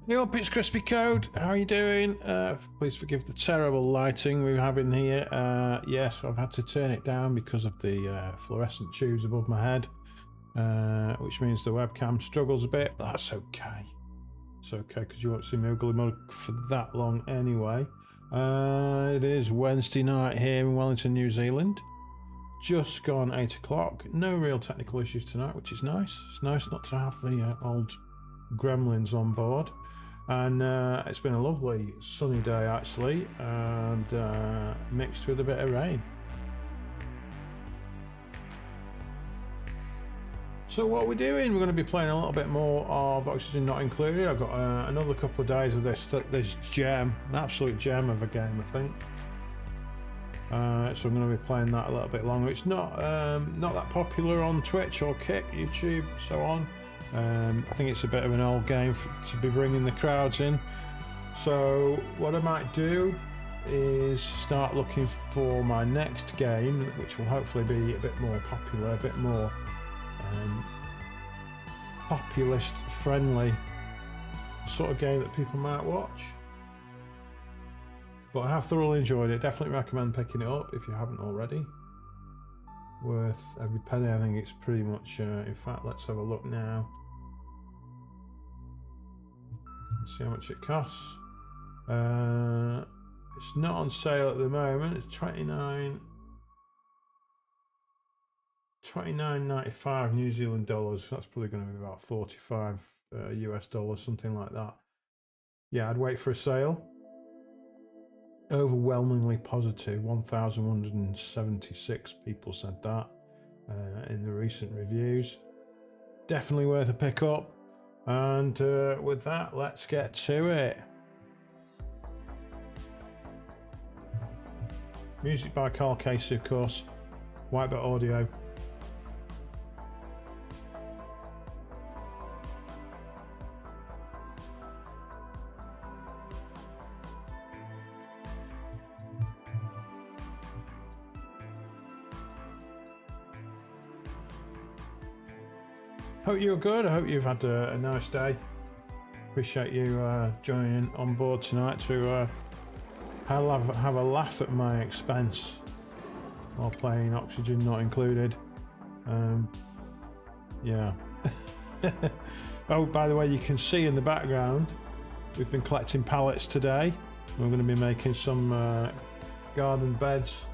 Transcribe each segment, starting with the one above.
Hey up, it's Crispy Code. How are you doing? Please forgive the terrible lighting we have in here. Yes, I've had to turn it down because of the fluorescent tubes above my head, which means the webcam struggles a bit. But that's okay. It's okay because you won't see me ugly mug for that long anyway. It is Wednesday night here in Wellington, New Zealand. Just gone 8 o'clock. No real technical issues tonight, which is nice. It's nice not to have the old gremlins on board. And it's been a lovely sunny day actually, and mixed with a bit of rain. So what we're doing, we're going to be playing a little bit more of Oxygen Not Included. I've got another couple of days of this gem, an absolute gem of a game, I think. So I'm going to be playing that a little bit longer. It's not that popular on Twitch or Kick, YouTube, so on. I think it's a bit of an old game to be bringing the crowds in. So what I might do is start looking for my next game, which will hopefully be a bit more popular, a bit more populist friendly, sort of game that people might watch. But I have thoroughly enjoyed it. Definitely recommend picking it up if you haven't already. Worth every penny. I think it's pretty much in fact, let's have a look now. See how much it costs. It's not on sale at the moment. It's $29.95 New Zealand dollars. That's probably going to be about 45 US dollars, something like that. Yeah, I'd wait for a sale. Overwhelmingly positive. 1,176 people said that in the recent reviews. Definitely worth a pick up. And with that, let's get to it. Music by Carl Casey, of course. Whitebit Audio. Hope you're good. I hope you've had a nice day. Appreciate you joining on board tonight to have a laugh at my expense while playing Oxygen Not Included. Yeah. Oh, by the way, you can see in the background we've been collecting pallets today. We're going to be making some garden beds.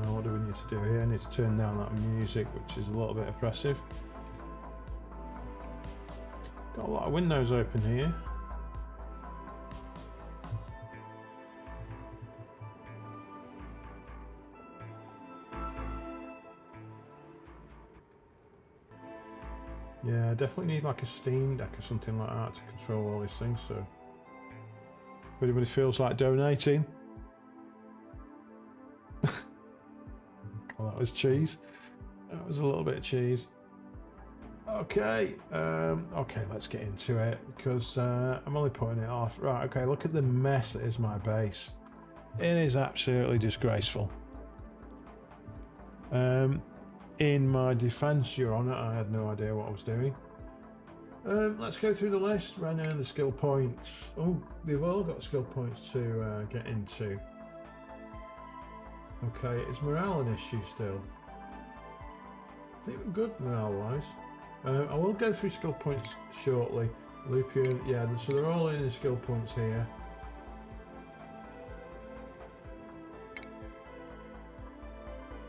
What do we need to do here? I need to turn down that music, which is a little bit oppressive. Got a lot of windows open here. Yeah, I definitely need like a Steam Deck or something like that to control all these things. So if anybody feels like donating. Well, that was cheese. That was a little bit of cheese. Okay, okay, let's get into it because I'm only putting it off. Right, okay, look at the mess that is my base. It is absolutely disgraceful. In my defense, Your Honor, I had no idea what I was doing. Let's go through the list. Right now, the skill points. Oh, they've all got skill points to get into. Okay, is morale an issue still? I think we're good morale-wise. I will go through skill points shortly. Lupian, yeah, so they're all in the skill points here.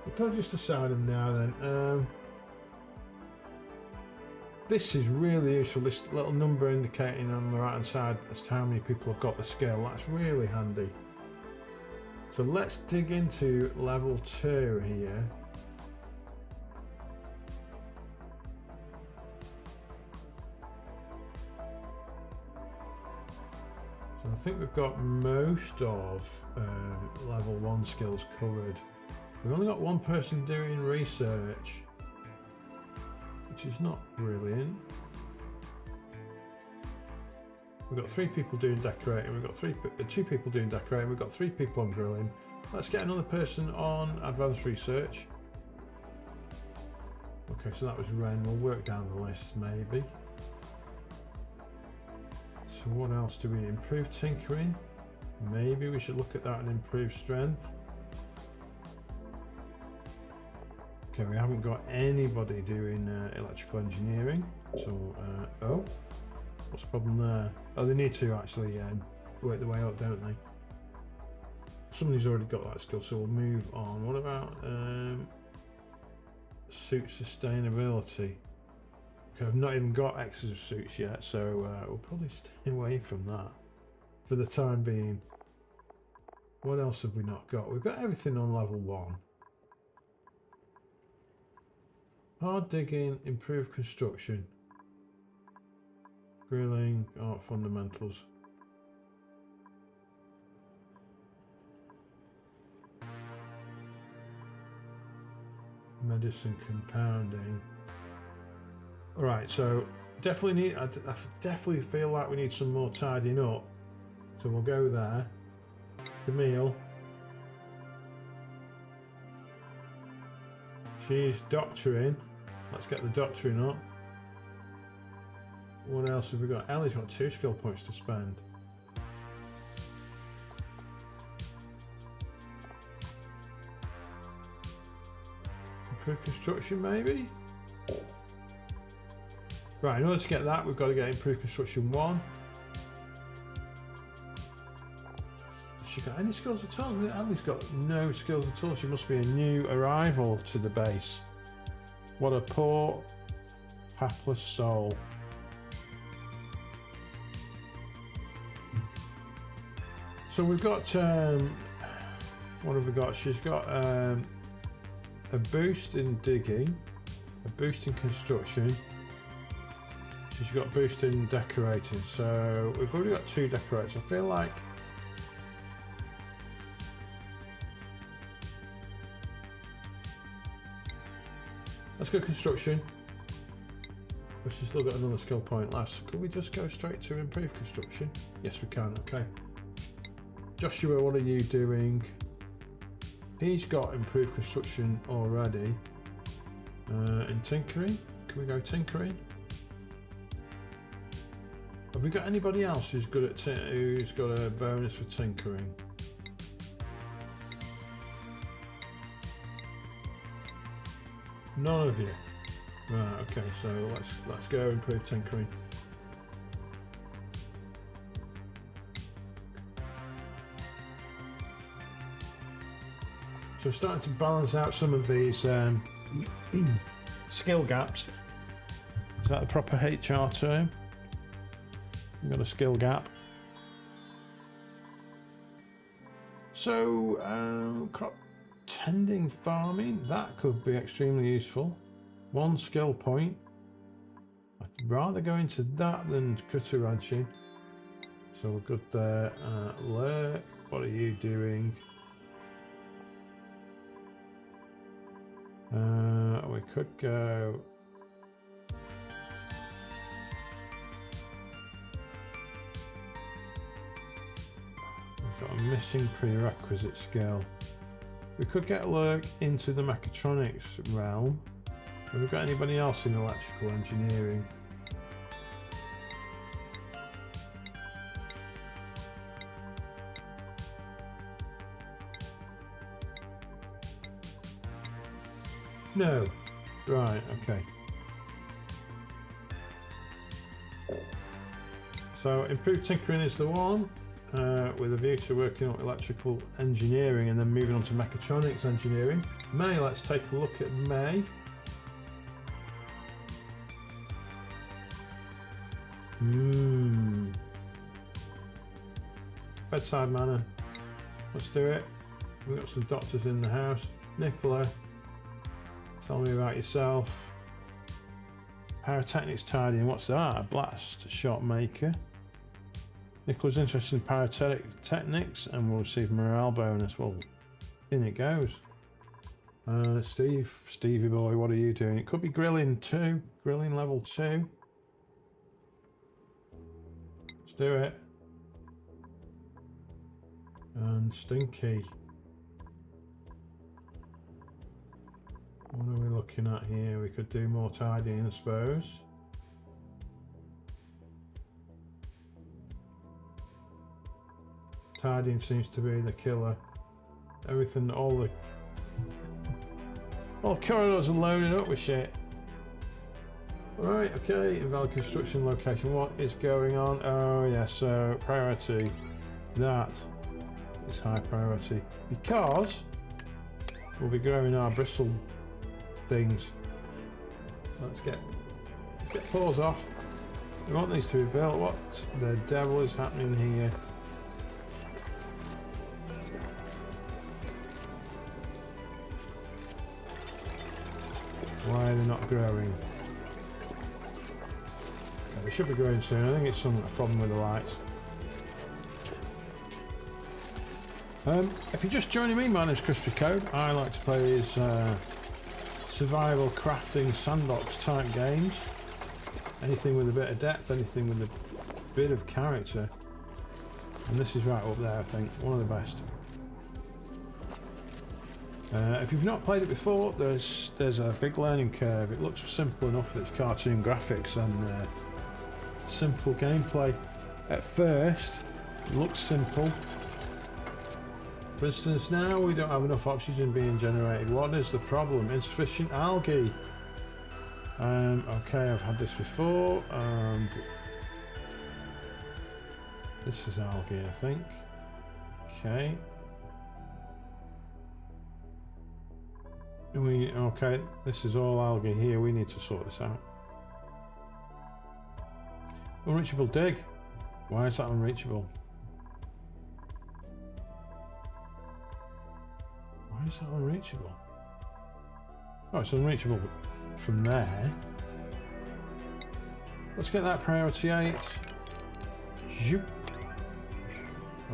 We'll probably just assign them now then. This is really useful, this little number indicating on the right hand side as to how many people have got the skill. That's really handy. So let's dig into level 2 here. So I think we've got most of level 1 skills covered. We've only got one person doing research, which is not brilliant. We've got 3 people doing decorating, we've got 2 people doing decorating, we've got 3 people on grilling. Let's get another person on advanced research. Okay, so that was Ren. We'll work down the list maybe. So what else do we need? Improve tinkering. Maybe we should look at that and improve strength. Okay, we haven't got anybody doing electrical engineering. So, oh, what's the problem there? Oh, they need to actually work their way up, don't they? Somebody's already got that skill, so we'll move on. What about suit sustainability? Okay, I've not even got exosuits yet, so we'll probably stay away from that for the time being. What else have we not got? We've got everything on level 1. Hard digging, improved construction, grilling, art fundamentals. Medicine compounding. All right, so definitely need. I definitely feel like we need some more tidying up. So we'll go there. Camille. She's doctoring. Let's get the doctoring up. What else have we got? Ellie's got 2 skill points to spend. Improve construction, maybe? Right, in order to get that, we've got to get improved construction 1. Has she got any skills at all? Ellie's got no skills at all. She must be a new arrival to the base. What a poor, hapless soul. So we've got, what have we got? She's got a boost in digging, a boost in construction. She's got a boost in decorating. So we've already got 2 decorators. I feel like let's go construction. But she's still got another skill point left. Could we just go straight to improve construction? Yes, we can. Okay. Joshua, what are you doing? He's got improved construction already. In tinkering, can we go tinkering? Have we got anybody else who's good at who's got a bonus for tinkering? None of you. Right. Okay. So let's go improve tinkering. So we're starting to balance out some of these skill gaps. Is that the proper HR term? We've got a skill gap. So crop tending farming, that could be extremely useful. 1 skill point. I'd rather go into that than critter ranching. So we're good there. Lurk, what are you doing? We could go. We've got a missing prerequisite skill. We could get Lurk into the mechatronics realm. Have we got anybody else in electrical engineering? No. Right, okay. So improved tinkering is the one, with a view to working on electrical engineering and then moving on to mechatronics engineering. May, let's take a look at May. Bedside manner. Let's do it. We've got some doctors in the house. Nicola, tell me about yourself. Pyrotechnics tidying. What's that? A blast shot maker. Nicola's interested in pyrotechnics and will receive morale bonus. Well, in it goes. Stevie boy, what are you doing? It could be grilling 2. Grilling level 2. Let's do it. And Stinky. What are we looking at here? We could do more tidying, I suppose. Tidying seems to be the killer. Everything, all corridors are loaded up with shit. Right, okay, invalid construction location. What is going on? Oh yeah, so priority. That is high priority because we'll be growing our bristle things. Let's get paws off. We want these to be built. What the devil is happening here? Why are they not growing? Okay, they should be growing soon. I think it's a problem with the lights. If you're just joining me, my name's Crispy Code. I like to play these survival crafting sandbox type games. Anything with a bit of depth, anything with a bit of character. And this is right up there, I think. One of the best. If you've not played it before, there's a big learning curve. It looks simple enough that it's cartoon graphics and simple gameplay. At first, it looks simple. For instance, now we don't have enough oxygen being generated. What is the problem? Insufficient algae. Okay, I've had this before, and this is algae, I think. Okay. Okay, this is all algae here. We need to sort this out. Unreachable dig. Why is that unreachable? Why is that unreachable? Oh, it's unreachable from there. Let's get that priority 8. Zoop.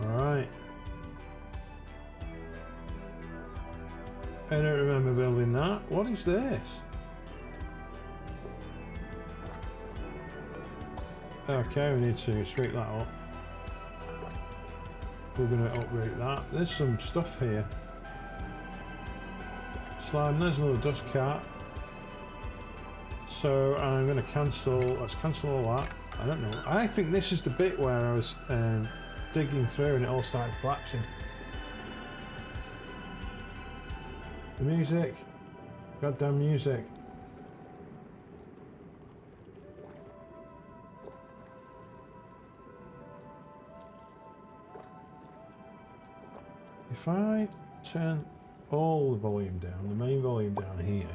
Alright. I don't remember building that. What is this? Okay, we need to sweep that up. We're going to uproot that. There's some stuff here. Slime, there's another dust cat. So I'm going to cancel, let's cancel all that. I don't know. I think this is the bit where I was digging through and it all started collapsing. The music. Goddamn music. If I turn all the volume down, the main volume down here,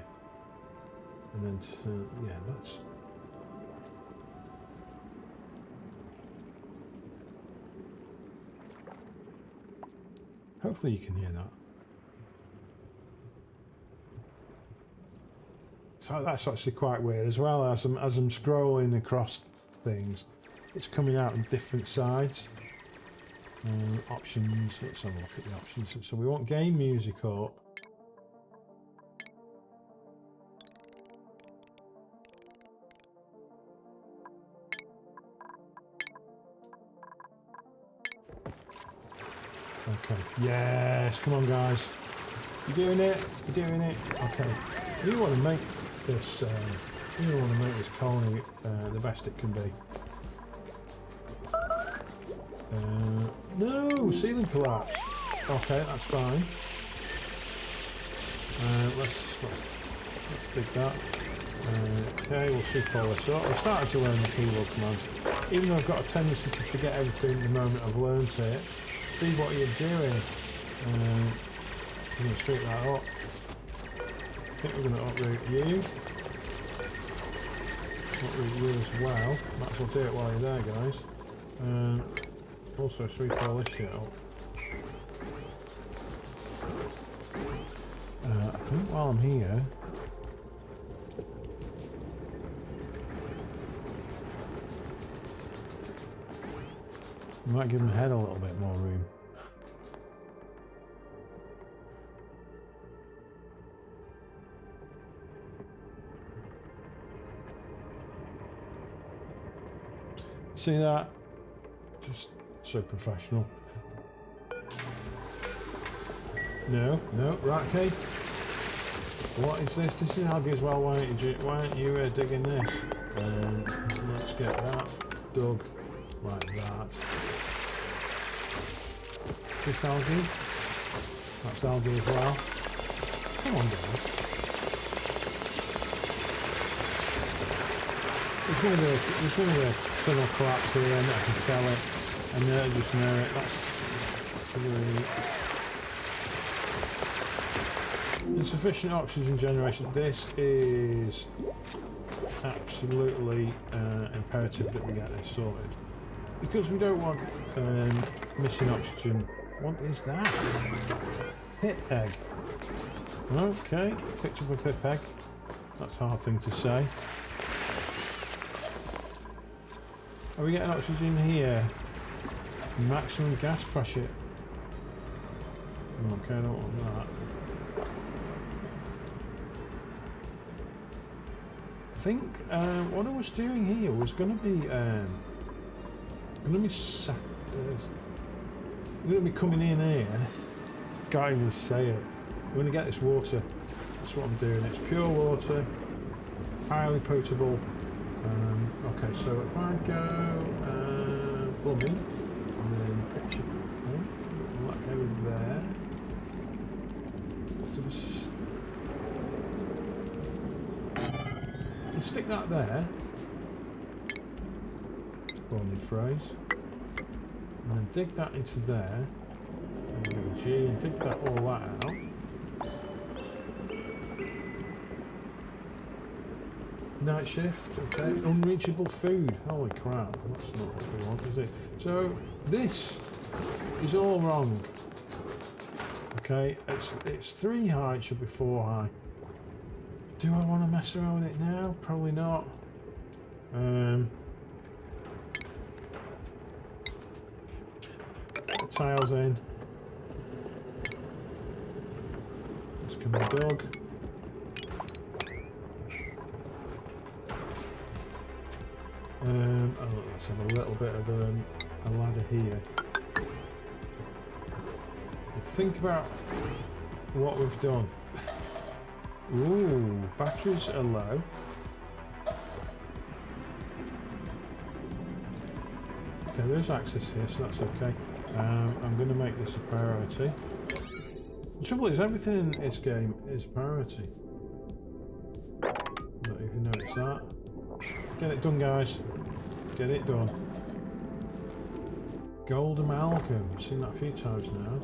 and then turn, yeah, that's... Hopefully you can hear that. So that's actually quite weird as well. As I'm scrolling across things, it's coming out on different sides. Options, let's have a look at the options. So we want game music up. Okay, yes, come on guys. You're doing it, you're doing it. Okay, you want to make this, colony the best it can be. No, ceiling collapse. Okay, that's fine. Let's dig that. Okay, we'll sweep all this up. I've started to learn the keyboard commands, even though I've got a tendency to forget everything the moment I've learned it. Steve, what are you doing? I'm going to sweep that up. I think we're going to uproot you. Uproot you as well. Might as well do it while you're there, guys. Also sweep all this shit up. I think while I'm here, I might give my head a little bit more room. See that? Just so professional. No, right, okay. What is this? This is algae as well. Why aren't you digging this? Let's get that dug like that. this algae? That's algae as well. Come on, guys. There's going to be a tunnel collapse here, and I can tell it. I just know it. That's really insufficient oxygen generation. This is absolutely imperative that we get this sorted, because we don't want missing oxygen. What is that? Pit egg. Okay, picked up a pit egg. That's a hard thing to say. Are we getting oxygen here? Maximum gas pressure. Okay, I don't want that. I think what I was doing here was going to be coming in here. Can't even say it. I'm going to get this water. That's what I'm doing. It's pure water, highly potable. Okay, so if I go plumbing and then picture, will that go there? I'll stick that there. Plumbing phrase, and then dig that into there. And go G and dig that all that out. Night shift, okay. Unreachable food. Holy crap, that's not what we want, is it? So this is all wrong. Okay, it's 3 high, it should be 4 high. Do I want to mess around with it now? Probably not. Put the tiles in. This can be dug. Let's have a little bit of a ladder here. Think about what we've done. Ooh, batteries are low. Okay, there's access here, so that's okay. I'm going to make this a priority. The trouble is, everything in this game is priority. Not even notice that. Get it done, guys. Get it done. Gold amalgam. I've seen that a few times now.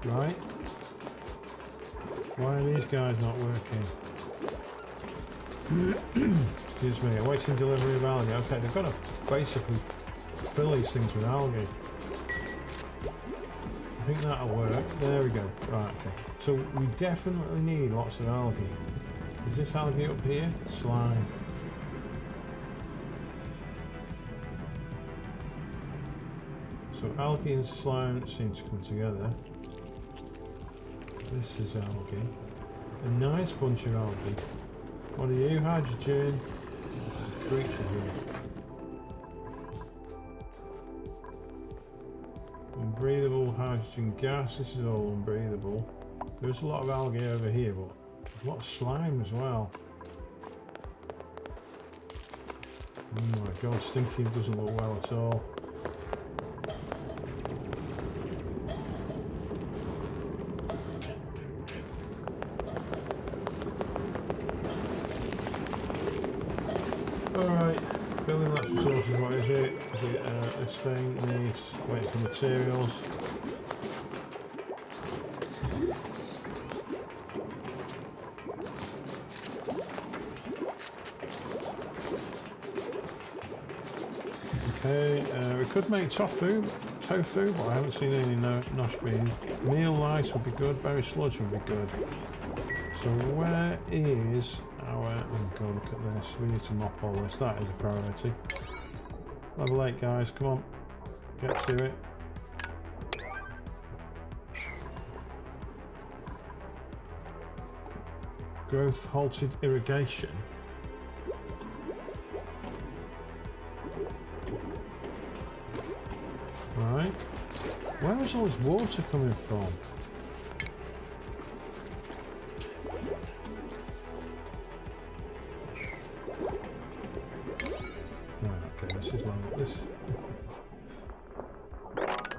Right. Why are these guys not working? Excuse me. Awaiting delivery of algae. Okay, they've got to basically fill these things with algae. I think that'll work. There we go. Right, okay. So we definitely need lots of algae. Is this algae up here? Slime. So algae and slime seem to come together. This is algae. A nice bunch of algae. What are you? Hydrogen. Creature here. Unbreathable hydrogen gas. This is all unbreathable. There's a lot of algae over here, but a lot of slime as well. Oh my god, Stinky doesn't look well at all. Alright, building less resources, what is it? Is it this thing needs waiting for materials. Okay, we could make tofu, but I haven't seen any nosh beans. Meal lice would be good, berry sludge would be good. So where is our... Oh god, look at this. We need to mop all this. That is a priority. Level 8, guys. Come on. Get to it. Growth halted irrigation. Right. Where is all this water coming from? this is long.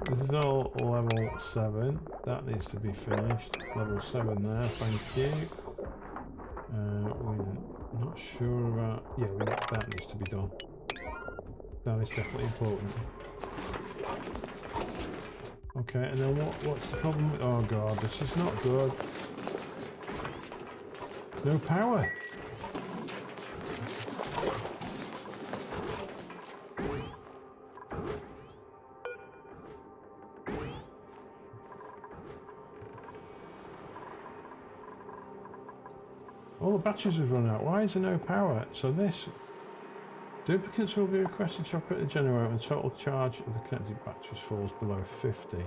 This is all level 7. That needs to be finished. Level 7 there, thank you. We're not sure about... Yeah, that needs to be done. That is definitely important. Okay, and then what's the problem? Oh god, this is not good. No power. All the batteries have run out. Why is there no power? So this... Duplicates will be requested to operate the generator when the total charge of the connected batteries falls below 50.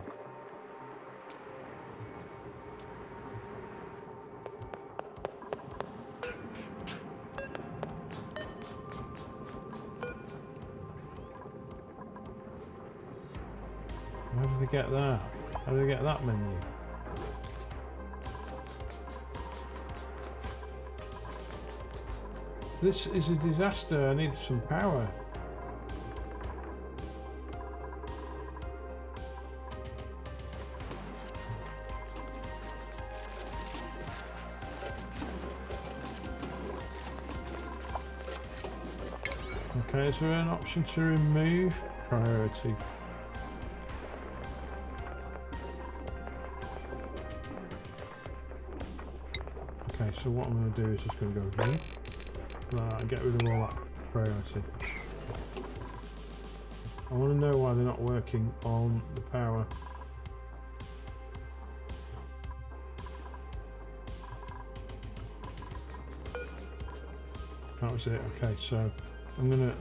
How did they get that? How did they get that menu? This is a disaster. I need some power. Okay, is there an option to remove priority? Okay, so what I'm going to do is just going to go here. Right, get rid of all that priority. I want to know why they're not working on the power. That was it. Okay, so I'm gonna...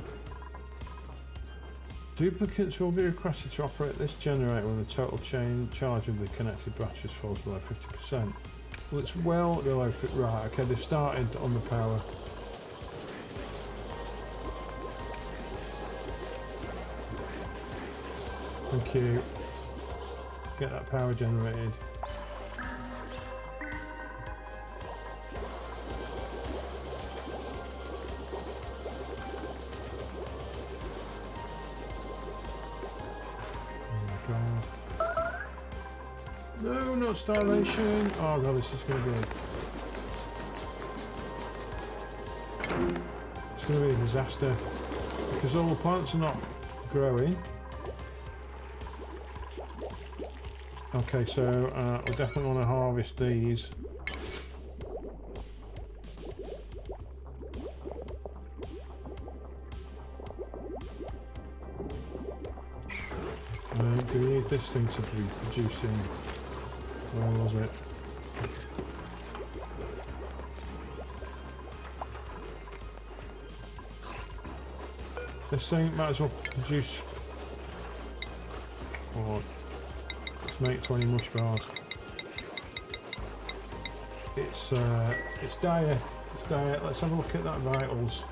Duplicates will be requested to operate this generator when the total charge of the connected batteries falls below 50%. Well, it's well below 50. Right, okay, they've started on the power. Thank you. Get that power generated. Oh my god. No, not starvation. Oh god, this is going to be... It's going to be a disaster. Because all the plants are not growing. Okay, so we definitely want to harvest these. Do we need this thing to be producing? Where was it? This thing might as well produce... Oh, make 20 mush bars. It's dire. It's dire. Let's have a look at that vitals.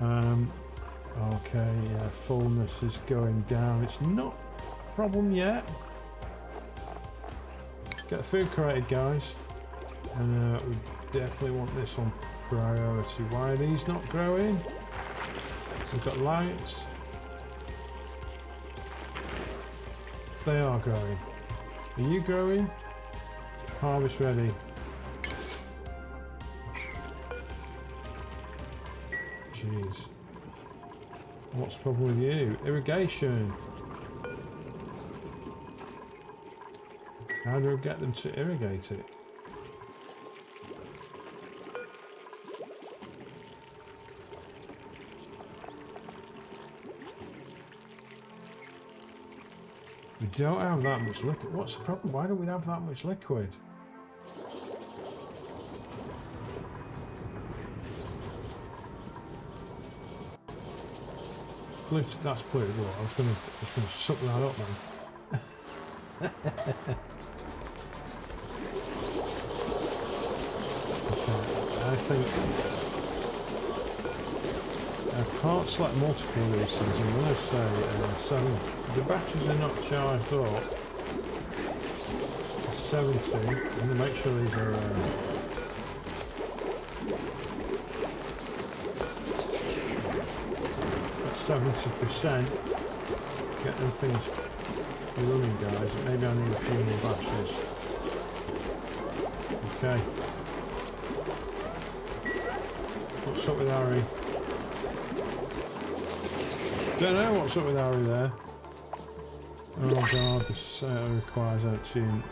Okay, yeah, fullness is going down. It's not a problem yet. Get the food created, guys, and we definitely want this on priority. Why are these not growing? We've got lights. They are growing. Are you growing? Harvest ready. Jeez. What's the problem with you? Irrigation. How do I get them to irrigate it? We don't have that much liquid. What's the problem? Why don't we have that much liquid? That's pretty good. I was gonna suck that up, man. Okay, I think I can't select multiple of these things. I'm going to say 7. The batteries are not charged up to 70. I'm going to make sure these are at 70%. Get them things running, guys. Maybe I need a few more batteries. Okay. What's up with Harry? Don't know what's up with Harry there. Oh god, this requires emptying.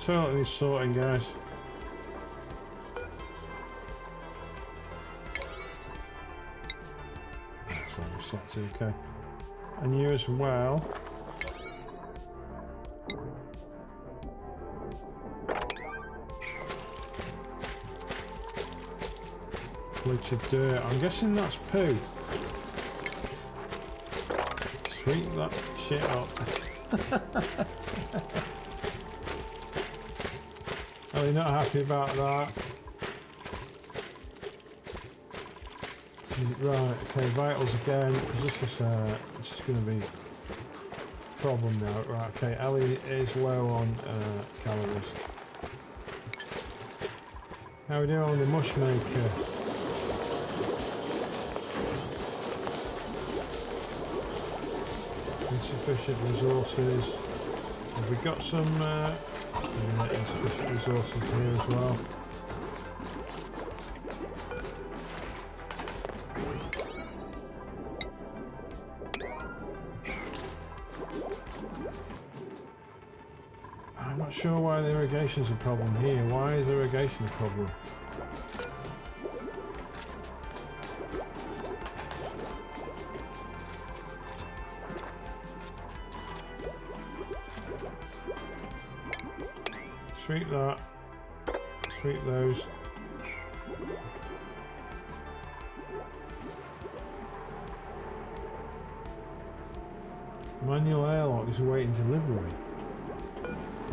Totally sorting, guys. That's what I'm set to, okay. And you as well. Polluted dirt. I'm guessing that's poo. Sweep that shit up. Are you not happy about that? Right, okay, vitals again, because this is going to be a problem now. Right, okay, Ellie is low on calories. How are we doing on the mush maker? Insufficient resources. Have we got some insufficient resources here as well? I'm not sure why the irrigation's a problem here. Why is irrigation a problem? Sweep that. Sweep those. Manual airlock is awaiting delivery.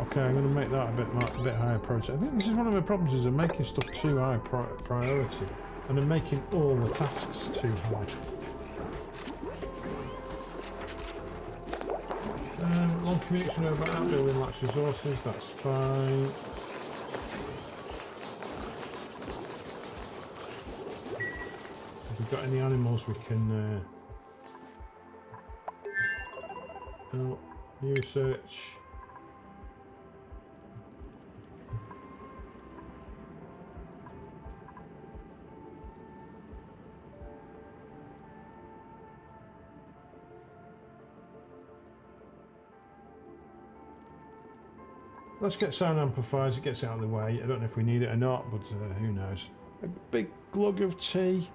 Okay, I'm going to make that a bit higher priority. I think this is one of the problems, is I'm making stuff too high priority, and I'm making all the tasks too high. Long commutes and over outbuilding lacks resources, that's fine. Have we got any animals we can new research. Let's get sound amplifiers, it gets it out of the way. I don't know if we need it or not, but who knows. A big glug of tea.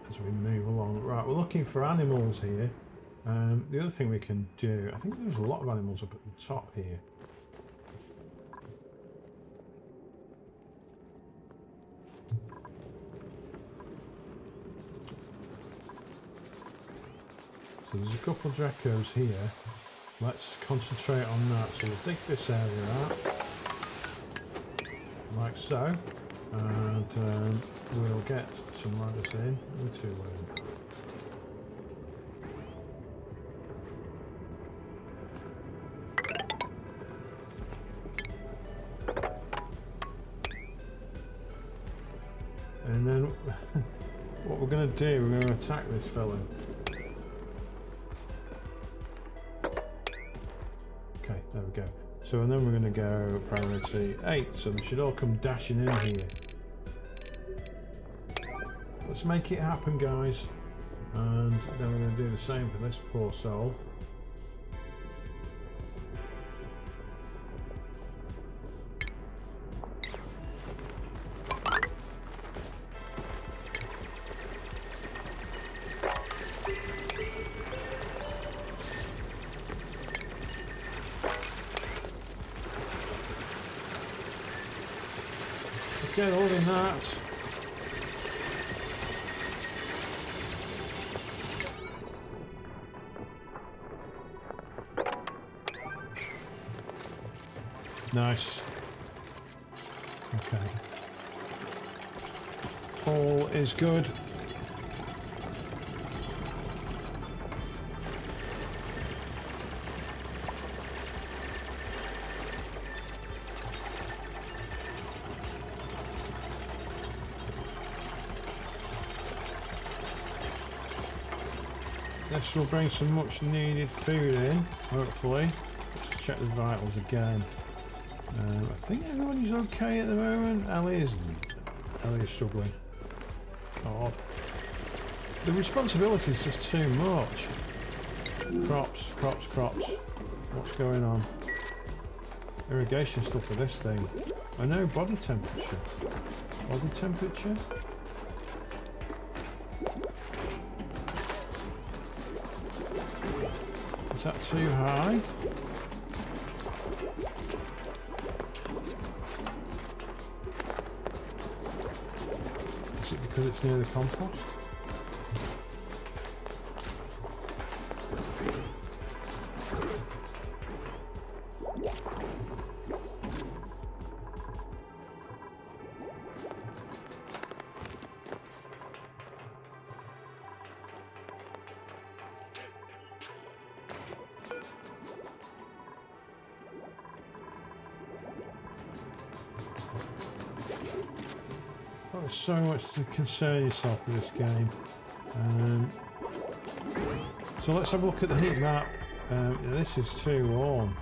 As we move along. Right, we're looking for animals here. The other thing we can do, I think there's a lot of animals up at the top here. So there's a couple of Dracos here. Let's concentrate on that. So we'll dig this area out, like so, and we'll get some ladders in. And then what we're going to do, we're going to attack this fella. Okay, there we go. So, and then we're going to go priority 8, so they should all come dashing in here. Let's make it happen, guys. And then we're going to do the same for this poor soul. Get all in that. Nice. Okay. All is good. This will bring some much needed food in, hopefully. Let's check the vitals again. I think everybody's okay at the moment. Ellie is struggling. God. The responsibility is just too much. Crops. What's going on? Irrigation stuff for this thing. I know body temperature. Body temperature? Is that too high? Is it because it's near the compost? There's so much to concern yourself with this game. So let's have a look at the heat map. Yeah, this is too warm.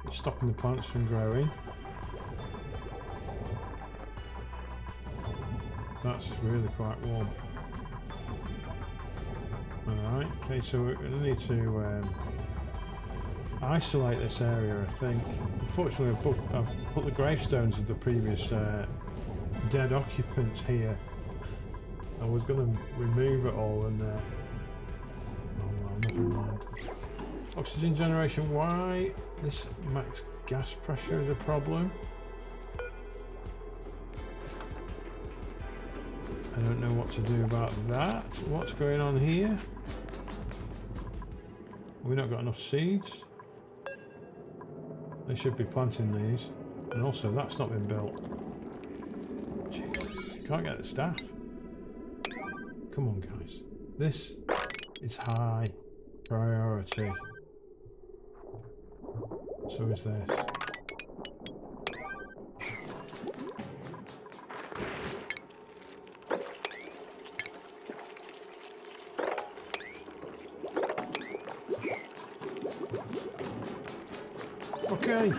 It's stopping the plants from growing. That's really quite warm. Alright, okay, so we're going to need to isolate this area, I think. Unfortunately, I've put the gravestones of the previous dead occupants here. I was going to remove it all and oh well, never mind. Oxygen generation, why this max gas pressure is a problem? I don't know what to do about that. What's going on here? We've not got enough seeds. They should be planting these. And also that's not been built. Jeez, can't get the staff. Come on guys. This is high priority. So is this. Okay.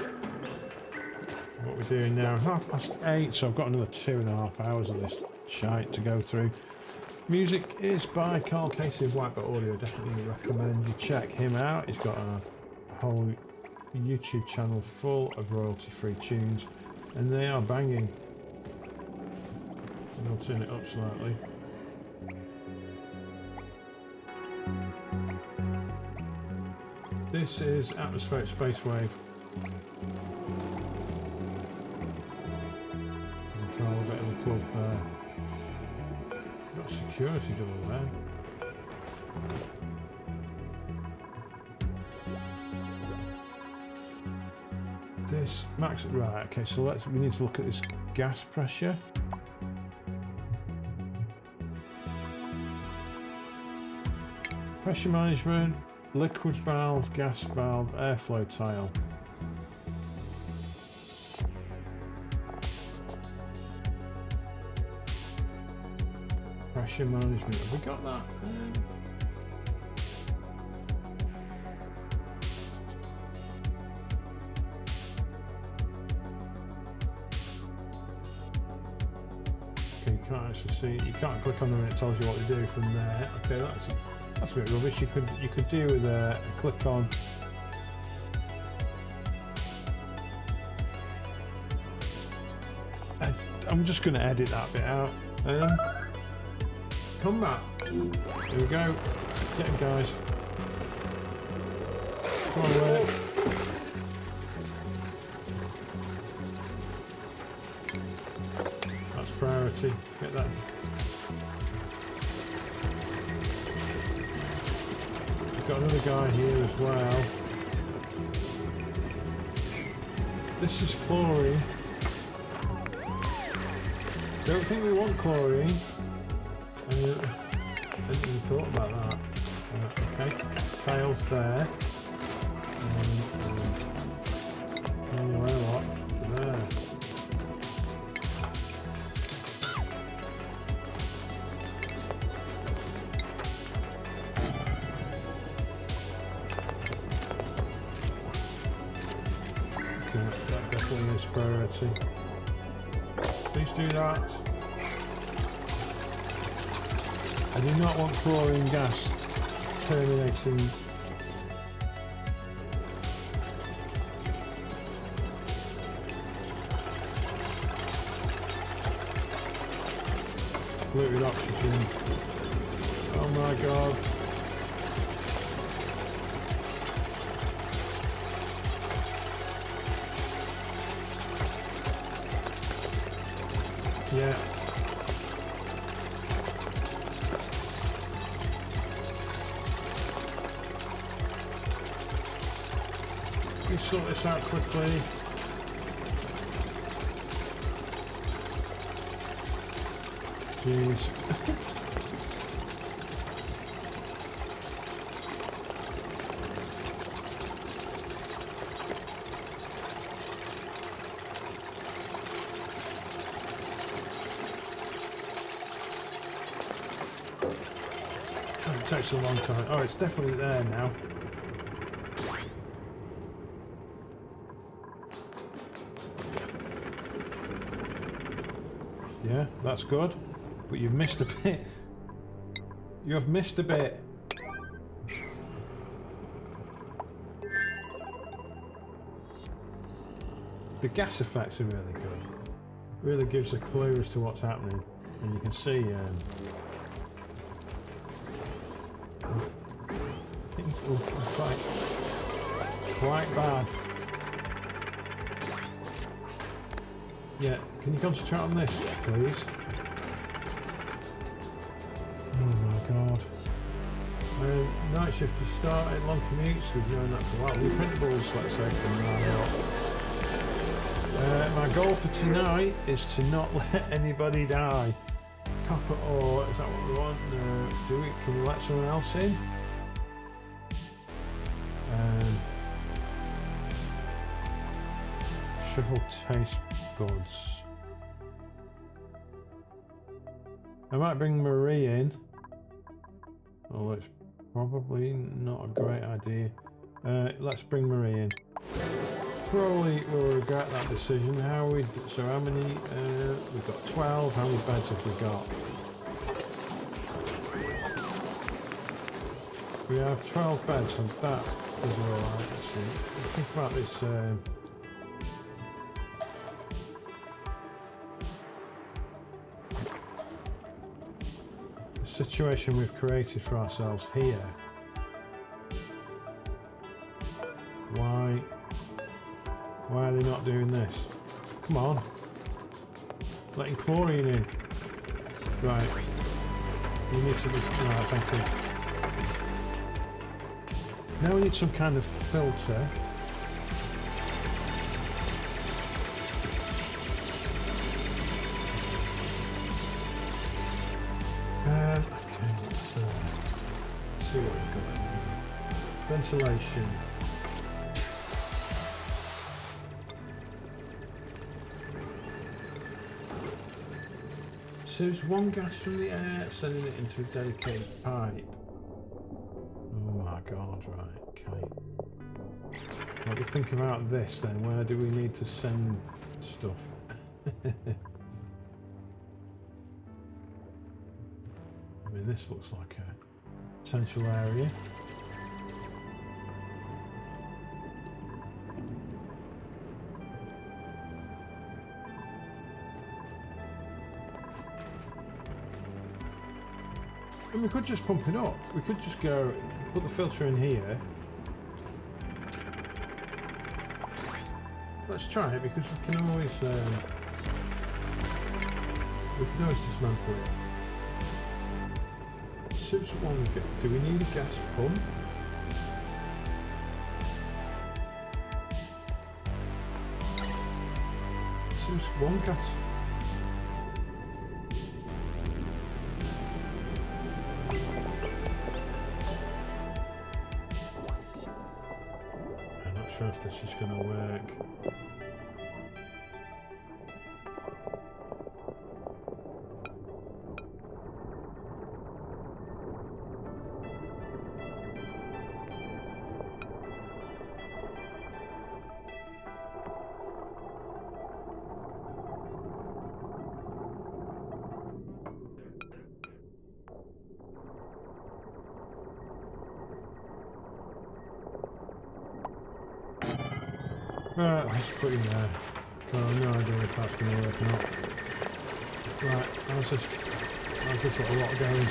What we're doing now, 8:30, so I've got another 2.5 hours of this shite to go through. Music is by Carl Casey of Whitebot Audio. Definitely recommend you check him out. He's got a whole YouTube channel full of royalty-free tunes, and they are banging. And I'll turn it up slightly. This is Atmospheric Space Wave. Carl, a bit of a club there. Got security double there. This max, right? Okay, so we need to look at this gas pressure. Pressure management, liquid valve, gas valve, airflow tile. Pressure management, have we got that? Okay, you can't actually see, you can't click on them and it tells you what to do from there. Okay, that's a bit rubbish. You could do with a click on. I'm just going to edit that bit out. Come back. Here we go. Get him, guys. Come on, Will. That's priority. Get that. We've got another guy here as well. This is chlorine. Don't think we want chlorine. I hadn't even thought about that. Okay, tails there. Manual airlock there. dirty. Please do that. I do not want chlorine gas permeating. Liquid oxygen. Oh my god. Yeah. Let's sort this out quickly. Jeez. It takes a long time. Oh, it's definitely there now. Yeah, that's good. But you've missed a bit. You have missed a bit. The gas effects are really good. Really gives a clue as to what's happening. And you can see it's looking quite bad. Yeah, can you concentrate on this, please? Oh my god. Night shift has started, long commutes, we've known that for a while. Reprintables, let's open that up. My goal for tonight is to not let anybody die. Copper ore, is that what we want? Can we let someone else in? Shovel taste buds. I might bring Marie in. Oh, it's probably not a great idea. Let's bring Marie in. Probably will regret that decision. How many? We've got 12. How many beds have we got? We have 12 beds, and that is alright. Actually, think about this. Situation we've created for ourselves here. Why are they not doing this? Come on. Letting chlorine in. Right. You need to be... Right, thank you. Now we need some kind of filter. Okay, let's see what we've got here. Ventilation. So there's one gas from the air, sending it into a dedicated pipe. Oh my god, right, okay. What do you think about this then? Where do we need to send stuff? I mean, this looks like a potential area. And we could just pump it up. We could just go put the filter in here. Let's try it because we can always dismantle it. Subs one. Do we need a gas pump? Subs one gas. I'm not sure if this is going to work. Right, let's put in there. I have no idea if that's going to work or not. Right, how's this little lot going?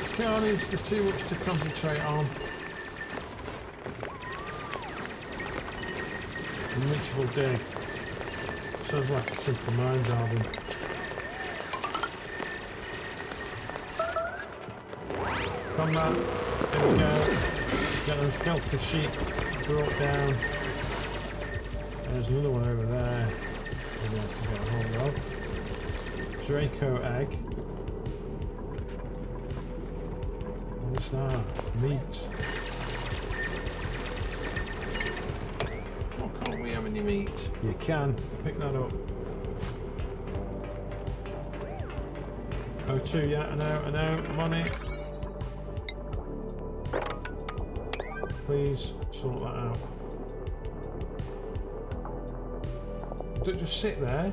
It's carnage, there's too much to concentrate on. Unreachable dig. Sounds like a Simple Minds album. Come on, here we go. Get them filthy sheep brought down. There's another one over there. Maybe I have to get a hold of. Draco egg. What's that? Meat. Oh, can't we have any meat? You can. Pick that up. O2, yeah, I know. I'm on it. Please sort that out. Don't just sit there.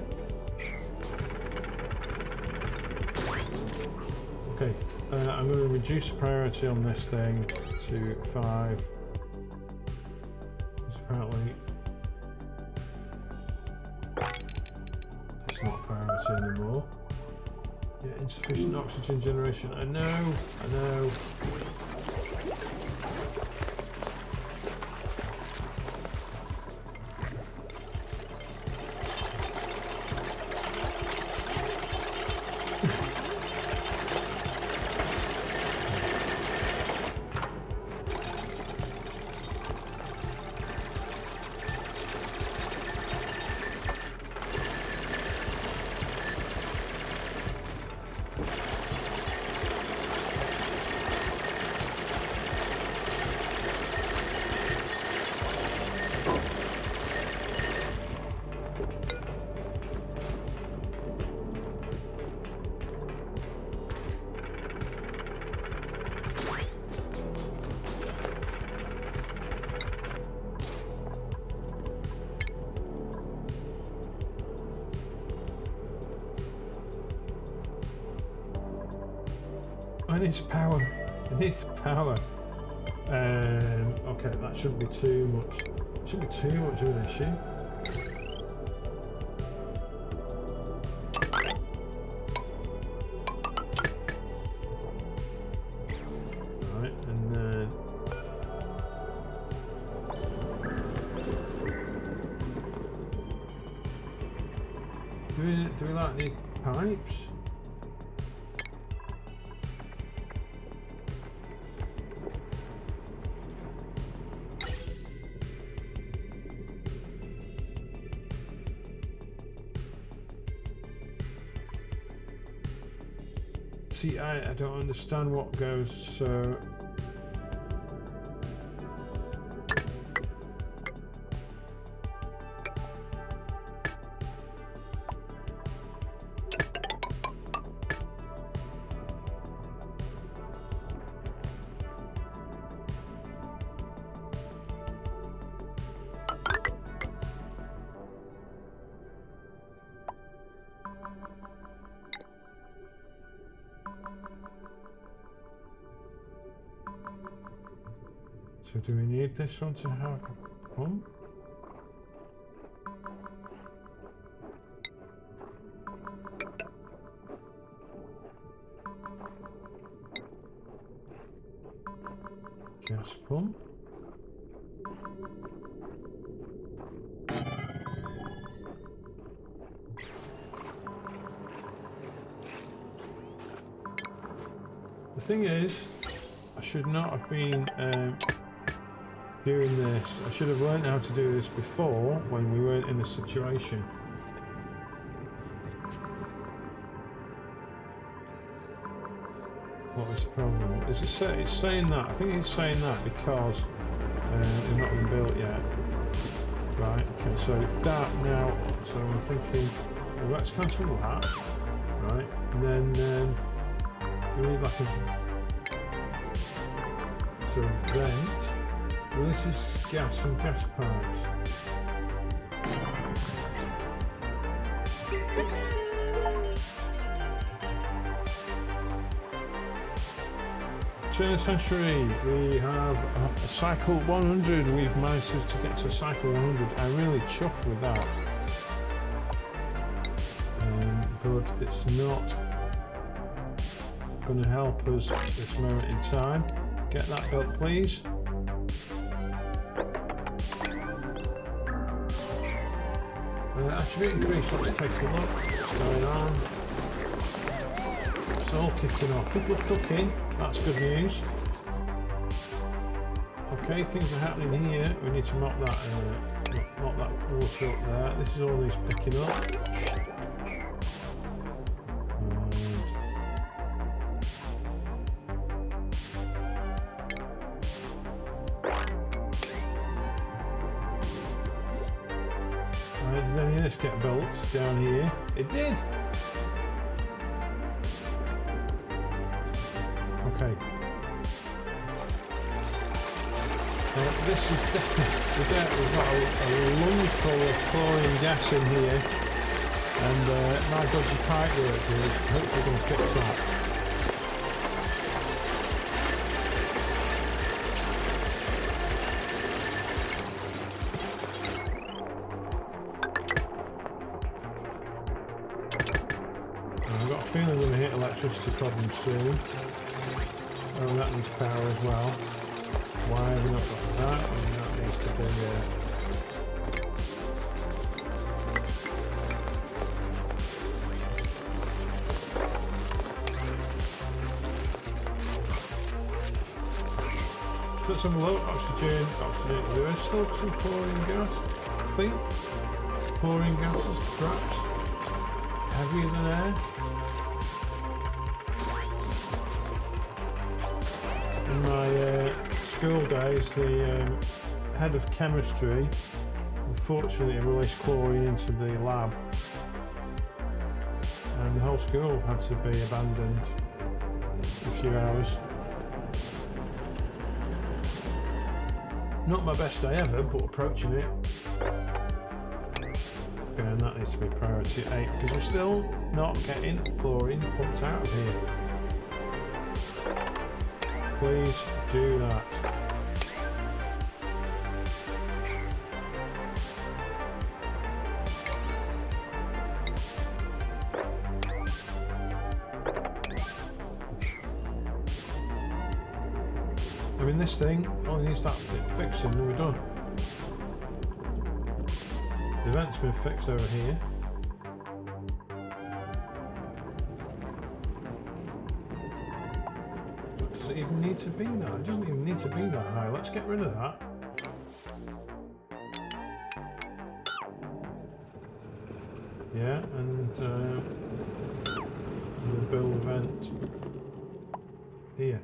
Okay, I'm going to reduce the priority on this thing to 5. Because apparently it's not a priority anymore. Yeah, insufficient oxygen generation. I know. I need power. Okay, that shouldn't be too much. Shouldn't be too much of an issue. Right, and then do we like need pipes? See, I don't understand what goes, so... So do we need this one to have a pump? Gas pump? The thing is, I should not have been doing this. I should have learned how to do this before when we weren't in this situation. What was the problem? Is it it's saying that? I think it's saying that because it's not been built yet. Right, okay, so that now, so I'm thinking, well, let's cancel that. Right, and then we need like a vent. Well, this is gas from gas pipes. Turn of the century, we have a cycle 100. We've managed to get to cycle 100. I'm really chuffed with that. But it's not going to help us at this moment in time. Get that built, please. Attribute increase, let's take a look. What's going on? It's all kicking off. People are cooking, that's good news. Okay, things are happening here. We need to mop that water up there. This is all these picking up. Did any of this get built down here? It did! Okay. This is we've got a lung full of chlorine gas in here, and my dodgy pipe work here is hopefully going to fix that. I've got a feeling we're going to hit electricity problems soon. Oh, that needs power as well. Why have we not got that? And that needs to be so let's have a look. Oxygen. There is still some chlorine gas. I think chlorine gas is perhaps heavier than air. In my school days, the head of chemistry unfortunately released chlorine into the lab, and the whole school had to be abandoned for a few hours. Not my best day ever, but approaching it. And that needs to be priority 8 because we're still not getting chlorine pumped out of here. Please do that. I mean, this thing only needs that bit fixing and we're done. The vent's been fixed over here. Does it even need to be that? It doesn't even need to be that high. Let's get rid of that. Yeah, and the bill vent here.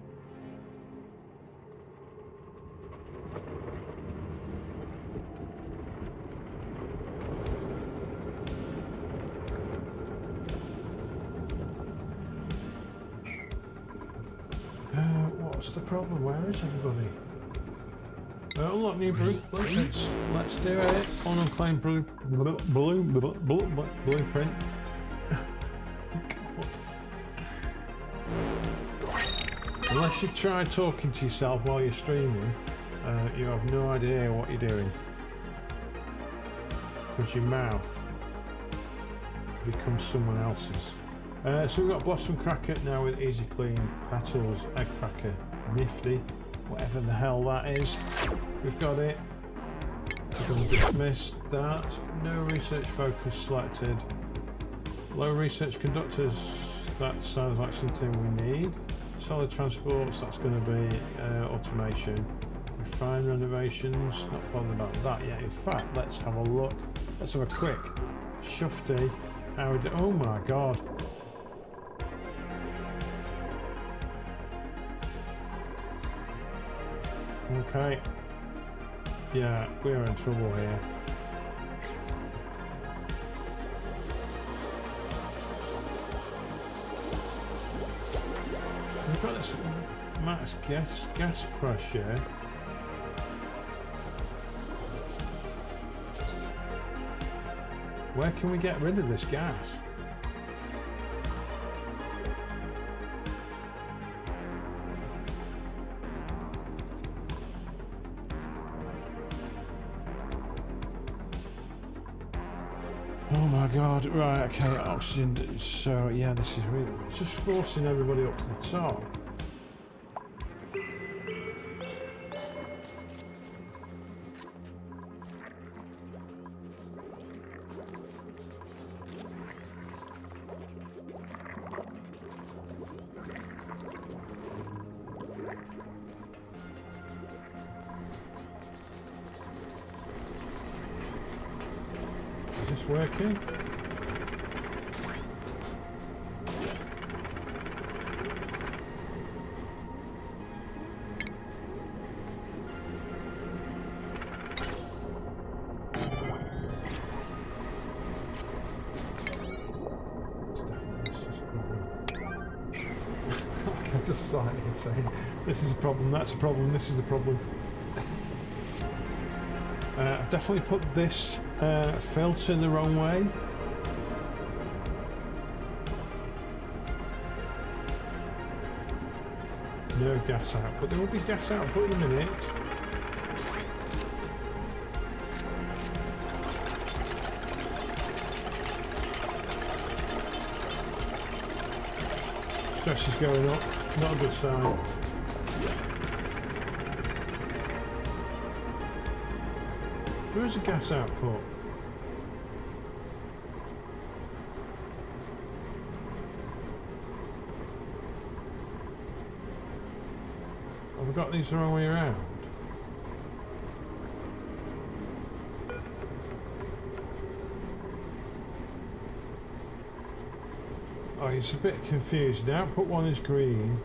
What's the problem? Where is everybody? Unlock new blueprints. Let's do it. Unclaimed blueprint. Unless you've tried talking to yourself while you're streaming, you have no idea what you're doing. Because your mouth becomes someone else's. So we've got Blossom Cracker now with Easy Clean, Petals, Egg Cracker, Nifty, whatever the hell that is. We've got it. We're going to dismiss that. No research focus selected. Low research conductors, that sounds like something we need. Solid transports, that's going to be automation. Refine renovations, not bothered about that yet. In fact, let's have a look. Let's have a quick shufty. How we do? Oh my god. Okay. Yeah, we're in trouble here. We've got this max gas pressure. Where can we get rid of this gas? Oh my god, right, okay, oxygen, so yeah, this is really, it's just forcing everybody up to the top. Is this working? That's just slightly insane. This is a problem, that's a problem, this is the problem. I've definitely put this filter the wrong way. No gas output. There will be gas output in a minute. Stress is going up. Not a good sign. Where is the gas output? Have I got these the wrong way around? Oh, it's a bit confused. The output one is green.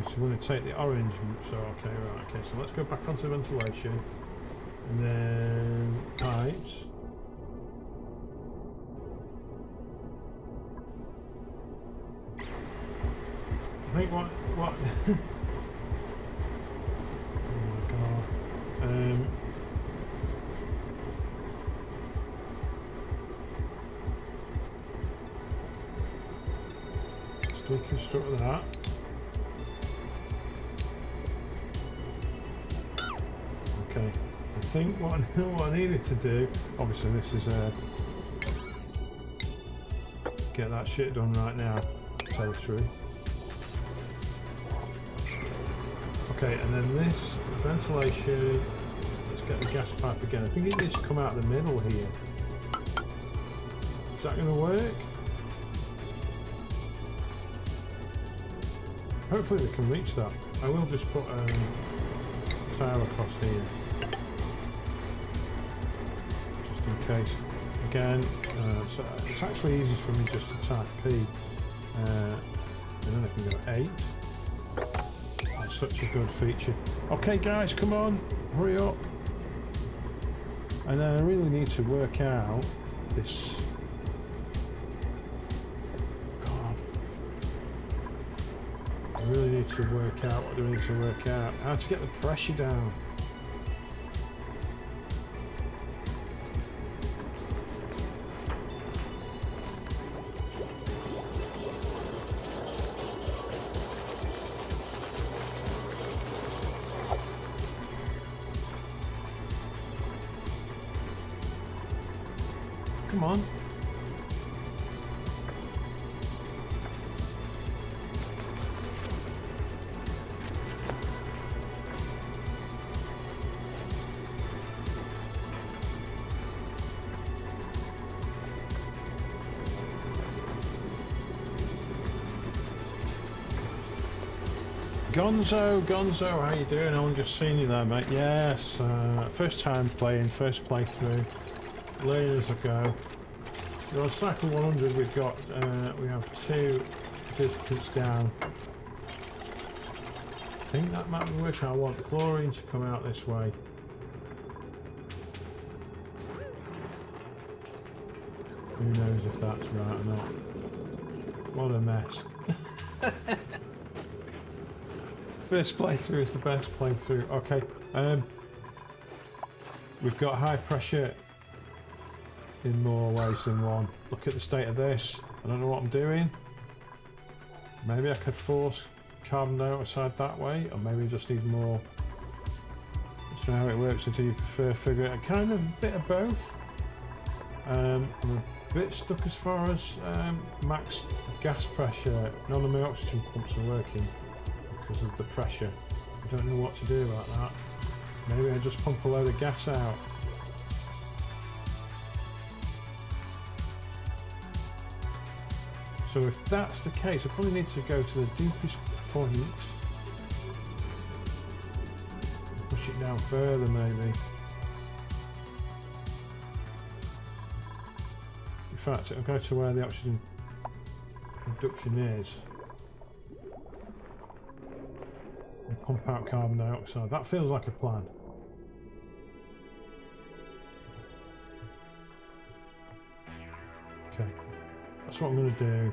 So we're going to take the orange, so okay, right, okay, so let's go back onto ventilation, and then pipes. I think what, oh my god, let's deconstruct that. Okay, I think what I needed to do, obviously this is get that shit done right now, to tell the truth. Okay, and then this ventilation, let's get the gas pipe again. I think it needs to come out of the middle here. Is that going to work? Hopefully we can reach that. I will just put tile across here. Just in case. Again, so it's actually easy for me just to type P. And then I can go 8. That's such a good feature. Okay guys, come on, hurry up. And then I really need to work out this. God. I really need to work out what do I need to work out. How to get the pressure down. Come on. Gonzo, how you doing? I'm just seeing you there, mate. Yes, first time playing, first playthrough. Learning as I go. We're on cycle 100. We've got we have 2 duplicates down. I think that might be working. I want chlorine to come out this way. Who knows if that's right or not? What a mess. First playthrough is the best playthrough. Okay, we've got high pressure in more ways than one. Look at the state of this. I don't know what I'm doing. Maybe I could force carbon dioxide that way, or maybe just need more. That's how it works. Until you prefer figure it. Kind of a bit of both. I'm a bit stuck as far as max gas pressure. None of my oxygen pumps are working because of the pressure. I don't know what to do about that. Maybe I just pump a load of gas out. So if that's the case, I probably need to go to the deepest point. Push it down further maybe. In fact, I'll go to where the oxygen reduction is. And pump out carbon dioxide. That feels like a plan. Okay, that's what I'm going to do.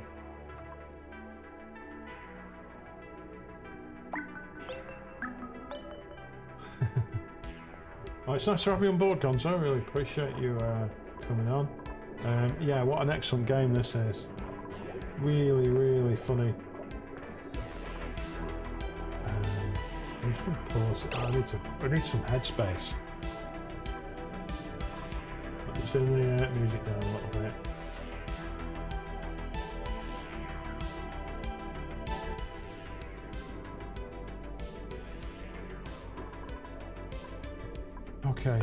Oh, it's nice to have you on board, Gonzo. I really appreciate you coming on. Yeah, what an excellent game this is. Really, really funny. I'm just going to pause it. I need some headspace. Let me turn the music down a little bit. Okay.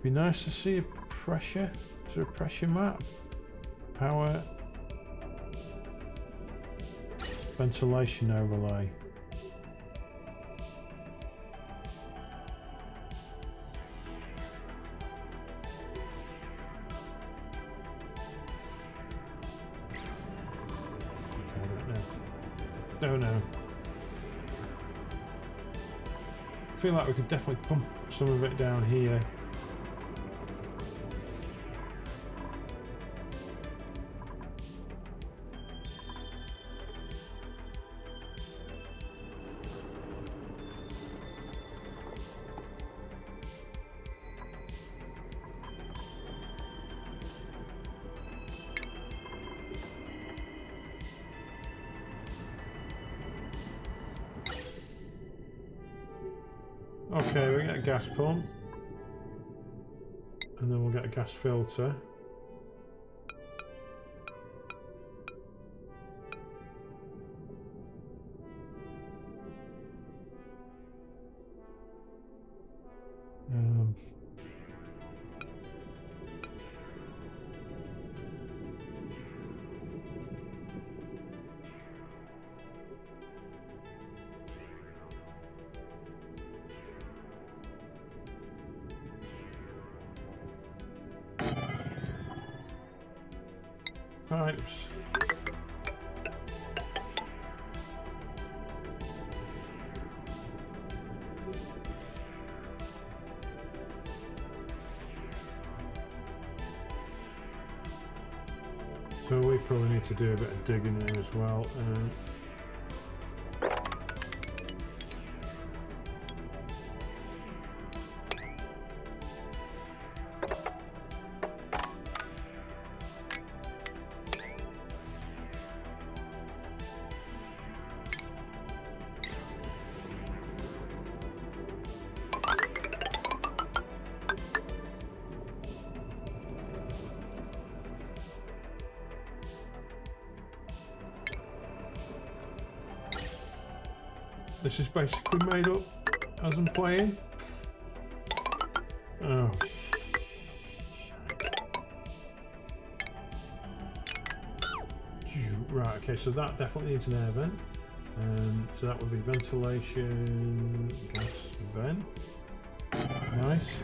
Be nice to see a pressure. Is there a pressure map? Power. Ventilation overlay. Okay, I don't know. I feel like we could definitely pump some of it down here. Okay, we get a gas pump, and then we'll get a gas filter. Pipes. So we probably need to do a bit of digging here as well. This is basically made up as I'm playing. Oh. Right, okay, so that definitely needs an air vent. So that would be ventilation, gas vent. Nice.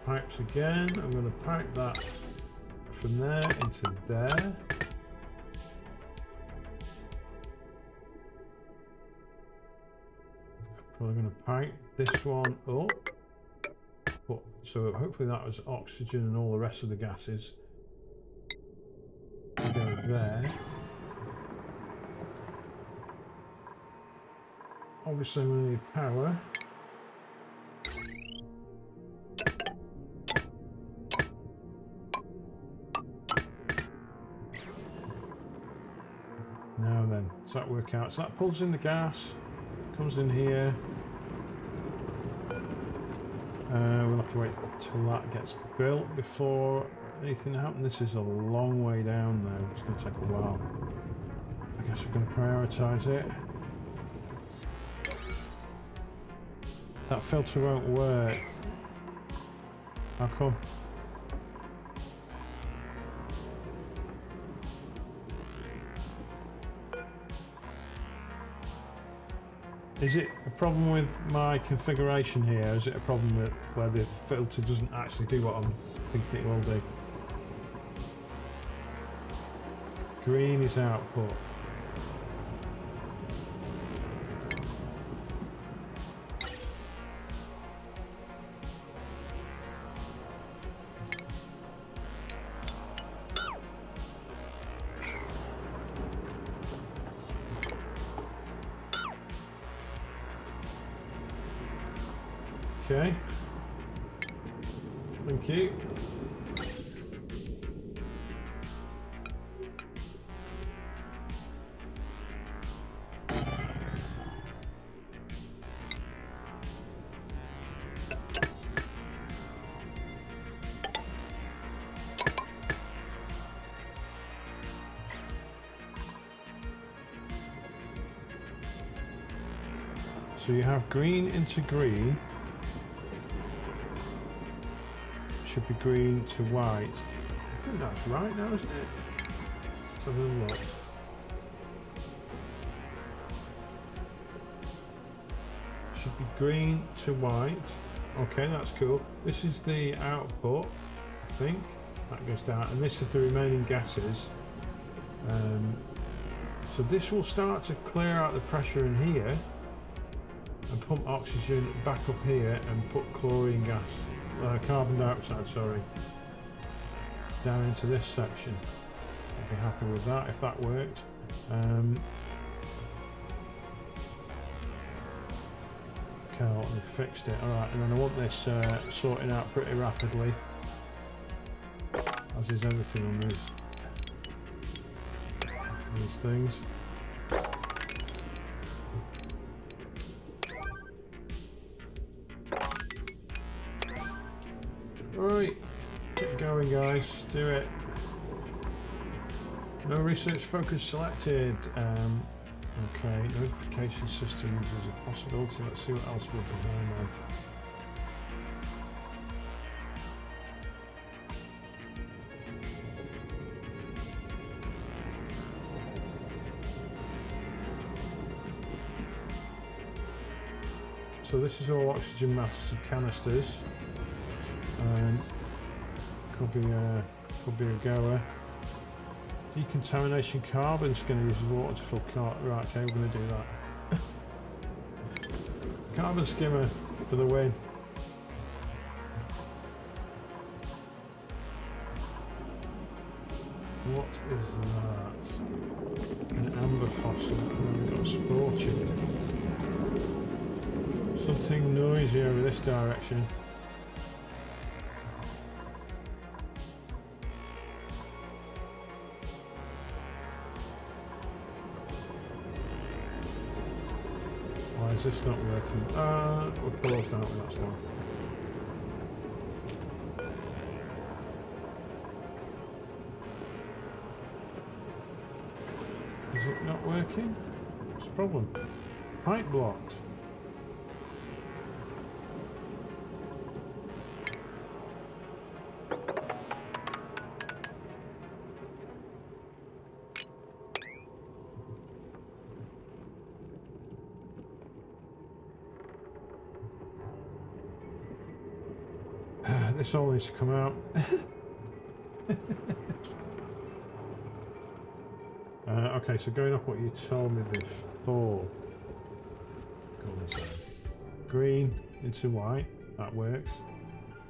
Pipes again. I'm going to pipe that from there into there. Probably going to pipe this one up. So hopefully that was oxygen and all the rest of the gases go there. Obviously we need power. Does that work out? So that pulls in the gas, comes in here. We'll have to wait till that gets built before anything happens. This is a long way down though. It's going to take a while. I guess we're going to prioritise it. That filter won't work. How come? Is it a problem with my configuration here? Is it a problem where the filter doesn't actually do what I'm thinking it will do? Green is output. Okay. Thank you. So you have green into green. Should be green to white. I think that's right now, isn't it? Let's have a look. Should be green to white. Okay, that's cool. This is the output, I think. That goes down, and this is the remaining gases. So this will start to clear out the pressure in here and pump oxygen back up here and put chlorine gas. Carbon dioxide, sorry, down into this section. I'd be happy with that if that worked. Okay, well, we fixed it. Alright, and then I want this sorting out pretty rapidly, as is everything on these things. Alright, get going guys, do it. No research focus selected. Okay, notification systems is a possibility. Let's see what else we're behind on. So this is all oxygen masks and canisters. Could be a goer. Decontamination carbon's going to use water to fill carbon. Right, okay, we're going to do that. Carbon skimmer for the win. What is that? An amber fossil. We've got a spore tube. Something noisy over this direction. Why is this not working? We'll close down with that one. Is it not working? What's the problem? Pipe blocked. This all needs to come out. Okay, so going off what you told me before. Green into white, that works.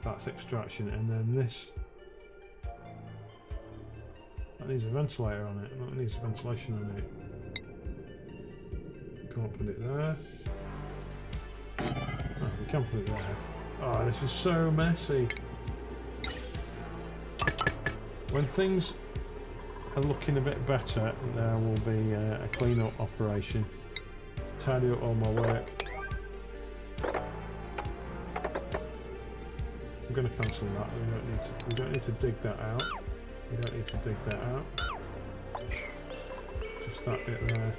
That's extraction, and then this. That needs a ventilator on it. That needs ventilation on it. Can't put it there. Oh, we can put it there. Oh, this is so messy. When things are looking a bit better, there will be a clean-up operation to tidy up all my work. I'm going to cancel that. We don't need to dig that out. We don't need to dig that out. Just that bit there.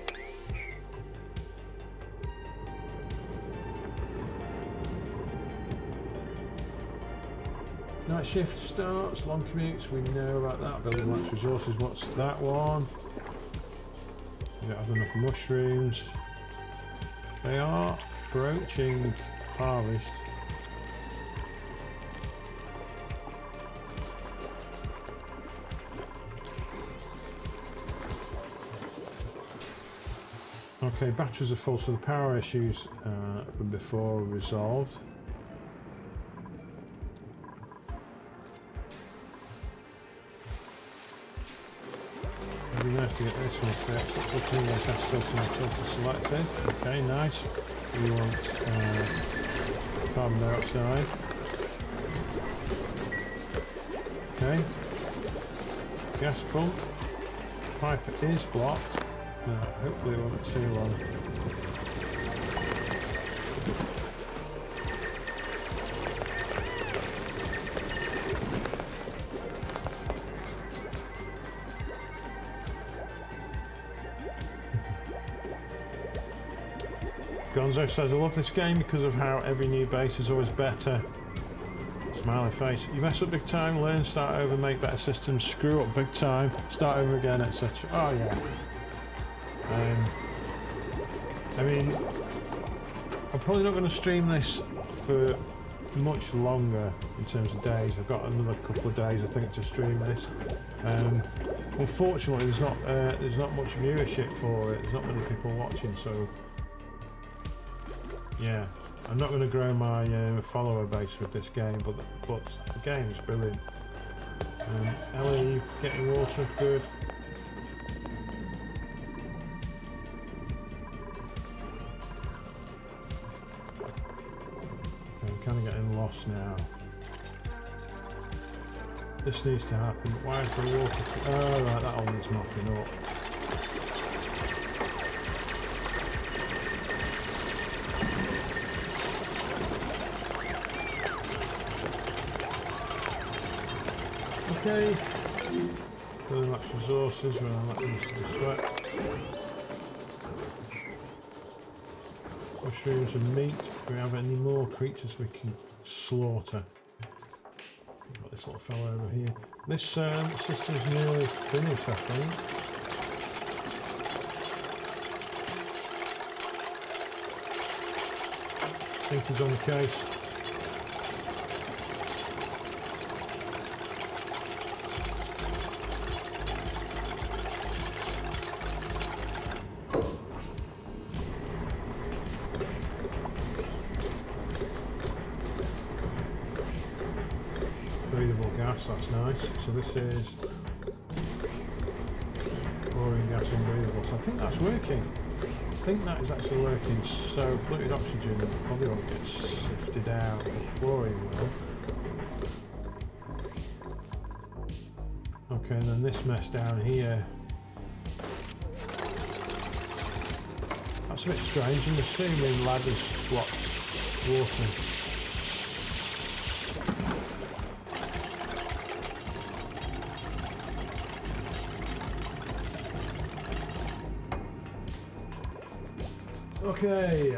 Night shift starts, long commutes, we know about that. Building max resources, what's that one? We don't have enough mushrooms. They are approaching harvest. Okay, batteries are full, so the power issues from before are resolved. It'd be nice to get this one fixed. Let's look in there, gas filter and filter selected. Okay, nice. We want carbon dioxide. Okay. Gas pump. Pipe is blocked. No, hopefully it won't be too long. Gonzo says, I love this game because of how every new base is always better. Smiley face. You mess up big time, learn, start over, make better systems, screw up big time, start over again, etc. Oh yeah. I mean, I'm probably not going to stream this for much longer in terms of days. I've got another couple of days, I think, to stream this. Unfortunately, there's not much viewership for it. There's not many people watching, so yeah, I'm not going to grow my follower base with this game. But the game's brilliant. Ellie getting water, good. Kind of getting lost now. This needs to happen. Why is the water? Oh right, that one needs mopping up. Okay. Building max resources. We're gonna let this to sweat. Mushrooms and meat. Do we have any more creatures we can slaughter? We've got this little fella over here. This system's nearly finished, I think. I think he's on the case. Breathable gas, that's nice. So this is chlorine gas unbreathable. So I think that's working. I think that is actually working. So polluted oxygen probably won't get sifted out. The chlorine will. Okay, and then this mess down here. That's a bit strange. I'm assuming ladders blocks water. Okay,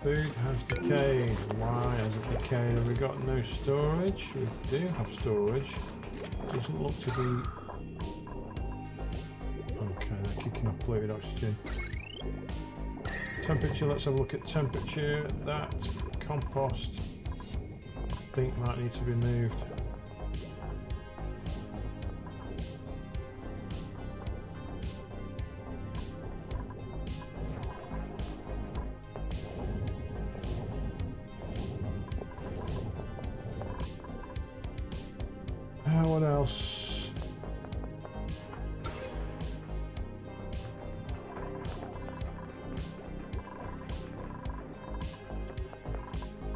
food has decayed. Why has it decayed? Have we got no storage? We do have storage. Doesn't look to be... Okay, they're kicking off polluted oxygen. Temperature, let's have a look at temperature. That compost, I think, might need to be moved. What else?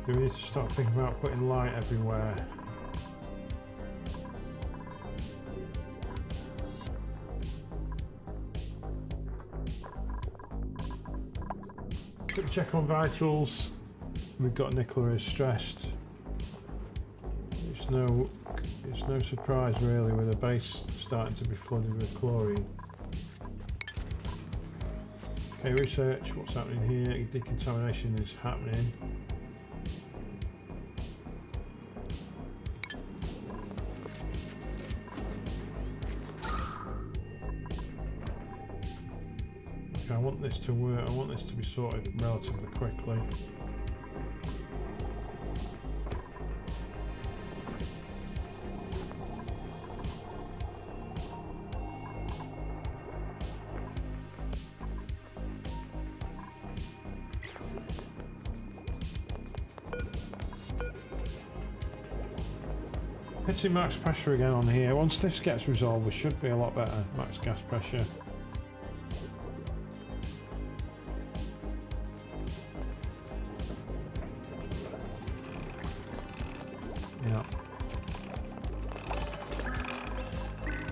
Do we need to start thinking about putting light everywhere? Quick check on vitals. We've got Nicola is stressed. It's no surprise really with the base starting to be flooded with chlorine. Okay, research, what's happening here? Decontamination is happening. Okay, I want this to work, I want this to be sorted relatively quickly. Hitting max pressure again on here. Once this gets resolved, we should be a lot better. Max gas pressure. Yeah.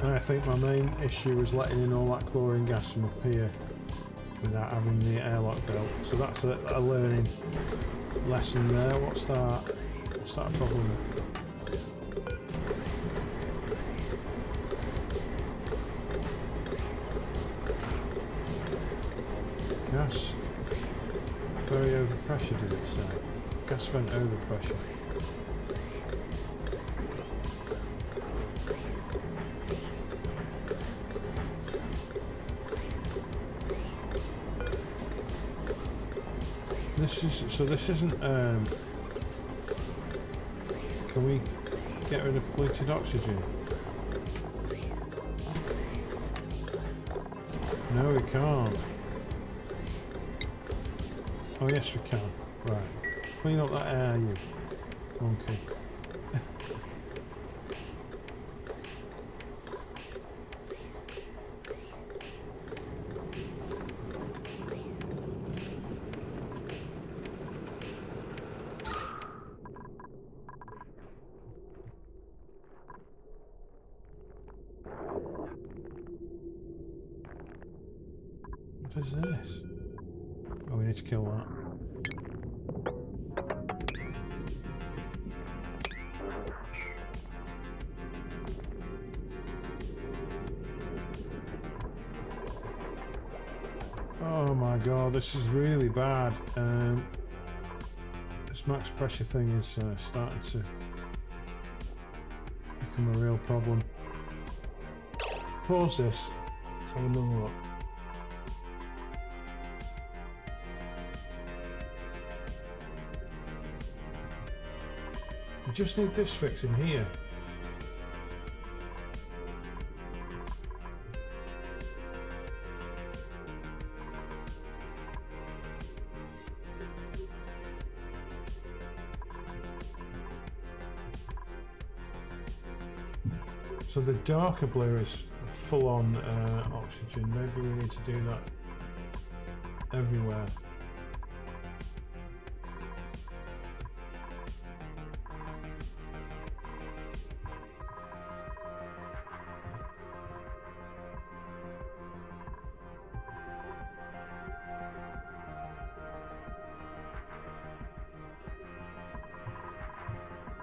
And I think my main issue was letting in all that chlorine gas from up here without having the airlock built. So that's a learning lesson there. What's that? What's that problem? Gas very overpressure, did it say? Gas vent overpressure. This isn't can we get rid of polluted oxygen? No, we can't. Oh yes we can. Right. Clean up that air, you monkey. What is this? Oh, we need to kill that. Oh my god, this is really bad. This max pressure thing is starting to become a real problem. Pause this. Let's have another look. We just need this fixing here. So the darker blue is full on oxygen. Maybe we need to do that everywhere.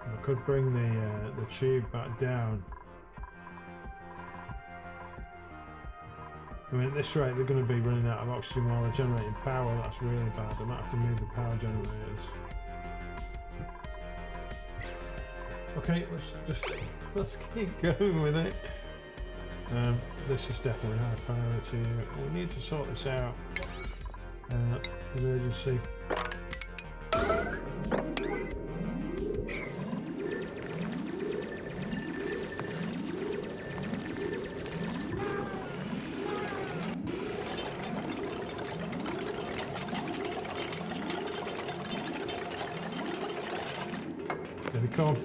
I could bring the tube back down. I mean, at this rate, they're going to be running out of oxygen while they're generating power. That's really bad. They might have to move the power generators. Okay, let's keep going with it. This is definitely high priority. We need to sort this out. Emergency. There we come.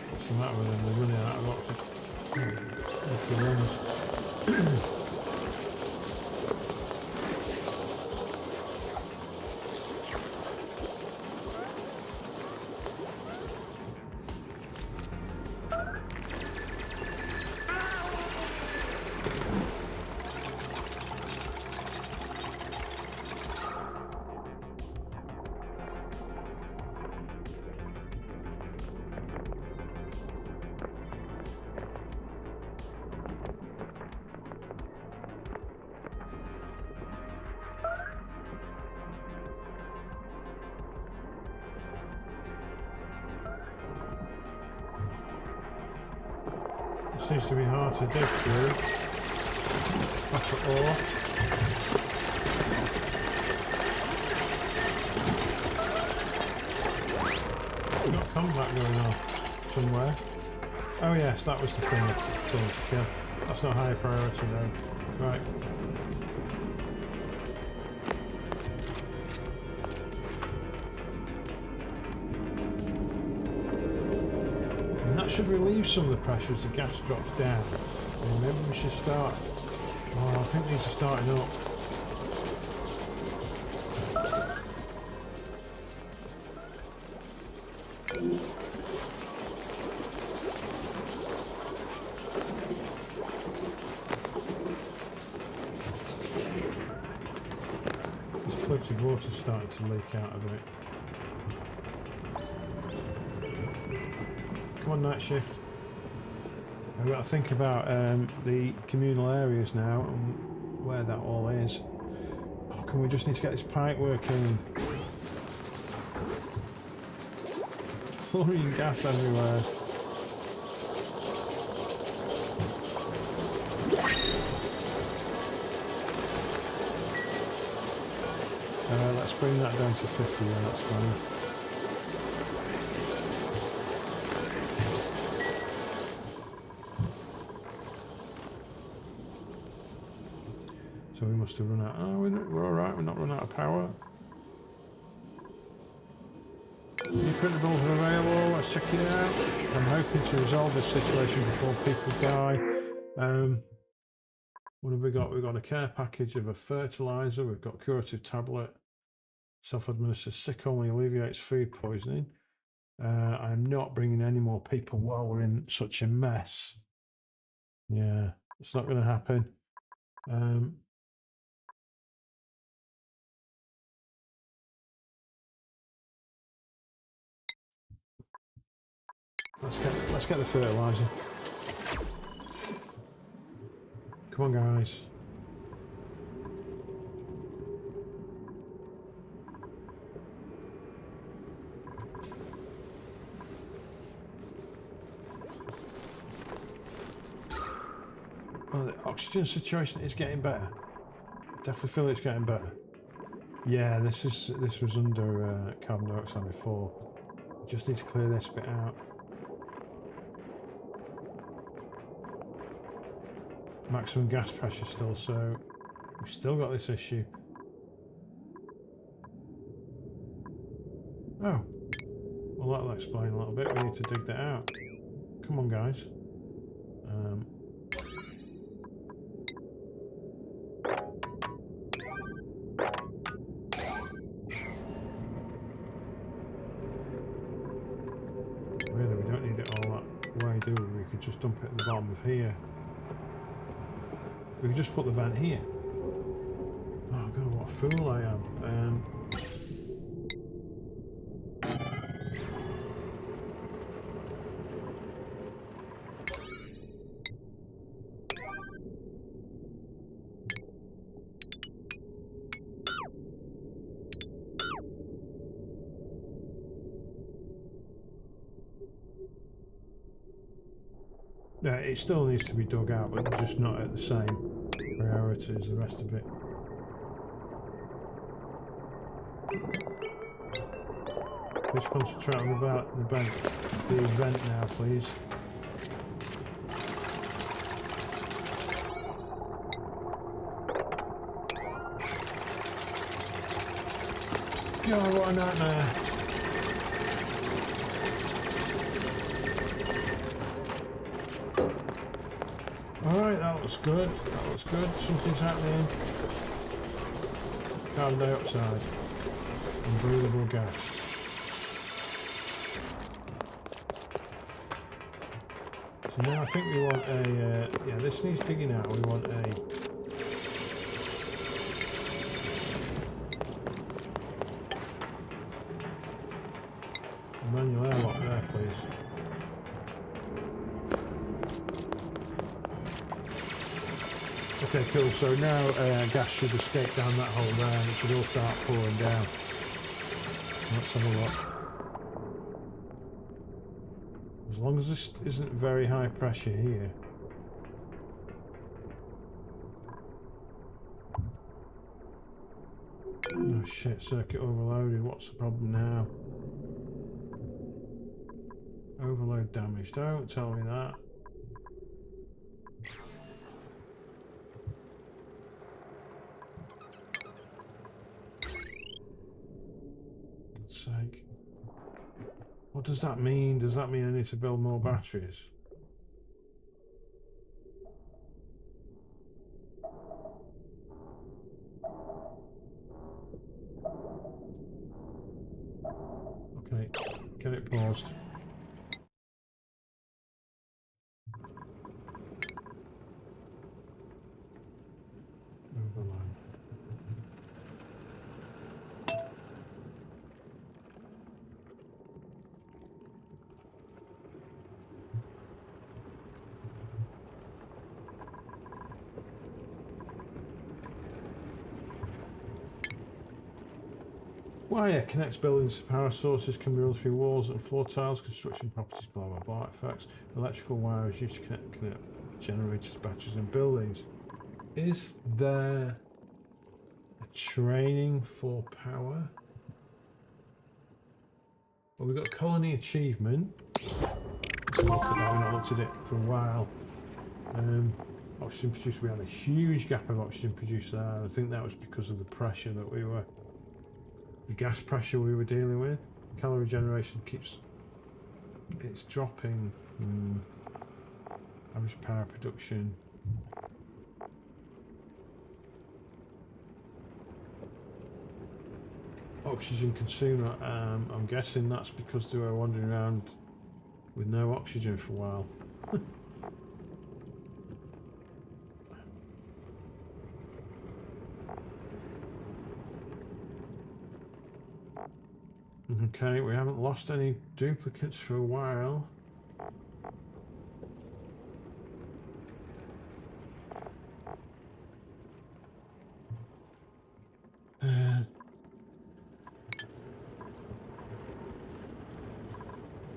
What's the matter with them? They're running out of oxygen. Look at the lungs. Seems to be hard to dig through. Copper ore. We've got combat going on somewhere. Oh yes, that was the thing I told us to kill. That's not high priority though. Right. And that should relieve some of the pressure as the gas drops down. And maybe we should start. Oh, I think these are starting up. Polluted water's starting to leak out a bit. Come on, night shift. I've got to think about the communal areas now and where that all is. Oh, can we just need to get this pipe working? Chlorine gas everywhere. Let's bring that down to 50, yeah, that's fine. So we must have run out. Oh, we're alright, we're not run out of power. New printables are available, let's check it out. I'm hoping to resolve this situation before people die. What have we got? We've got a care package of a fertilizer, we've got curative tablet. Self-administered sick only alleviates food poisoning. I'm not bringing any more people while we're in such a mess. Yeah, it's not going to happen. Let's get the fertilizer. Come on, guys. Oh, the oxygen situation is getting better. Definitely feel it's getting better. Yeah, this was under carbon dioxide before. Just need to clear this bit out. Maximum gas pressure still, so we've still got this issue. Oh, well that'll explain a little bit. We need to dig that out. Come on, guys. Really, we don't need it all that way, do we? We could just dump it at the bottom of here. We could just put the vent here. Oh god, what a fool I am. Yeah, it still needs to be dug out, but just not at the same priority as the rest of it. Let's concentrate on the vent now, please. God, what a nightmare. Alright, that looks good. That looks good. Something's happening. Carbon dioxide. Unbreathable gas. So now I think we want a... yeah, this needs digging out. We want a... manual airlock there, please. Okay, cool. So now gas should escape down that hole there and it should all start pouring down. Let's have a look. As long as this isn't very high pressure here, shit, circuit overloaded. What's the problem now? Overload damage. Don't tell me that. God's sake. What does that mean? Does that mean I need to build more batteries? Okay, get it paused. Overload. Wire connects buildings to power sources, can be run through walls and floor tiles, construction properties, blah blah blah effects. Electrical wire is used to connect generators, batteries and buildings. Is there a training for power? Well, we've got colony achievement. Let's look at that. We've not looked at it for a while. Oxygen produced, we had a huge gap of oxygen produced there. I think that was because of the pressure that we were, the gas pressure we were dealing with. Calorie generation keeps, it's dropping. Average power production. Oxygen consumer, I'm guessing that's because they were wandering around with no oxygen for a while. Okay, we haven't lost any duplicates for a while.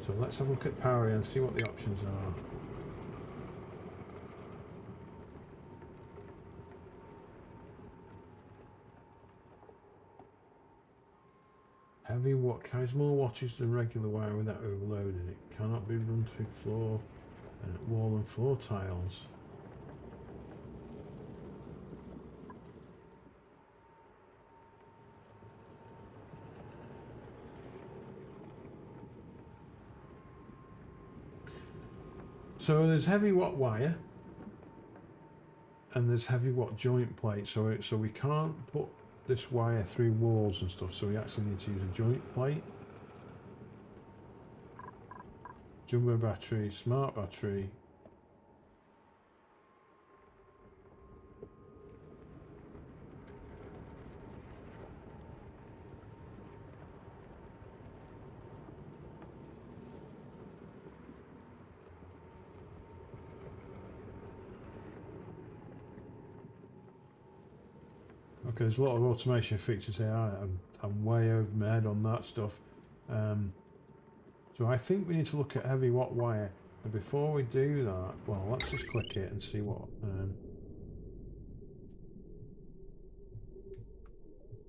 So let's have a look at power and see what the options are. Heavy watt carries more wattage than regular wire without overloading. It cannot be run through floor and wall and floor tiles. So there's heavy watt wire and there's heavy watt joint plate. So we can't put this wire through walls and stuff. So we actually need to use a joint plate. Jumbo battery, smart battery. Okay, there's a lot of automation features here. I'm way over my head on that stuff. So I think we need to look at heavy watt wire. And before we do that, well, let's just click it and see what...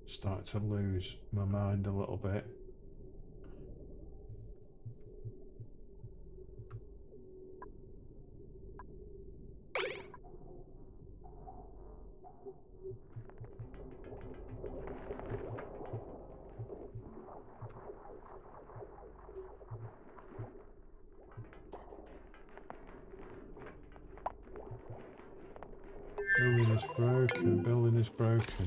start to lose my mind a little bit. Building is broken, building is broken.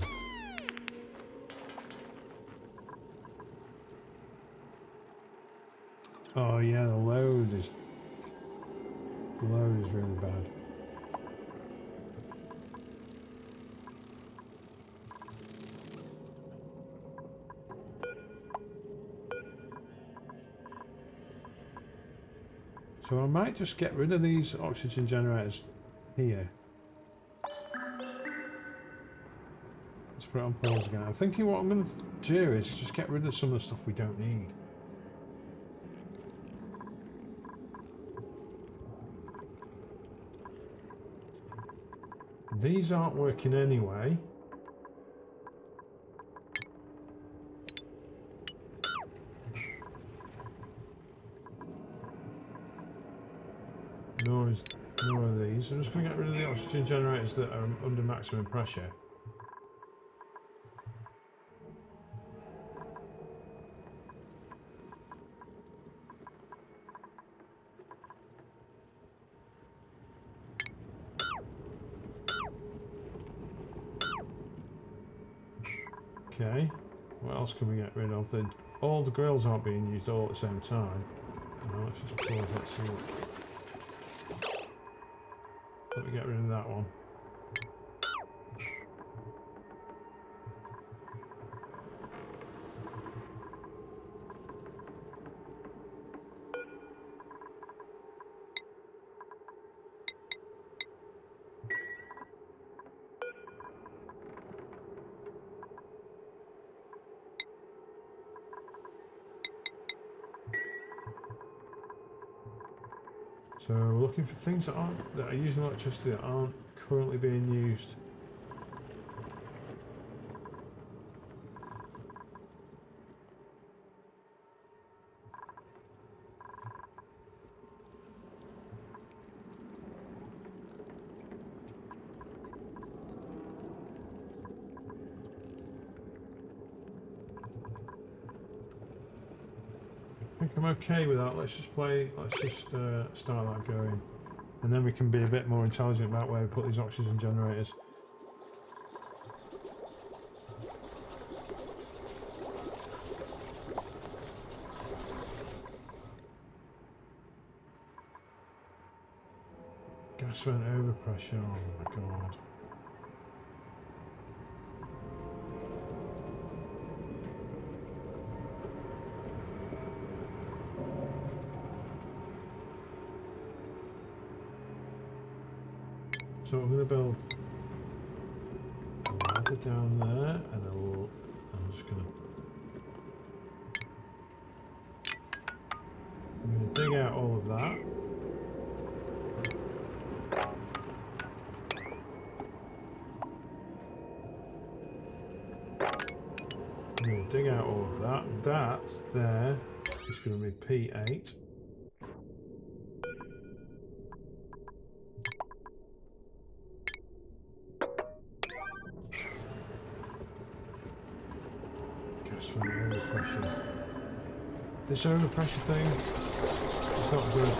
Oh yeah, the load is really bad. So I might just get rid of these oxygen generators here. Let's put it on pause again. I'm thinking what I'm going to do is just get rid of some of the stuff we don't need. These aren't working anyway. nor are these. I'm just going to get rid of the oxygen generators that are under maximum pressure. Okay, what else can we get rid of? All the grills aren't being used all at the same time. Well, let's just pause that, see what... Let me get rid of that one. So we're looking for things that are using electricity that aren't currently being used. I think I'm okay with that. Let's just start that going. And then we can be a bit more intelligent about where we put these oxygen generators. Gas vent overpressure, oh my god. So I'm going to build a ladder down there, and I'm just going to dig out all of that. I'm going to dig out all of that. That there is going to be P8. Overpressure. This overpressure thing is not good.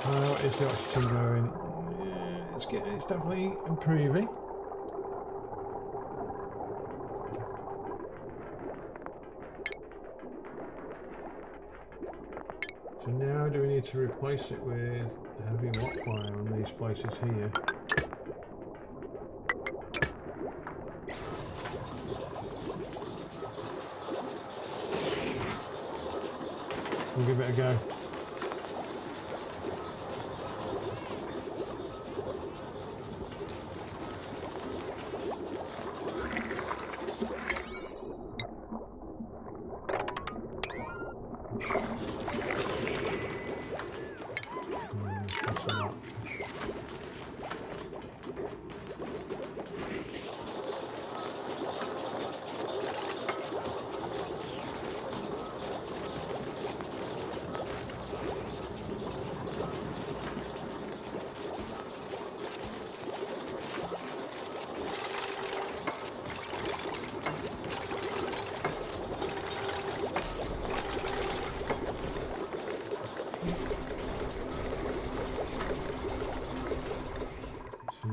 How is the oxygen going? Yeah, it's definitely improving. So now do we need to replace it with heavy watt wire on these places here? We'll give it a go.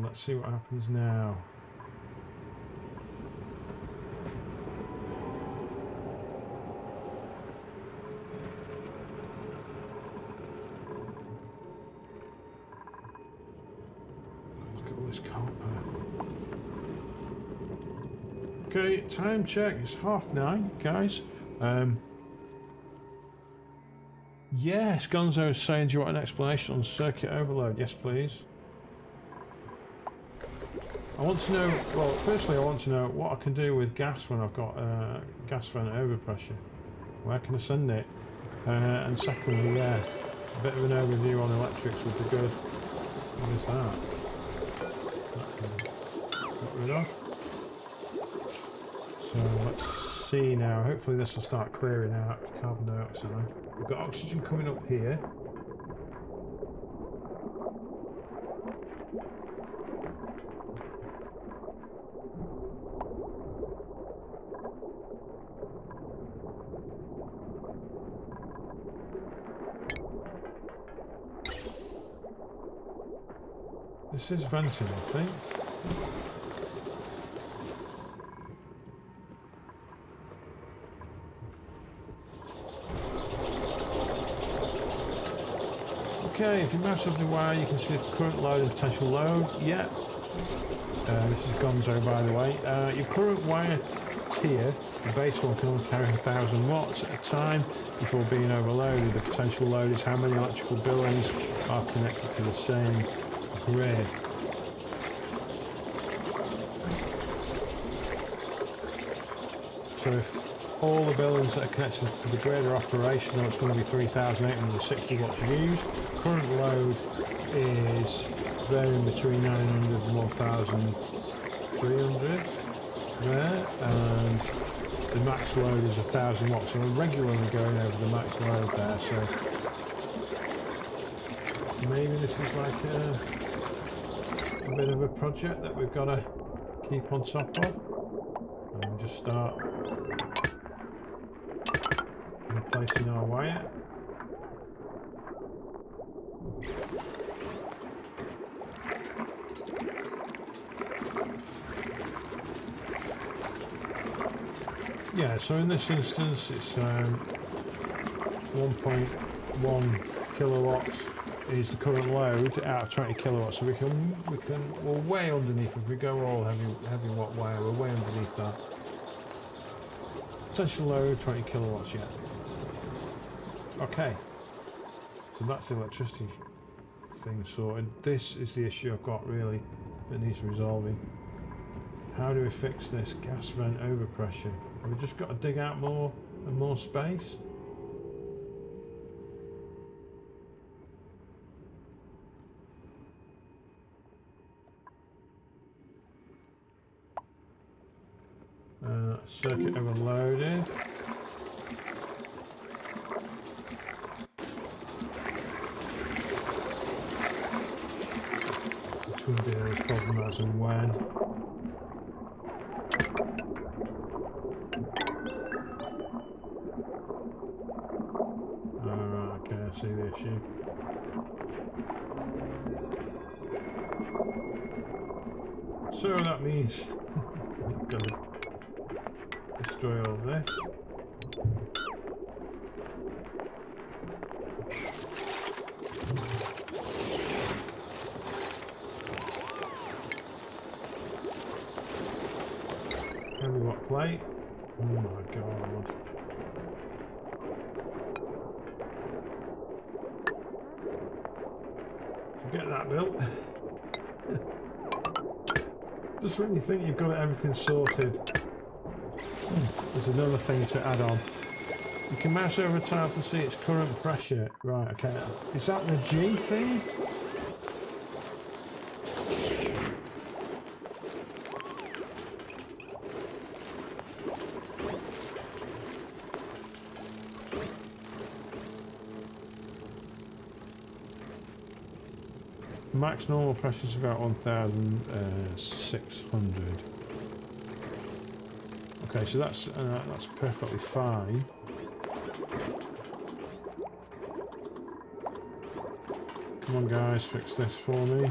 Let's see what happens now. Look at all this copper. Okay, time check. It's 9:30, guys. Yes, Gonzo is saying, do you want an explanation on circuit overload? Yes, please. I want to know, well, firstly I want to know what I can do with gas when I've got gas vent overpressure. Where can I send it? And secondly, yeah, a bit of an overview on electrics would be good. What is that? Got rid of. So let's see now, hopefully this will start clearing out of carbon dioxide. We've got oxygen coming up here. This is venting, I think. Okay, if you mouse up the wire, you can see the current load and potential load. Yeah. This is Gonzo, by the way. Your current wire tier, the base one, can only carry 1,000 watts at a time before being overloaded. The potential load is how many electrical buildings are connected to the same grid. So if all the buildings that are connected to the grid are operational, it's going to be 3,860 watts used. Current load is varying between 900 and 1,300 there, and the max load is 1,000 watts. So we're regularly going over the max load there, so maybe this is like a bit of a project that we've got to keep on top of. And we'll just start replacing our wire. Yeah, so in this instance it's 1.1 kilowatts is the current load out of 20 kilowatts, so we're way underneath. If we go all heavy watt wire, we're way underneath that. Potential load 20 kilowatts, yeah. Okay, so that's the electricity thing sorted. This is the issue I've got really that needs resolving. How do we fix this gas vent overpressure? Have we just got to dig out more and more space? Circuit overloaded. Which will deal with this problem as and when. Alright, okay, I see the issue. So that means I'm gonna destroy all of this. Heavy watt plate. Oh my god. Forget that, Bill. Just when you think you've got everything sorted, there's another thing to add on. You can mouse over a tile to see its current pressure. Right, okay. Is that the G thing? Max normal pressure is about 1,600. Okay, so that's perfectly fine. Come on, guys, fix this for me.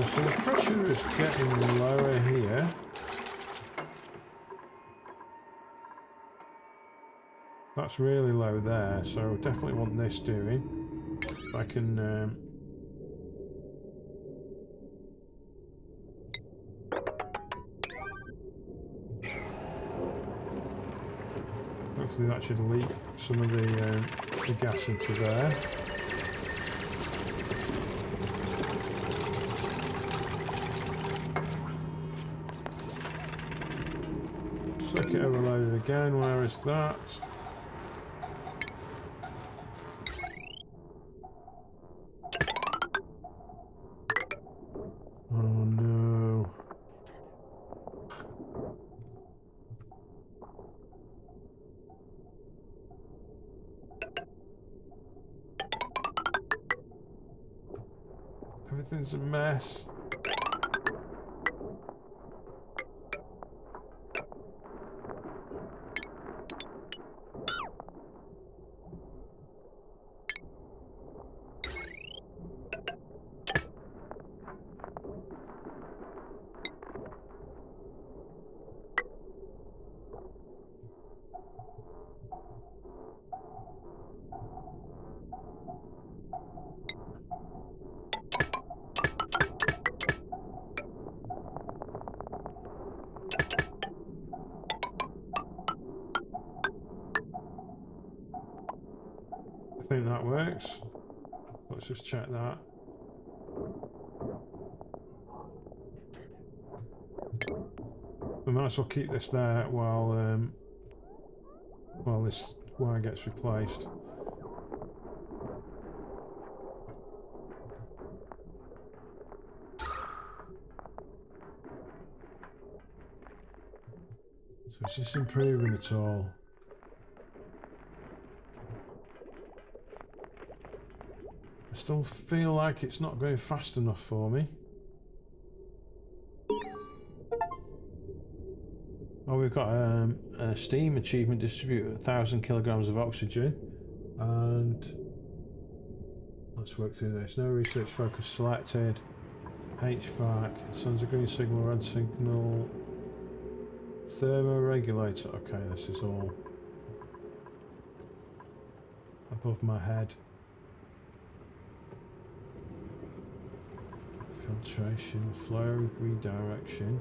So the pressure is getting lower here. That's really low there, so definitely want this doing. If I can hopefully that should leak some of the gas into there. Circuit overloaded again, where is that? Oh no. Everything's a mess. I think that works. Let's just check that. We might as well keep this there while this wire gets replaced. So is this improving at all? I still feel like it's not going fast enough for me. Oh, we've got a steam achievement distribute 1,000 kilograms of oxygen, and let's work through this. No research focus selected. HVAC, sun's a green signal, red signal, thermoregulator. Okay, this is all above my head. Filtration, flow, redirection.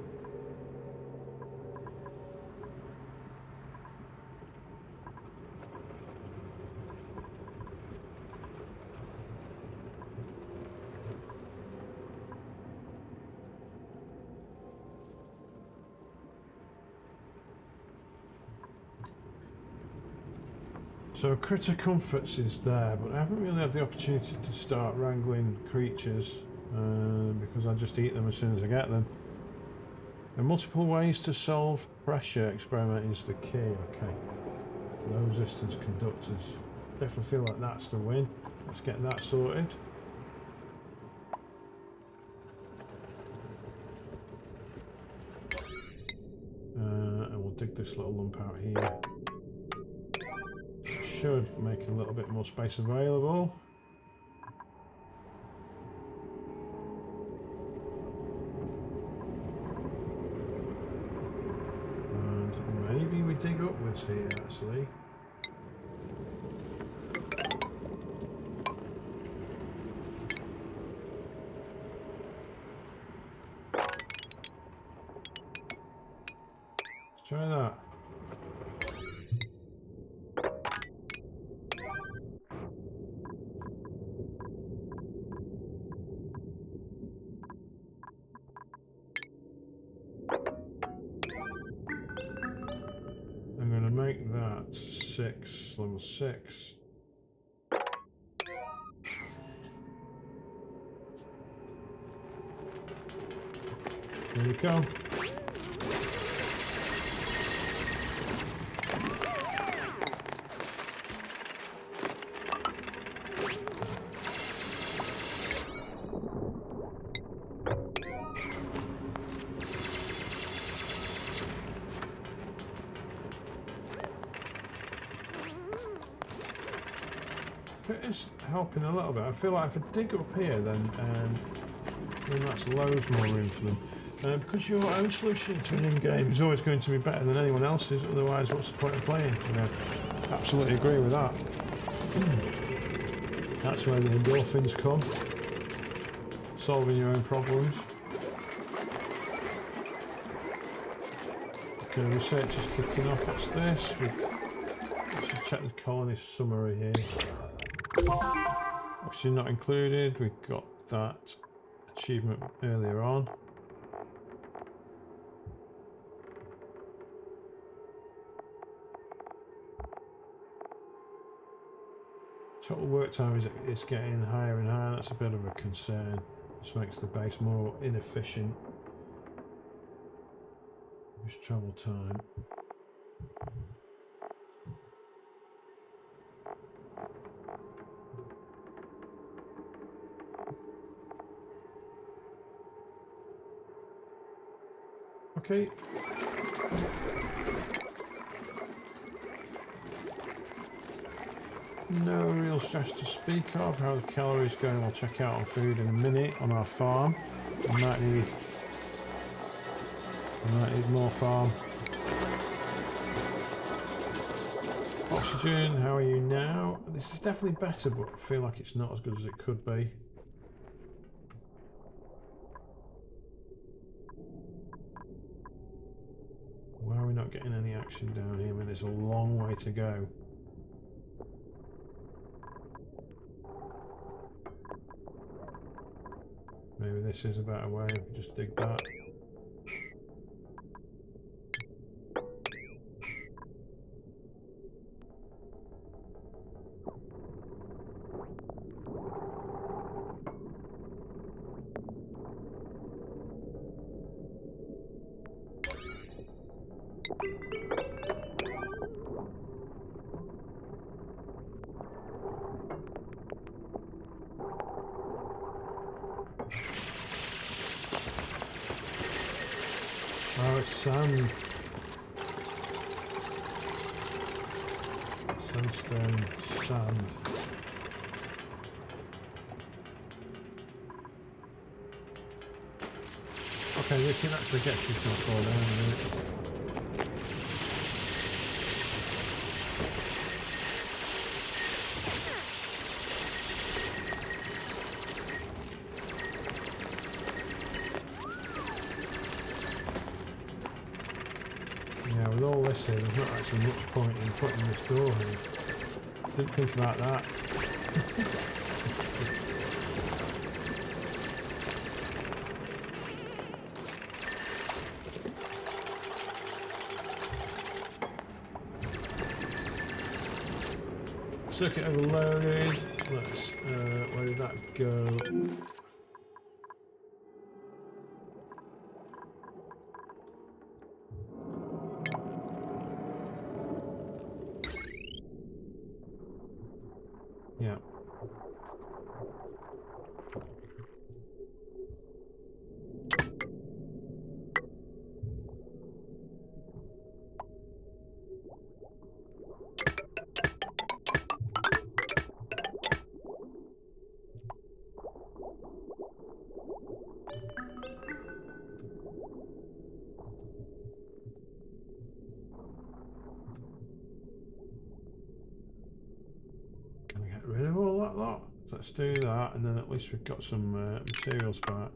So Critter Comforts is there, but I haven't really had the opportunity to start wrangling creatures because I just eat them as soon as I get them. There are multiple ways to solve pressure. Experimenting is the key. Okay. Low resistance conductors. Definitely feel like that's the win. Let's get that sorted. And we'll dig this little lump out here. Should make a little bit more space available. And maybe we dig upwards here actually. Let's try that. I'm going to make that 6, level 6. Here we go. It is helping a little bit. I feel like if I dig up here, then that's loads more room for them. Because your own solution to an in-game is always going to be better than anyone else's. Otherwise, what's the point of playing? You know, absolutely agree with that. That's where the endorphins come. Solving your own problems. Okay, research is kicking off. What's this? Let's just check the colonist summary here. Oxygen not included. We got that achievement earlier on. Total work time is getting higher and higher. That's a bit of a concern. This makes the base more inefficient. Use travel time. Okay. No real stress to speak of. How are the calories going? We'll check out on food in a minute on our farm. We might need more farm. Oxygen, how are you now? This is definitely better, but I feel like it's not as good as it could be. Why are we not getting any action down here? I mean, there's a long way to go. Maybe this is a better way. We can just dig that. Oh, it's sand. Sandstone, sand. Okay, we can actually get she's going to fall down in a minute. Yeah, with all this here, there's not actually much point in putting this door here. Didn't think about that. Circuit overloaded. Let's, where did that go? Yeah. Can I get rid of all that lot? So let's do that, and then at least we've got some materials back.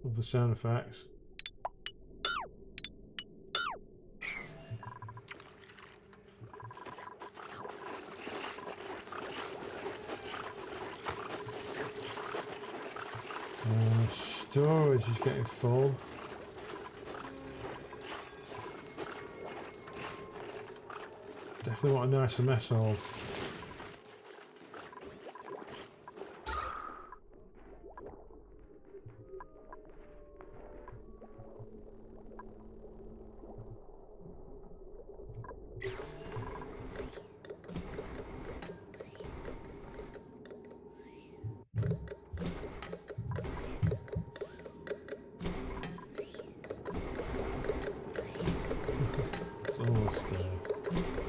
Love the sound effects. Storage is getting full. Definitely want a nicer mess hall.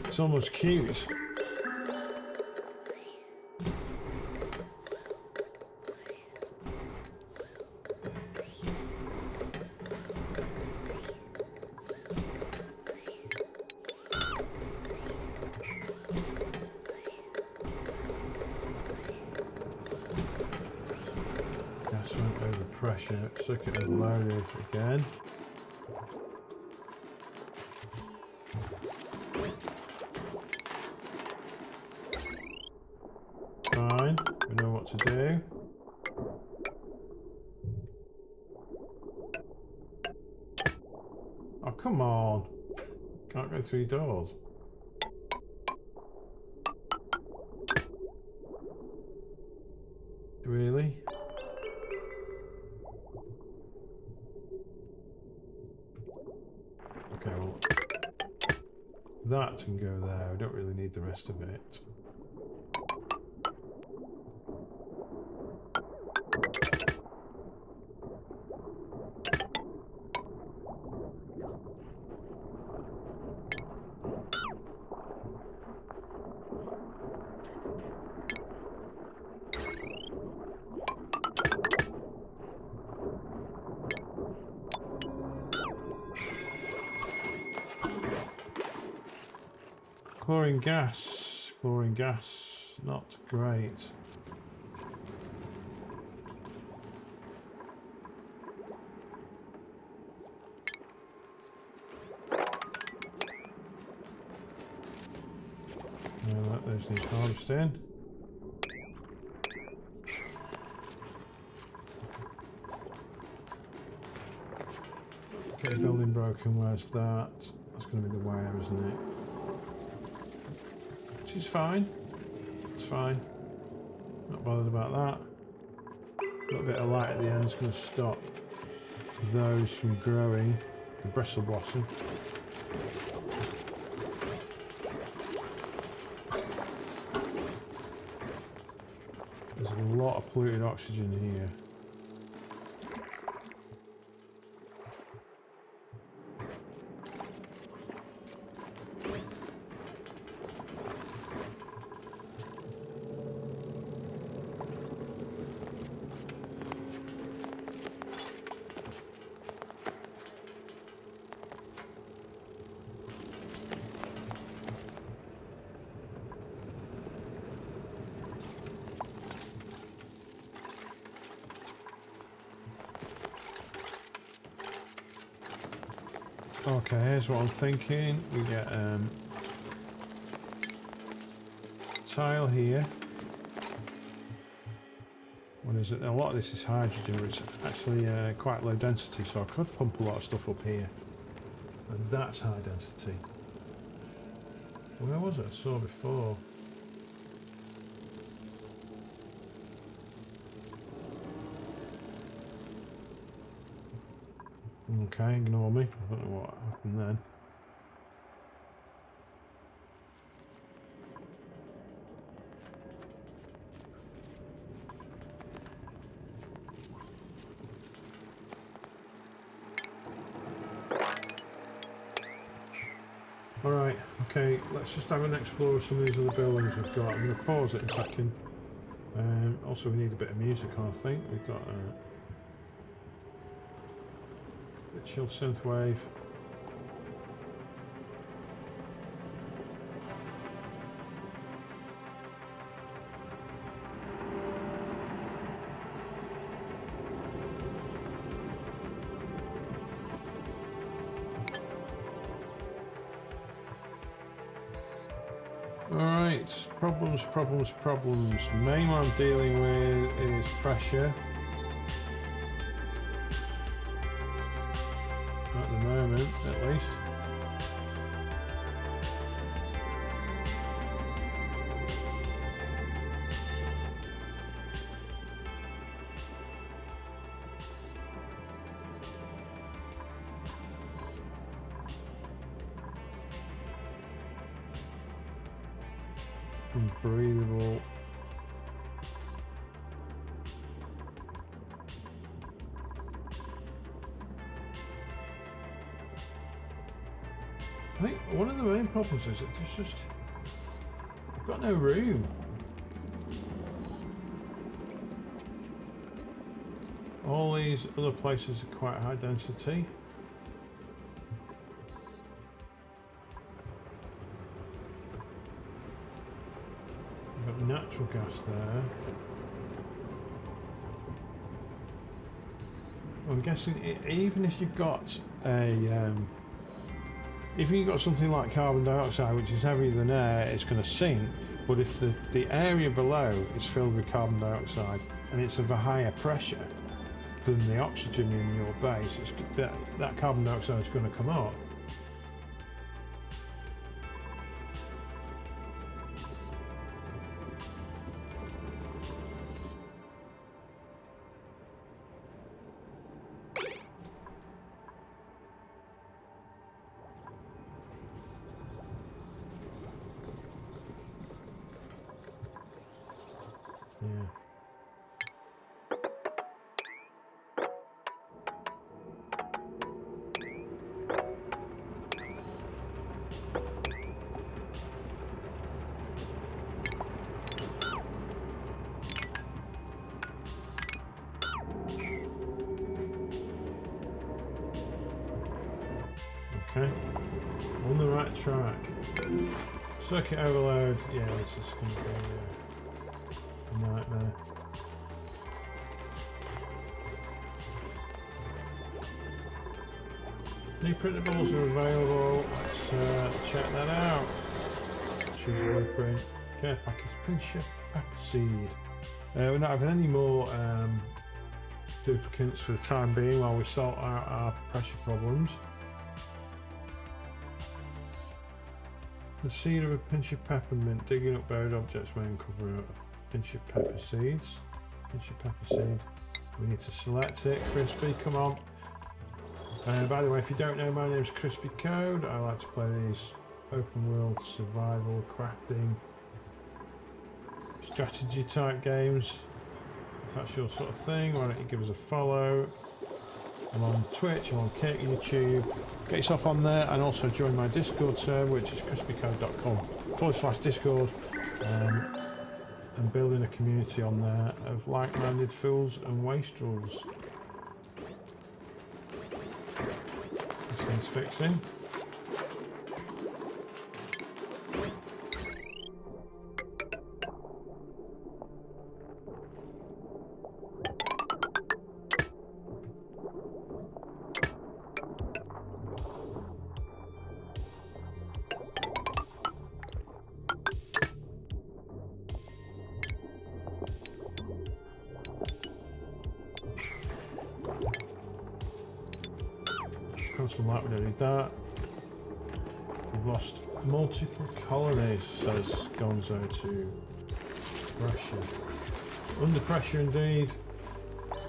It's almost cute. Gas went over pressure. Circuit overloaded again. Fine, we know what to do. Oh, come on. Can't go through doors. Really? Okay, well, that can go there. We don't really need the rest of it. Chlorine gas. Chlorine gas. Not great. Those need harvesting. Okay, building broken. Where's that? That's going to be the wire, isn't it? Which is fine. It's fine. Not bothered about that. A little bit of light at the end is going to stop those from growing. The bristle blossom. There's a lot of polluted oxygen here. Okay, here's what I'm thinking. We get tile here. What is it? A lot of this is hydrogen, but it's actually quite low density, so I could pump a lot of stuff up here. And that's high density. Where was it I saw before? Okay, ignore me. I don't know what happened then. Alright, okay, let's just have an explore of some of these other buildings we've got. I'm going to pause it a second. Also, we need a bit of music, I think. We've got a chill synth wave. Alright, problems. Main one I'm dealing with is pressure. At the moment, at least. Unbreathable. I think one of the main problems is that there's just we've got no room. All these other places are quite high density. We've got natural gas there. I'm guessing even if you've got a if you've got something like carbon dioxide, which is heavier than air, it's going to sink. But if the area below is filled with carbon dioxide and it's of a higher pressure than the oxygen in your base, that carbon dioxide is going to come up. Yeah. Okay, on the right track. Circuit overload. Yeah, this is going to be a nightmare. New printables are available. Let's check that out. Choose a blueprint. Care package. Pincher pepper seed. We're not having any more duplicates for the time being while we sort out our pressure problems. The seed of a pinch of peppermint. Digging up buried objects may uncover a pinch of pepper seeds. Pinch of pepper seed. We need to select it. Crispy, come on. By the way, if you don't know, my name's Crispy Code. I like to play these open world survival, crafting, strategy type games. If that's your sort of thing, why don't you give us a follow? I'm on Twitch, I'm on Kick, YouTube. Get yourself on there and also join my Discord server, which is crispycode.com/Discord. And building a community on there of like-minded fools and wastrels. This thing's fixing. Cancel that, we don't need that. We've lost multiple colonies, says Gonzo to pressure. Under pressure indeed.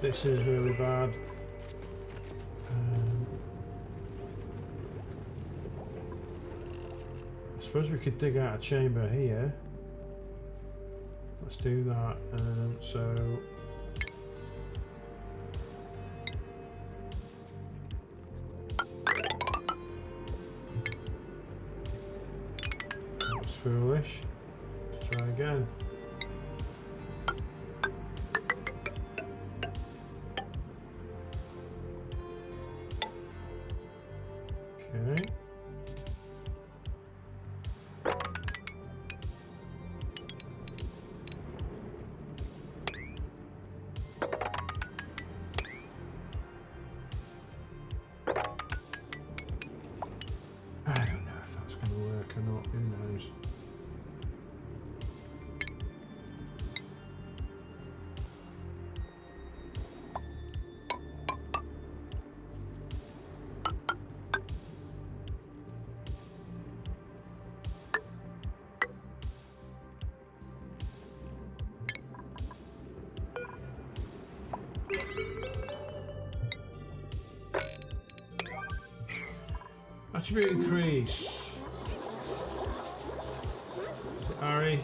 This is really bad. I suppose we could dig out a chamber here. Let's do that. Foolish. Let's try again. Okay. I don't know if that's going to work or not. Who knows? Attribute increase. Is it Ari?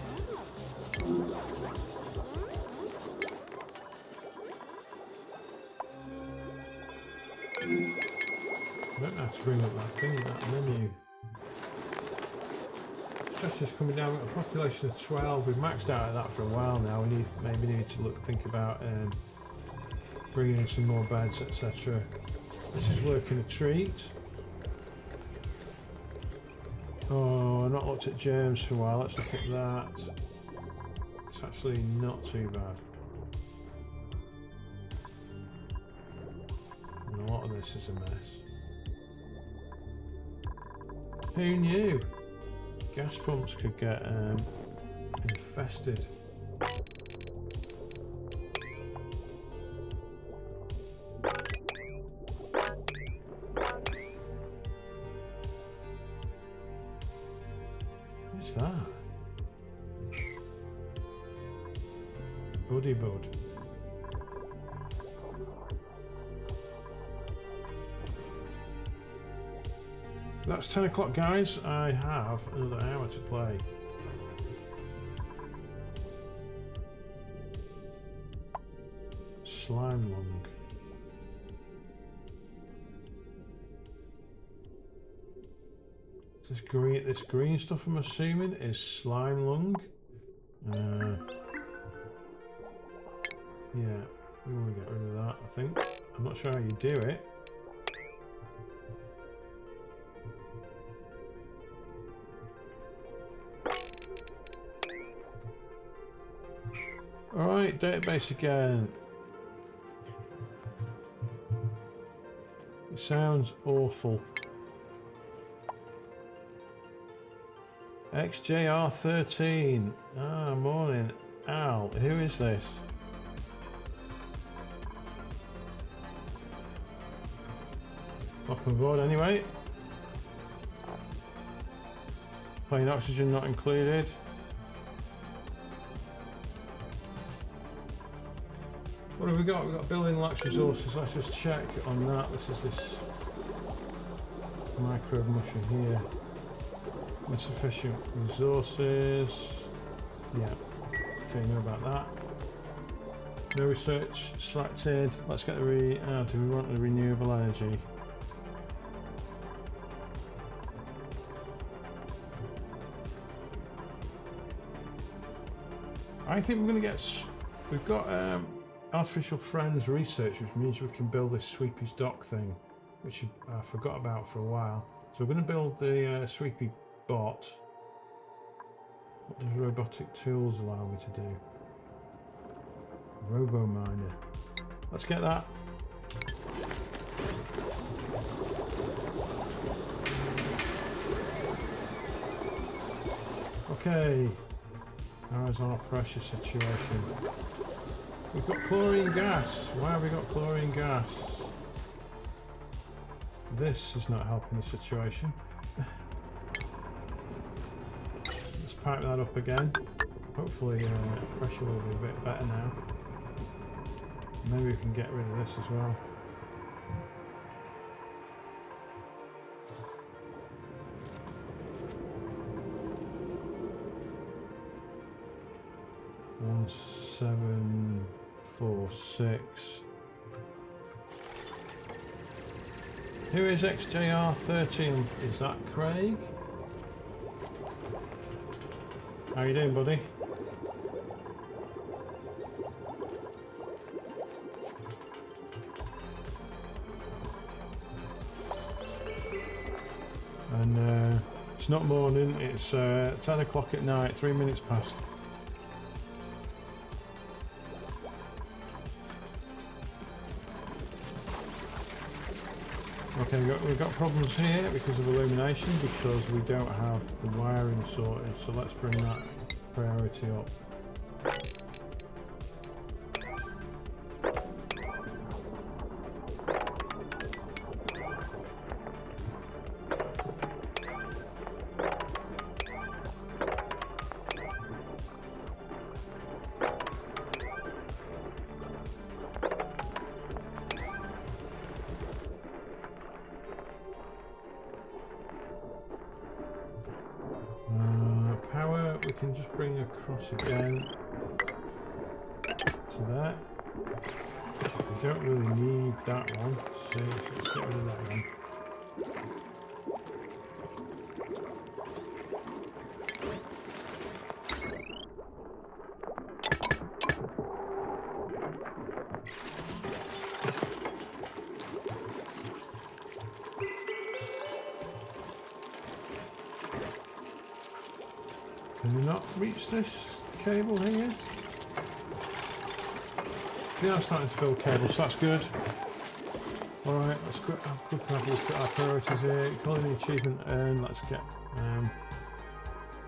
I don't have to bring up that thing, that menu. Stress is coming down. We've got a population of 12. We've maxed out at that for a while now. We maybe need to think about bringing in some more beds, etc. This is working a treat. Oh, I've not looked at germs for a while. Let's look at that. It's actually not too bad. And a lot of this is a mess. Who knew? Gas pumps could get infested. What's that? Buddy bud. That's 10 o'clock, guys. I have another hour to play. Slime lung. This green stuff, I'm assuming, is slime lung. Yeah, we want to get rid of that, I think. I'm not sure how you do it. Alright, database again. It sounds awful. XJR13. Ah, morning. Al, who is this? Welcome aboard anyway. Plain oxygen not included. What have we got? We've got building lax resources. Let's just check on that. This is this microbe mushroom here. Insufficient resources. Yeah. Okay, know about that. No research selected. Let's get the do we want the renewable energy? I think we're going to get. We've got artificial friends research, which means we can build this Sweepy's dock thing, which I forgot about for a while. So we're going to build the Sweepy bot. What does robotic tools allow me to do? Robo miner. Let's get that. Okay. How is our pressure situation? We've got chlorine gas. Why have we got chlorine gas? This is not helping the situation. Let's pipe that up again. Hopefully pressure will be a bit better now. Maybe we can get rid of this as well. One 7 4 6. Who is XJR13? Is that Craig? How you doing, buddy? And it's not morning, it's 10 o'clock at night, 3 minutes past. Okay, we've got problems here because of illumination, because we don't have the wiring sorted, so let's bring that priority up. Power, we can just bring across again to that. We don't really need that one, so let's get rid of that one. Can we not reach this cable here? We are starting to build cables, so that's good. Alright, let's quick have a look at our priorities here. Calling the achievement earned, let's get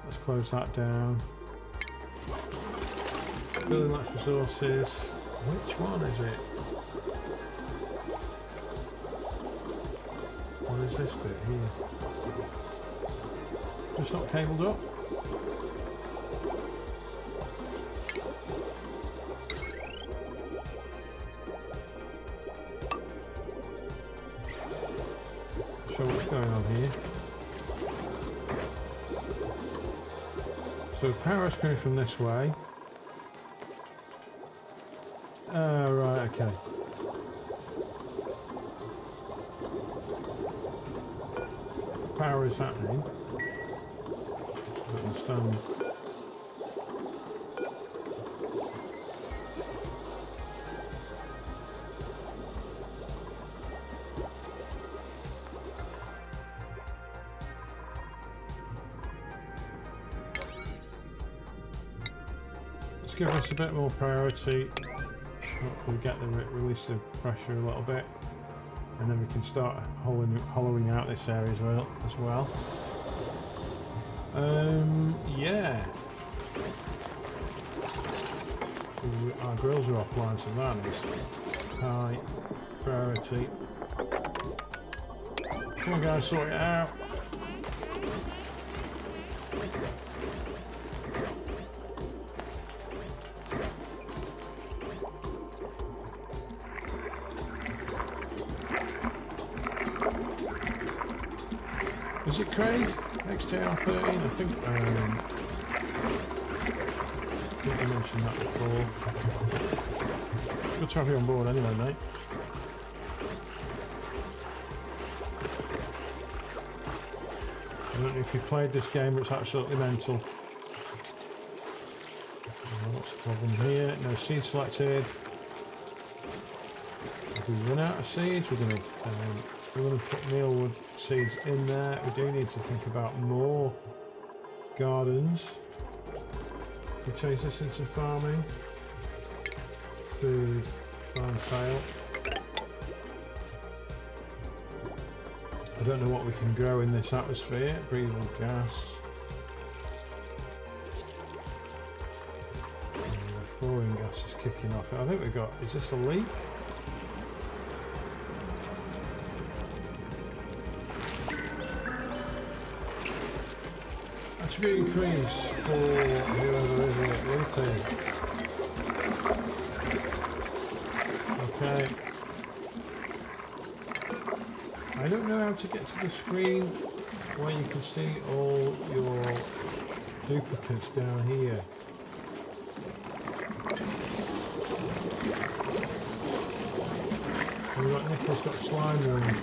let's close that down. Building lax resources. Which one is it? What is this bit here? Just not cabled up? Show what's going on here. So power is coming from this way. Right, okay. Power is happening. I understand. Let's give this a bit more priority. Hopefully get the release the pressure a little bit, and then we can start hollowing out this area as well. Yeah. Our grills are offline, so that is high priority. Come on guys, sort it out. Is it Craig? XTR13? I think I mentioned that before. Good to have you on board anyway, mate. I don't know if you played this game, but it's absolutely mental. What's the problem here? No seeds selected. If we run out of seeds, we're going to put mealwood seeds in there. We do need to think about more gardens. We change this into farming. Food, farm tail. I don't know what we can grow in this atmosphere. Breathable gas. Chlorine gas is kicking off. I think we've got, is this a leak? Attribute increase for whoever is it, Loopy. Okay. I don't know how to get to the screen where you can see all your duplicates down here. We've got Nicholas got slime room.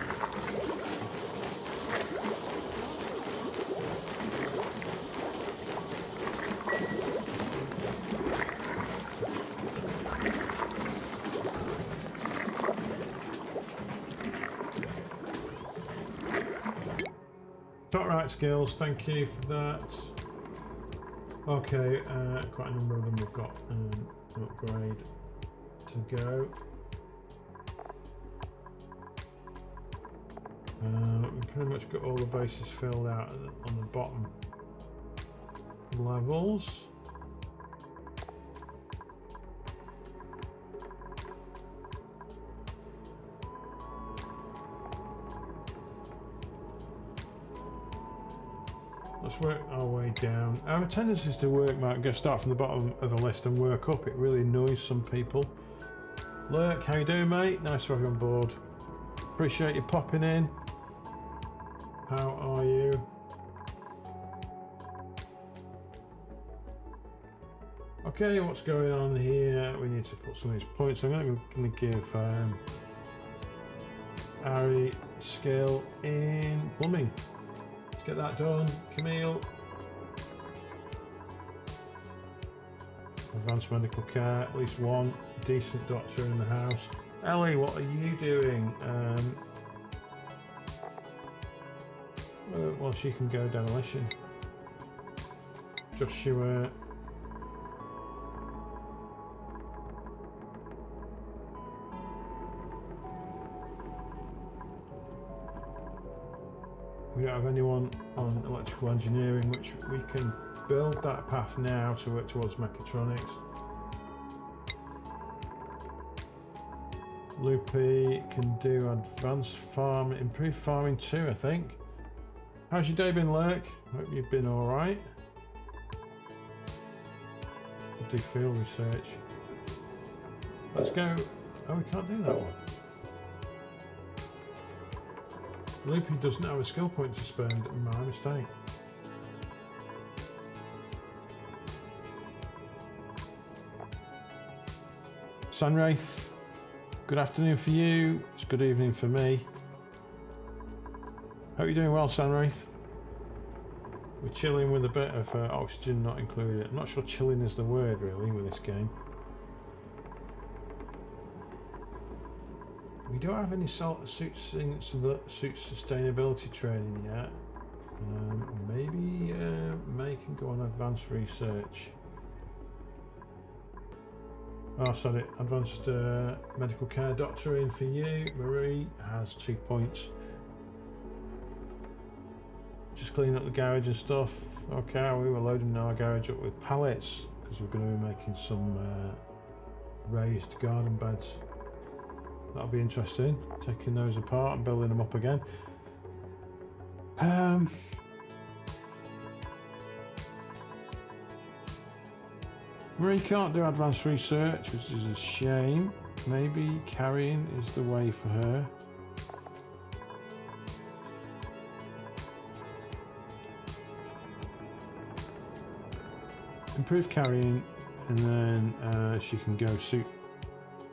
Top right skills, thank you for that. Okay, quite a number of them we've got an upgrade to go. We've pretty much got all the bases filled out on the bottom levels. Let's work our way down. Our tendency is to go start from the bottom of a list and work up. It really annoys some people. Lurk, how you doing, mate? Nice to have you on board. Appreciate you popping in. How are you? Okay, what's going on here? We need to put some of these points. I'm going to give Ari skill in plumbing. Let's get that done. Camille. Advanced medical care. At least one decent doctor in the house. Ellie, what are you doing? Well, she can go demolition. Joshua. We don't have anyone on electrical engineering, which we can build that path now to work towards mechatronics. Loopy can do advanced farm, improved farming too, I think. How's your day been, Lurk? Hope you've been alright. We'll do field research. Let's go. Oh, we can't do that one. Loopy doesn't have a skill point to spend. My mistake. Sunwraith, good afternoon for you. It's good evening for me. Hope you're doing well, Sunwraith. We're chilling with a bit of oxygen not included. I'm not sure chilling is the word really with this game. We don't have any suit sustainability training yet. Maybe May can go on advanced research. Oh, sorry, advanced medical care doctor in for you. Marie has 2 points. Just clean up the garage and stuff. Okay, we were loading our garage up with pallets because we're going to be making some raised garden beds. That'll be interesting, taking those apart and building them up again. Marie can't do advanced research, which is a shame. Maybe carrying is the way for her. Improve carrying, and then she can go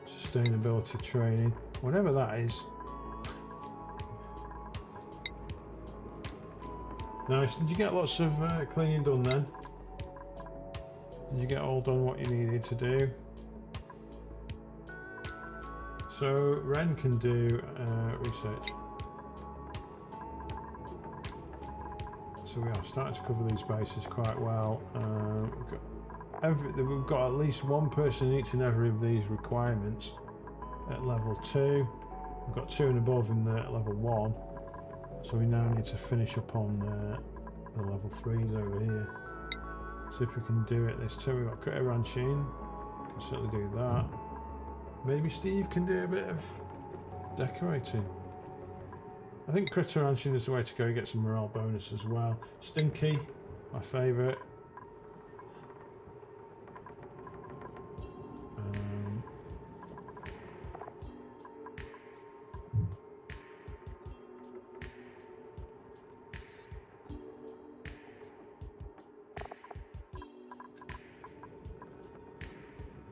sustainability training, whatever that is. Nice. Did you get lots of cleaning done then? Did you get all done what you needed to do? So Ren can do research. So we are starting to cover these bases quite well. We've got at least one person in each and every of these requirements at level 2. We've got 2 and above in level 1. So we now need to finish up on the level 3s over here. See if we can do it this time. We've got critter ranching. Can certainly do that. Maybe Steve can do a bit of decorating. I think critter ranching is the way to go. You get some morale bonus as well. Stinky, my favourite.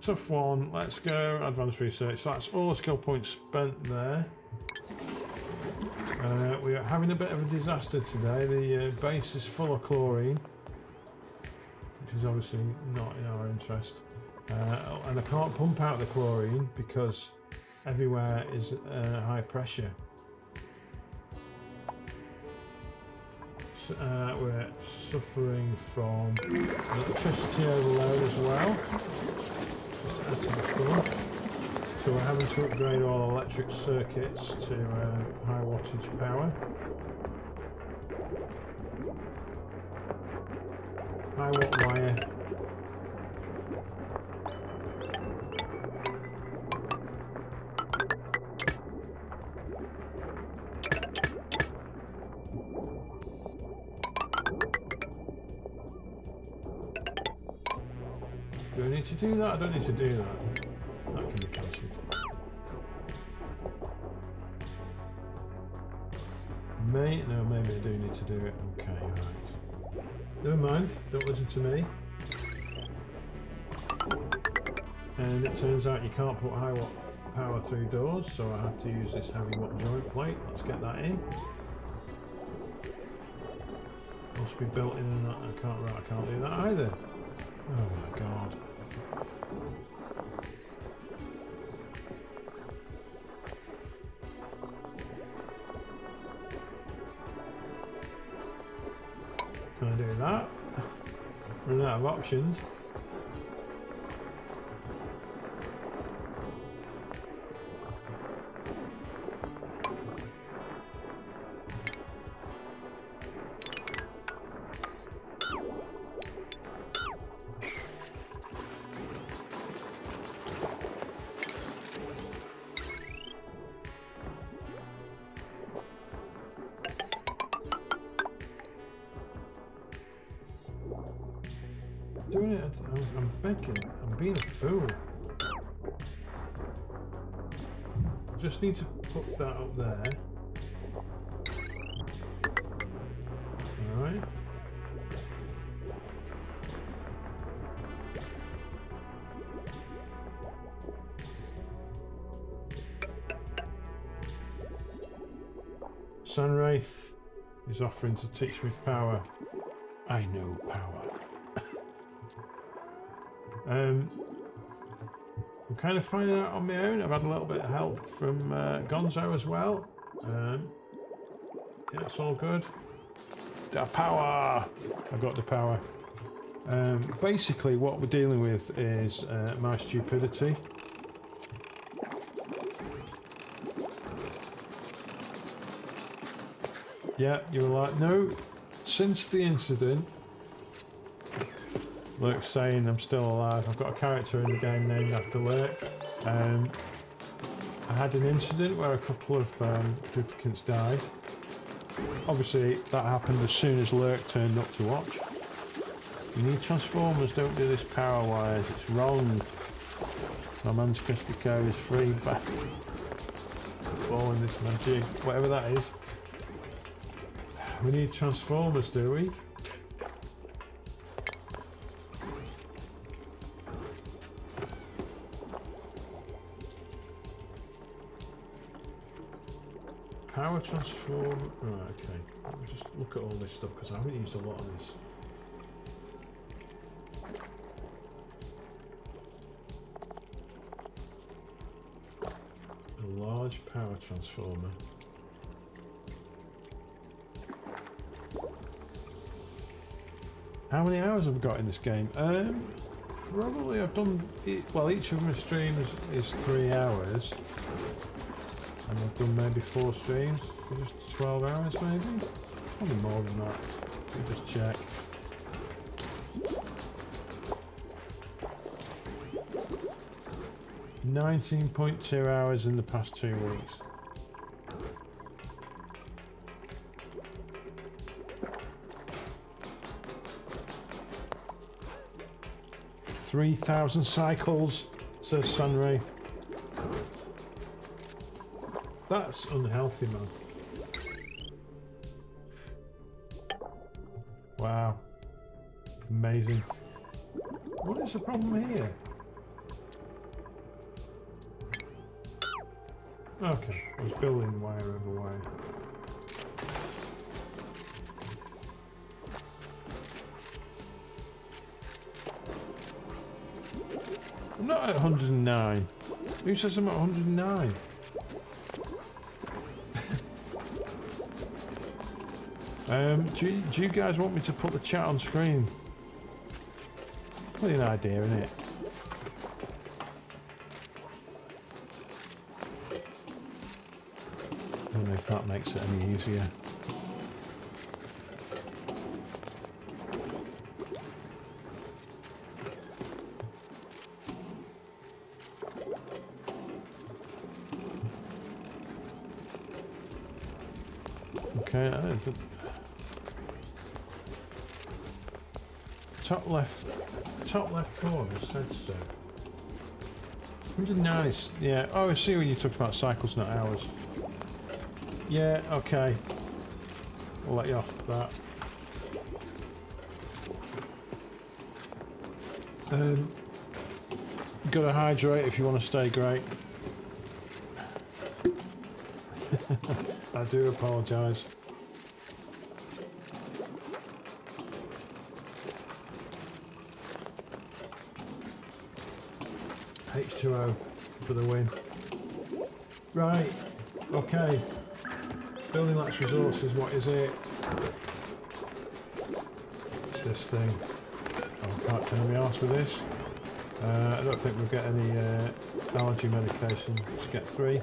Tough one. Let's go advanced research. So that's all the skill points spent there. We are having a bit of a disaster today. The base is full of chlorine, which is obviously not in our interest. And I can't pump out the chlorine because everywhere is high pressure. So, we're suffering from electricity overload as well. Just to add to the fun. So we're having to upgrade all electric circuits to high wattage power. High watt wire. Do I need to do that? I don't need to do that. That can be cancelled. No, maybe I do need to do it. Okay, right. Never mind, don't listen to me. And it turns out you can't put high watt power through doors, so I have to use this heavy watt joint plate. Let's get that in. Must be built in, and I can't do that either. Oh my god. Can I do that? Run out of options. Doing it, I'm begging, I'm being a fool. Just need to put that up there. Alright. Sunwraith is offering to teach me power. I know power. I'm kind of finding out on my own. I've had a little bit of help from Gonzo as well. Yeah, it's all good. The power! I've got the power. Basically what we're dealing with is my stupidity. Yeah, you were like, no, since the incident, Lurk's saying I'm still alive. I've got a character in the game named after Lurk. I had an incident where a couple of duplicates died. Obviously that happened as soon as Lurk turned up to watch. You need transformers, don't do this power wires, it's wrong. My man's crispy code is free back. Following this magic, whatever that is. We need transformers, do we? Power transform. Oh, okay. Let me just look at all this stuff because I haven't used a lot of this. A large power transformer. How many hours have I got in this game? Probably I've done it, well, each of my streams is 3 hours. And I've done maybe 4 streams, for just 12 hours maybe? Probably more than that. Let me just check. $19.2 hours in the past 2 weeks. "3,000 cycles," says Sunwraith. That's unhealthy, man. Wow. Amazing. What is the problem here? Okay, I was building wire over wire. I'm not at 109. Who says I'm at 109? Do you guys want me to put the chat on screen? Probably an idea, isn't it? I don't know if that makes it any easier. Okay, top left corner said so. 109 is, yeah. Oh, I see when you talked about cycles, not hours. Yeah, okay. I'll let you off that. Gotta hydrate if you want to stay great. I do apologise. H2O for the win. Right, okay. Building lacks resources, what is it? What's this thing? Oh, I can't turn my arse with this. I don't think we'll get any allergy medication. Let's get 3.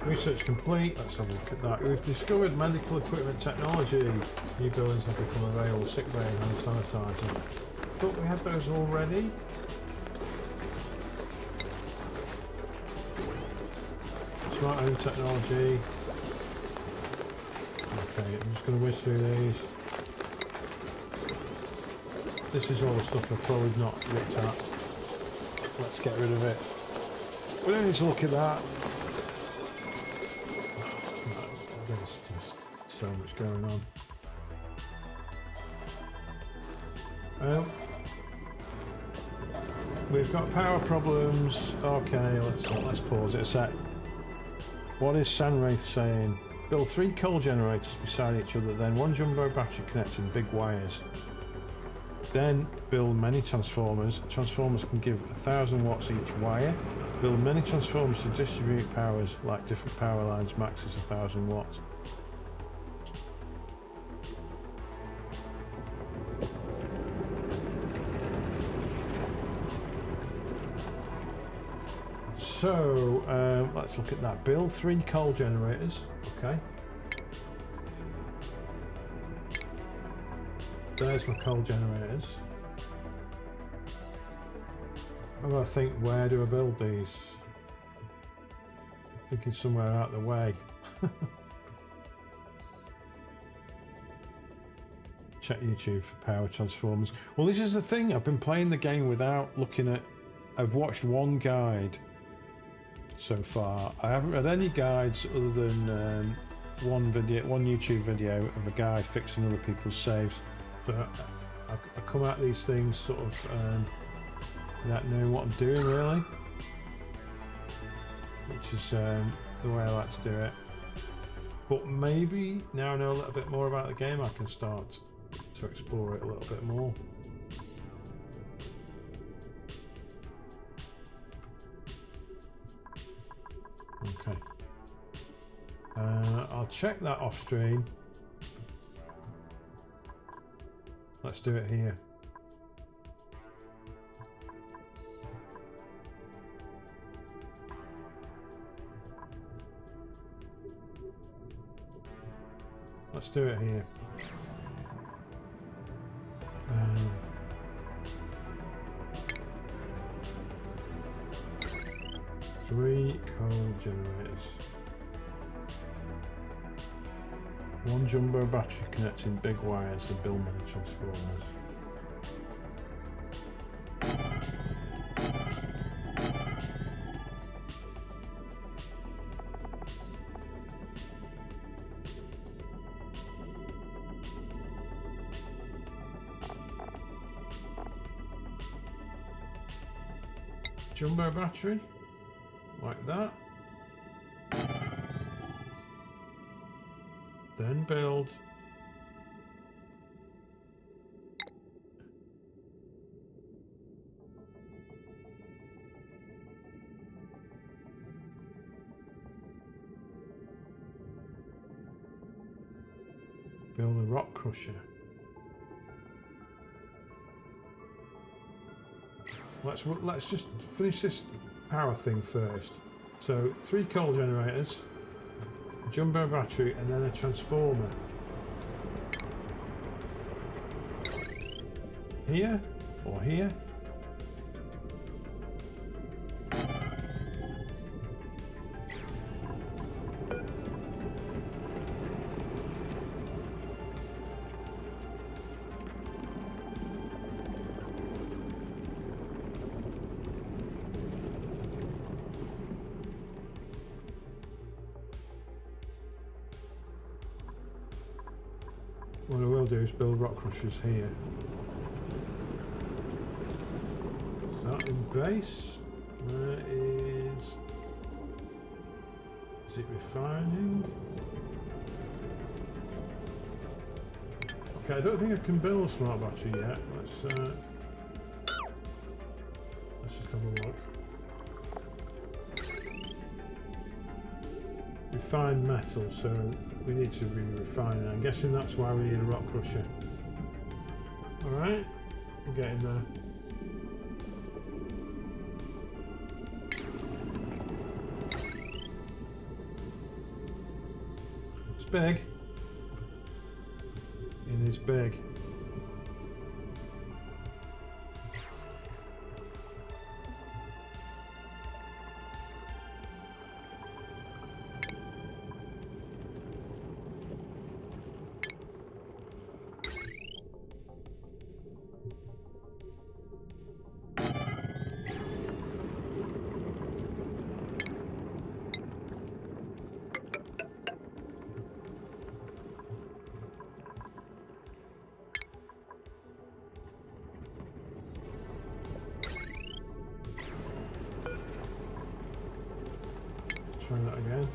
Research complete. Let's have a look at that. We've discovered medical equipment technology. New buildings have become available. Sick bay and hand sanitizer. I thought we had those already. Smart home technology. Okay, I'm just going to whiz through these. This is all the stuff I've probably not looked at. Let's get rid of it. We don't need to look at that. There's just so much going on. We've got power problems. Okay, let's pause it a sec. What is Sunwraith saying? Build 3 coal generators beside each other, then 1 jumbo battery connecting big wires. Then build many transformers. Transformers can give 1,000 watts each wire. Build many transformers to distribute powers, like different power lines, max is 1,000 watts. So let's look at that. Build 3 coal generators. Okay. There's my coal generators. I've got to think, where do I build these? I'm thinking somewhere out of the way. Check YouTube for power transformers. Well, this is the thing. I've been playing the game without looking at... I've watched one guide so far. I haven't read any guides other than one YouTube video of a guy fixing other people's saves. So I come at these things sort of without knowing what I'm doing, really, which is the way I like to do it. But maybe now I know a little bit more about the game, I can start to explore it a little bit more. Okay. I'll check that off stream. Let's do it here. Let's do it here. 3 coal generators. 1 jumbo battery connecting big wires and build many transformers. Jumbo battery, like that. Then build a rock crusher. Let's just finish this power thing first. So 3 coal generators, a jumbo battery, and then a transformer. Here or here. What I will do is build rock crushers here. Starting base. Where is it refining? Okay, I don't think I can build a smart battery yet. Let's just have a look. Refined metal, so we need to be refining. I'm guessing that's why we need a rock crusher. Alright, we're getting there. It's big. It is big. Try that again.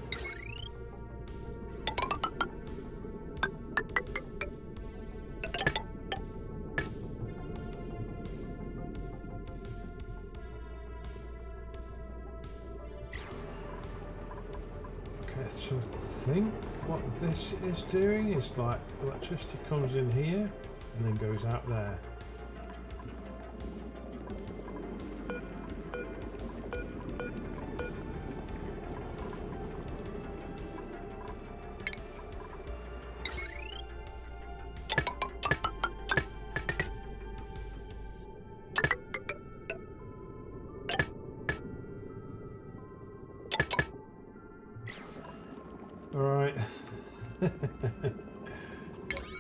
Okay, so I think what this is doing is like electricity comes in here and then goes out there.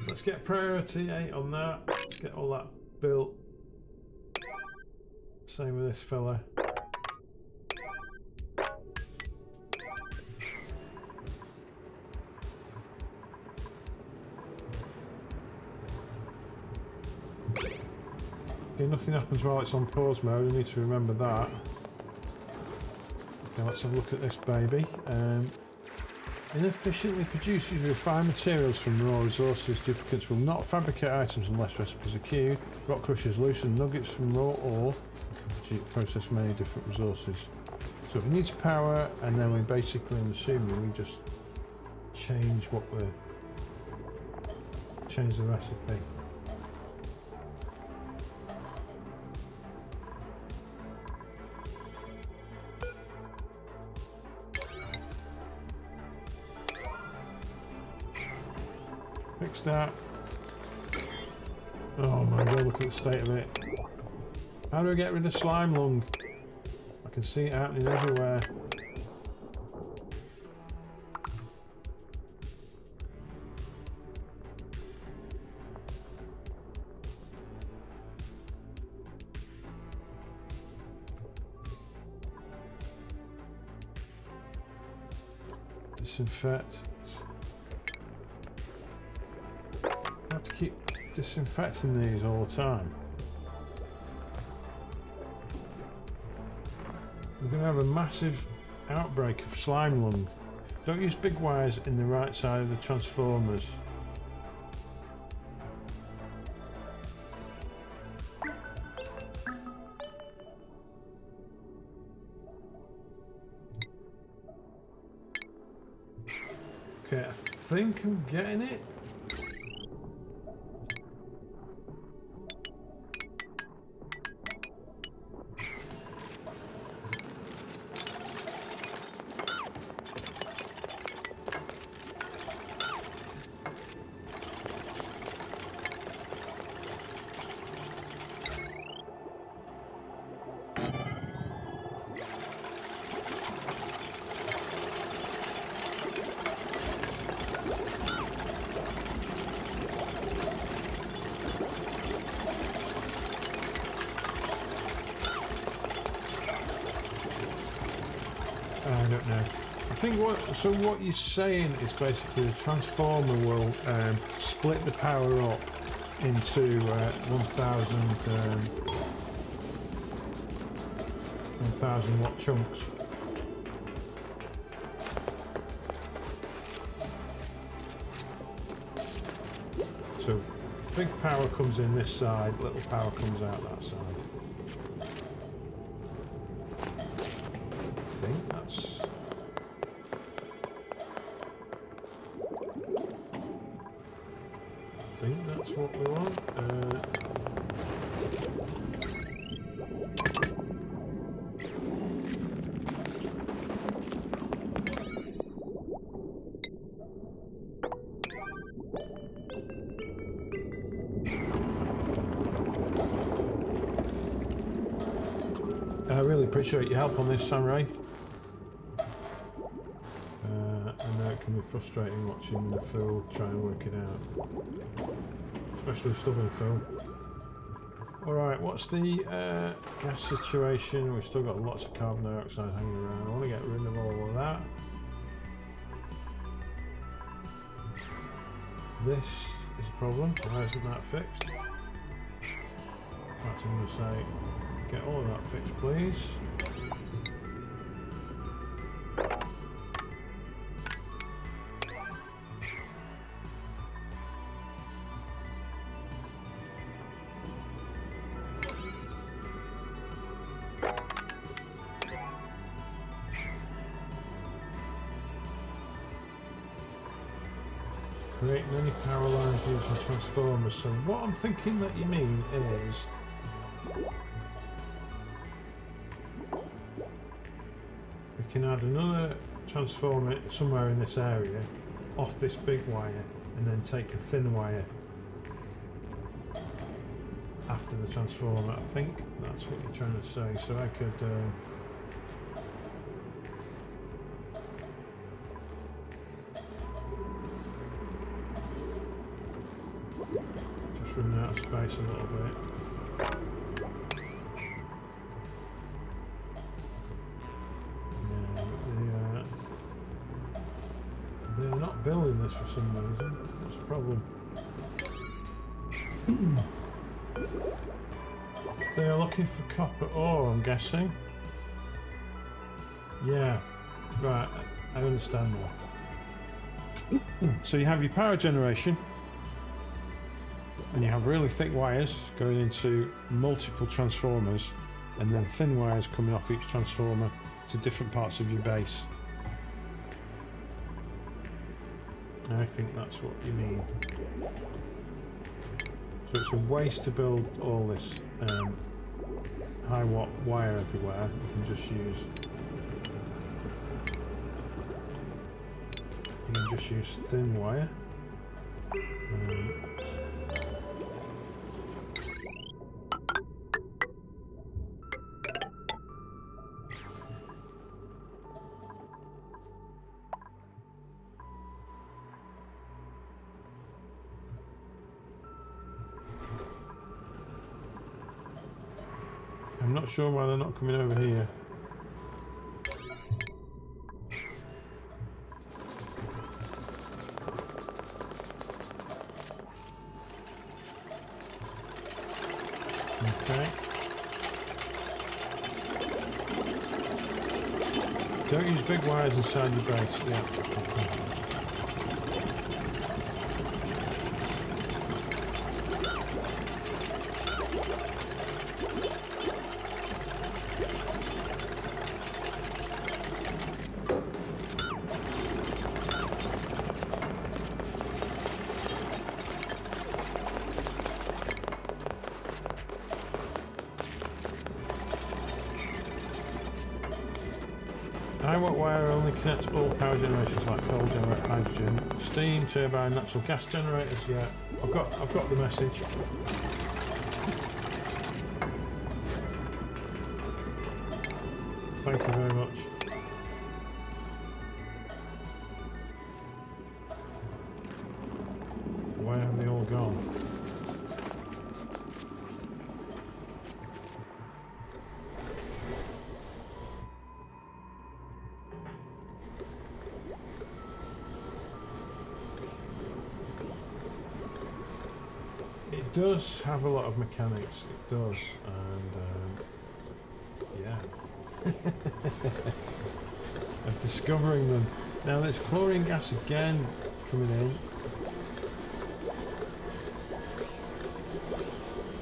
Let's get priority 8 on that. Let's get all that built. Same with this fella. Okay, nothing happens while it's on pause mode. I need to remember that. Okay, let's have a look at this baby. Inefficiently produces refined materials from raw resources. Duplicates will not fabricate items unless recipes are queued. Rock crushers loosen nuggets from raw ore and can process many different resources. So it needs power, and then we basically, I'm assuming, we just change change the recipe. Fix that. Oh my god, look at the state of it. How do I get rid of slime lung? I can see it happening everywhere. Disinfect. I have to keep disinfecting these all the time. We're going to have a massive outbreak of slime lung. Don't use big wires in the right side of the transformers. Okay, I think I'm getting it. I don't know. I think what you're saying is basically the transformer will split the power up into 1000 watt chunks. So big power comes in this side, little power comes out that side. I think that's what we want. I really appreciate your help on this, Sam Wraith. I know it can be frustrating watching the Phil try and work it out. Especially stubborn Phil. Alright, what's the gas situation? We've still got lots of carbon dioxide hanging around. I want to get rid of all of that. This is a problem. Why isn't that fixed? In fact, I'm going to say, get all of that fixed, please. Create many power lines using transformers. So what I'm thinking that you mean is we can add another transformer somewhere in this area off this big wire and then take a thin wire after the transformer. I think that's what you're trying to say. So I could Just running out of space a little bit. Yeah, they're not building this for some reason. What's the problem? They are looking for copper ore, I'm guessing. Yeah, right, I understand now. So you have your power generation, and you have really thick wires going into multiple transformers, and then thin wires coming off each transformer to different parts of your base. I think that's what you mean. So it's a waste to build all this high watt wire everywhere. You can just use thin wire. I'm not sure why they're not coming over here. Okay. Don't use big wires inside your base. Yeah. Okay. High watt wire only connects all power generations like coal generate hydrogen, steam, turbine, natural gas generators. Yeah, I've got the message. Thank you very much. Where have they all gone? It does have a lot of mechanics, it does, and yeah. Of discovering them. Now there's chlorine gas again coming in.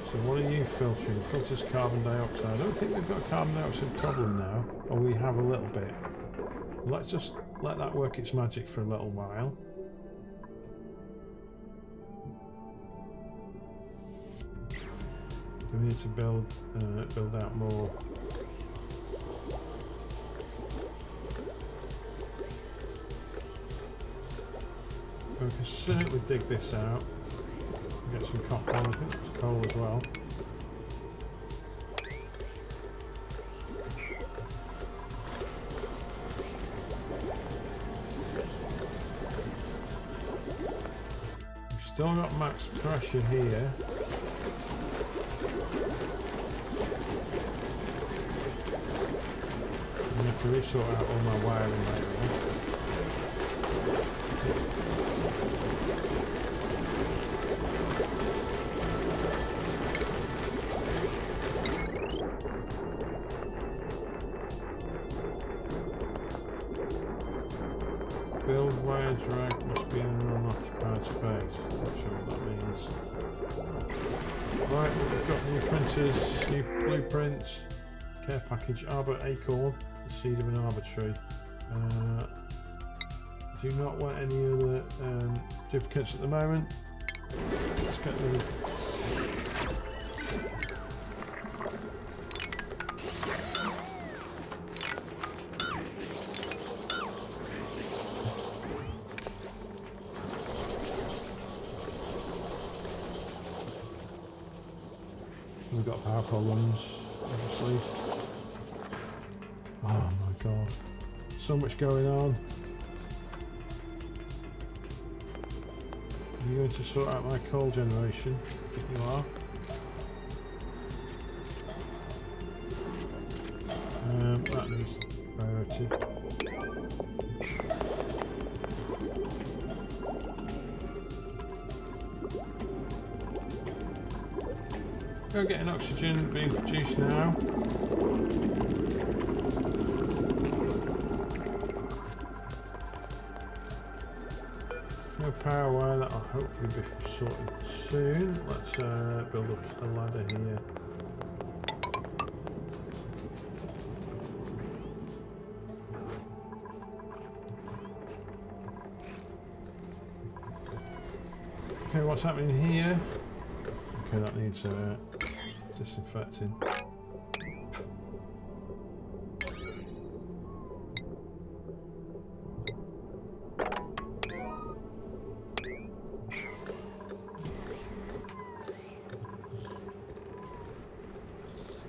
So what are you filtering? Filters carbon dioxide. I don't think we've got a carbon dioxide problem now, or we have a little bit. Let's just let that work its magic for a little while. We need to build out more. We can certainly dig this out. Get some copper. I think that's coal as well. We've still got max pressure here. I have to resort out all my wiring later on. Build wire drag must be in an unoccupied space. Not sure what that means. Right, we've got new printers, new blueprints, care package, arbor acorn. Seed of an arbor tree. Do not want any other duplicates at the moment. Let's get the. We've got power problems, obviously. Oh my god, so much going on. I'm going to sort out my coal generation. think you are. That needs priority. Go getting oxygen being produced now. No power wire, that'll hopefully be sorted soon. Let's build up a ladder here. Okay, what's happening here? Okay, that needs disinfecting.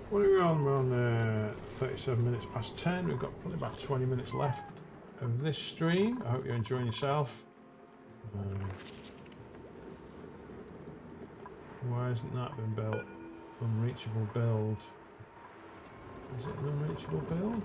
What are we on? We're on 37 minutes past 10. We've got probably about 20 minutes left of this stream. I hope you're enjoying yourself. Why hasn't that been built? Unreachable build. Is it an unreachable build?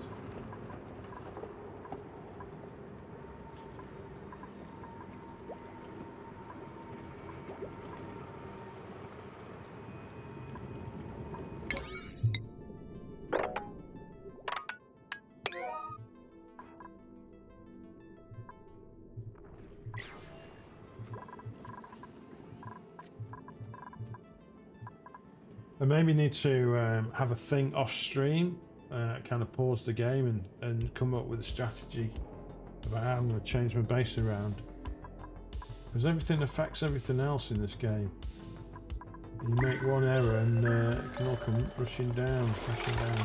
I maybe need to have a thing off stream, kind of pause the game and come up with a strategy about how I'm going to change my base around. Because everything affects everything else in this game. You make one error and it can all come rushing down, crashing down.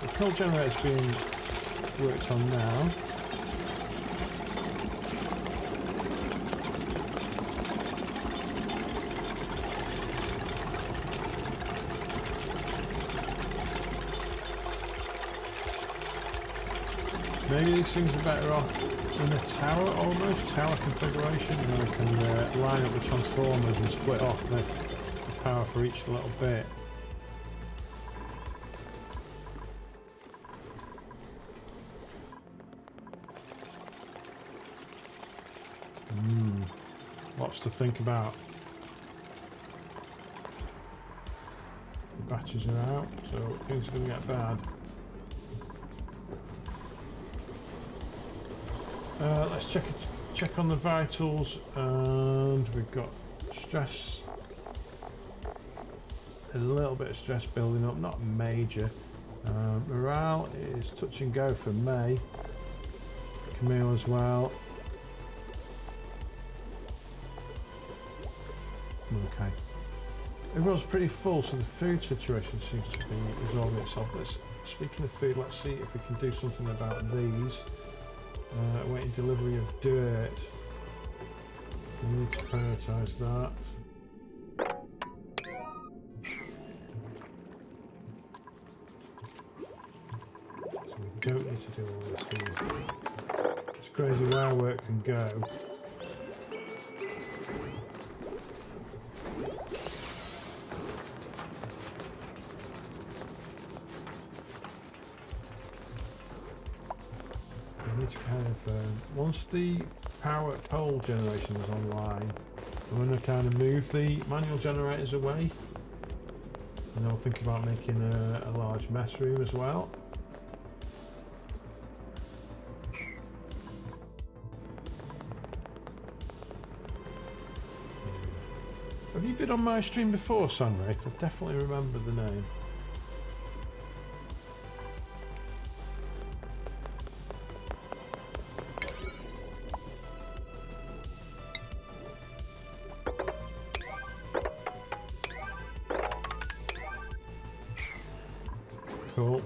The coal generator's being worked on now. Maybe these things are better off in a tower, almost tower configuration. You know, we can line up the transformers and split off the power for each little bit. Lots to think about. The batteries are out, so things are going to get bad. Let's check on the vitals, and we've got stress, a little bit of stress building up, not major. Morale is touch and go for May. Camille as well. Okay. Everyone's pretty full, so the food situation seems to be resolving itself. Speaking of food, let's see if we can do something about these. Waiting delivery of dirt. We need to prioritise that. So we don't need to do all this here. It's crazy where work can go. To kind of once the power coal generation is online, I'm going to kind of move the manual generators away, and I'll think about making a large mess room as well. Have you been on my stream before, Sunwraith? I definitely remember the name. Cool.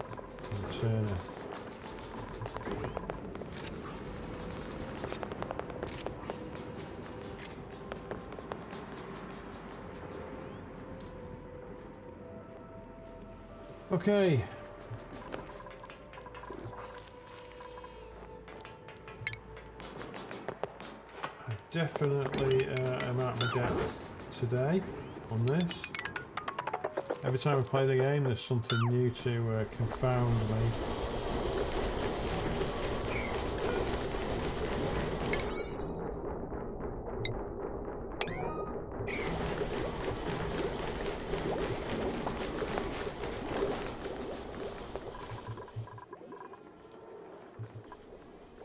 Turner. Okay. I definitely am out of my depth today. on this. Every time I play the game, there's something new to confound me.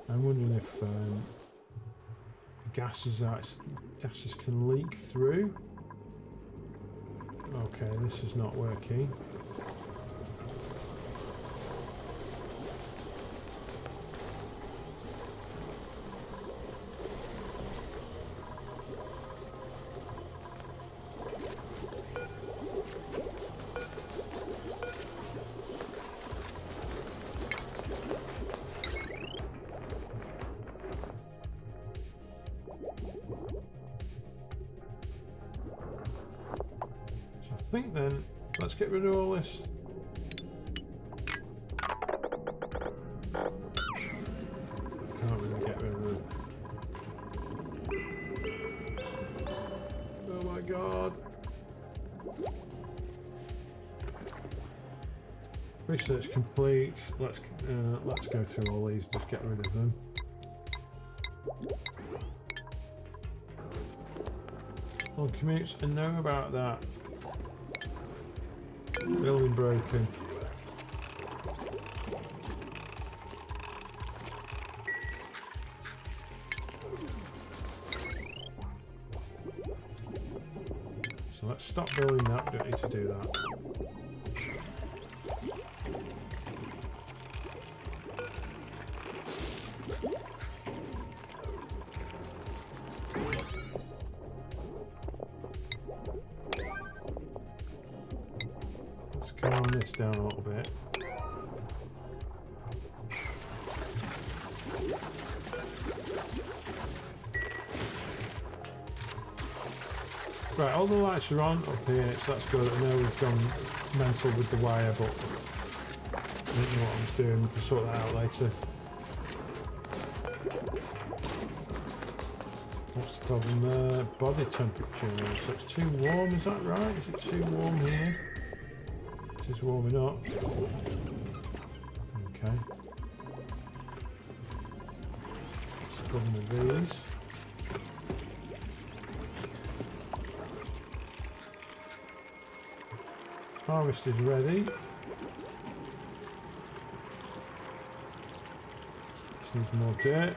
I'm wondering if gases can leak through. Okay, this is not working. I think then, let's get rid of all this. Can't really get rid of it. Oh my god. Research complete. Let's go through all these, just get rid of them. On commutes, I know about that. Building broken. So let's stop building that, we don't need to do that. Calm this down a little bit. Right, all the lights are on up here, so that's good. I know we've gone mental with the wire, but I didn't know what I was doing. We can sort that out later. What's the problem there? Body temperature. So it's too warm, is that right? Is it too warm here? This is warming up. Okay. What's the problem with these? Harvest is ready. This needs more dirt.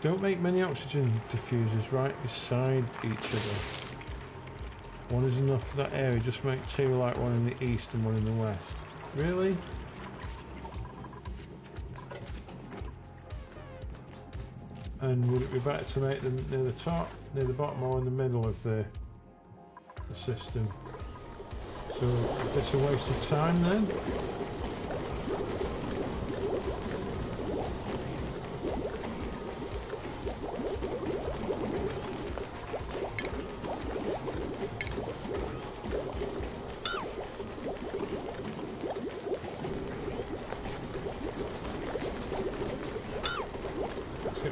Don't make many oxygen diffusers right beside each other. One is enough for that area, just make two, like one in the east and one in the west. Really? And would it be better to make them near the top, near the bottom, or in the middle of the system? So is this a waste of time then?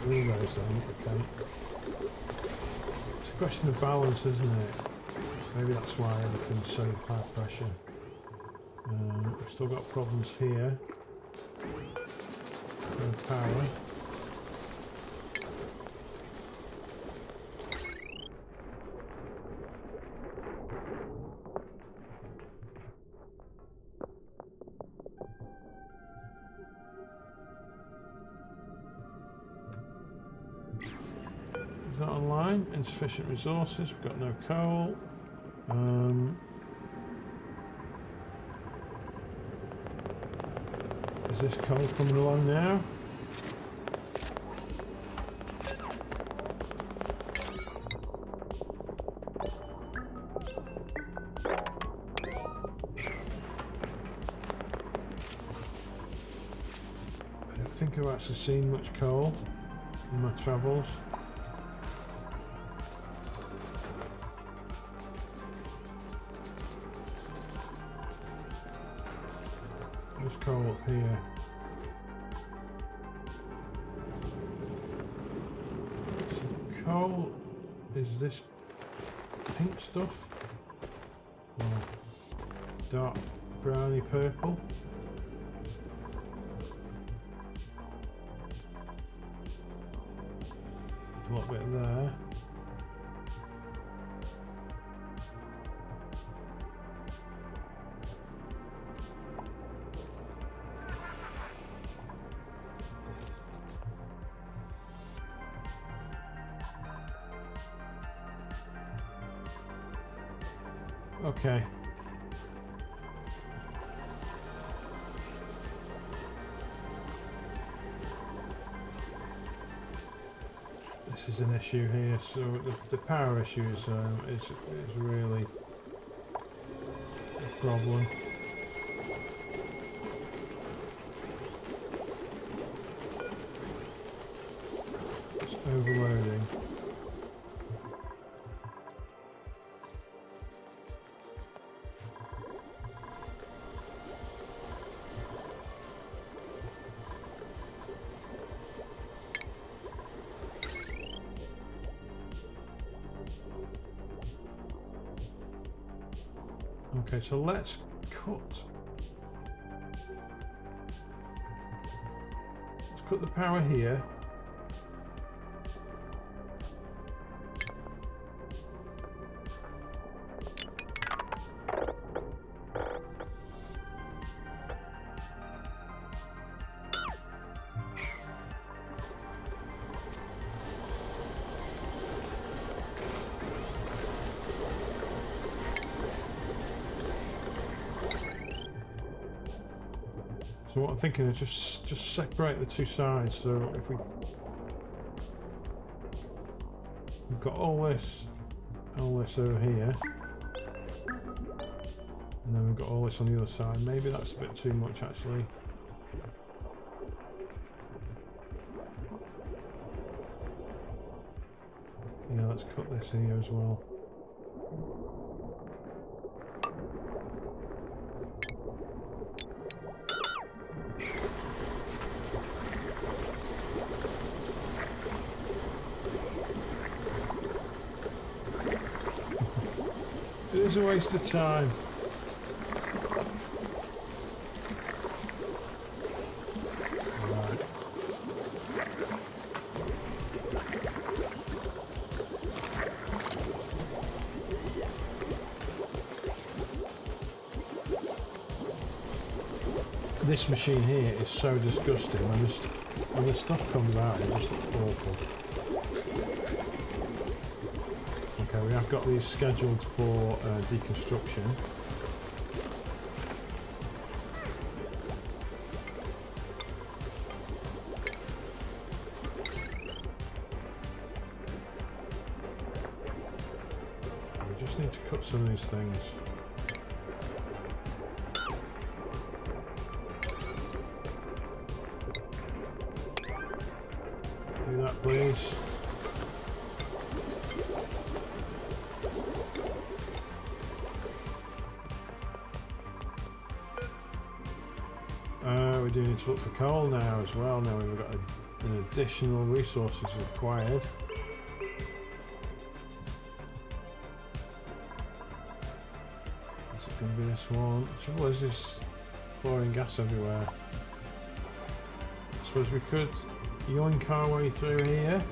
Reloads then, okay. It's a question of balance, isn't it? Maybe that's why everything's so high pressure. We've still got problems here. No power. Is that online? Insufficient resources. We've got no coal. Is this coal coming along now? I don't think I've actually seen much coal in my travels. There's coal up here. Some coal is this pink stuff? Or dark browny purple? There's a little bit there. Okay. This is an issue here. So the power issue is really a problem. It's overloading. Okay, so let's cut the power here. So what I'm thinking is just separate the two sides. So if we've got all this over here, and then we've got all this on the other side. Maybe that's a bit too much actually. Yeah, let's cut this here as well. It is a waste of time. Right. This machine here is so disgusting. When the stuff comes out, it just looks awful. Okay, we have got these scheduled for deconstruction. We just need to cut some of these things. Do that, please. We do need to look for coal now as well. Now we've got an additional resources required. Is it going to be this one? The trouble is there's pouring gas everywhere. I suppose we could yoink our way through here.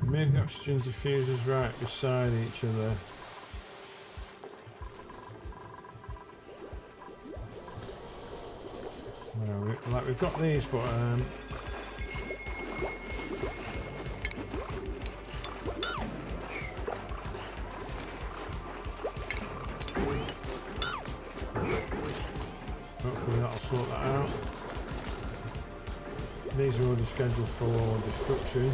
Make the oxygen diffusers right beside each other. Well, we've got these, but hopefully that'll sort that out. These are already scheduled for destruction.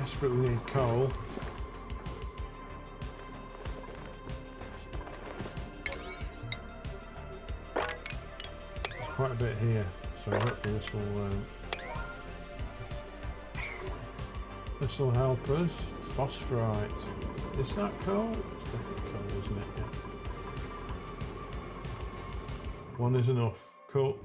desperately need coal. There's quite a bit here, so hopefully this will help us. Phosphorite. Is that coal? It's definitely coal, isn't it? Yeah. One is enough. Cool.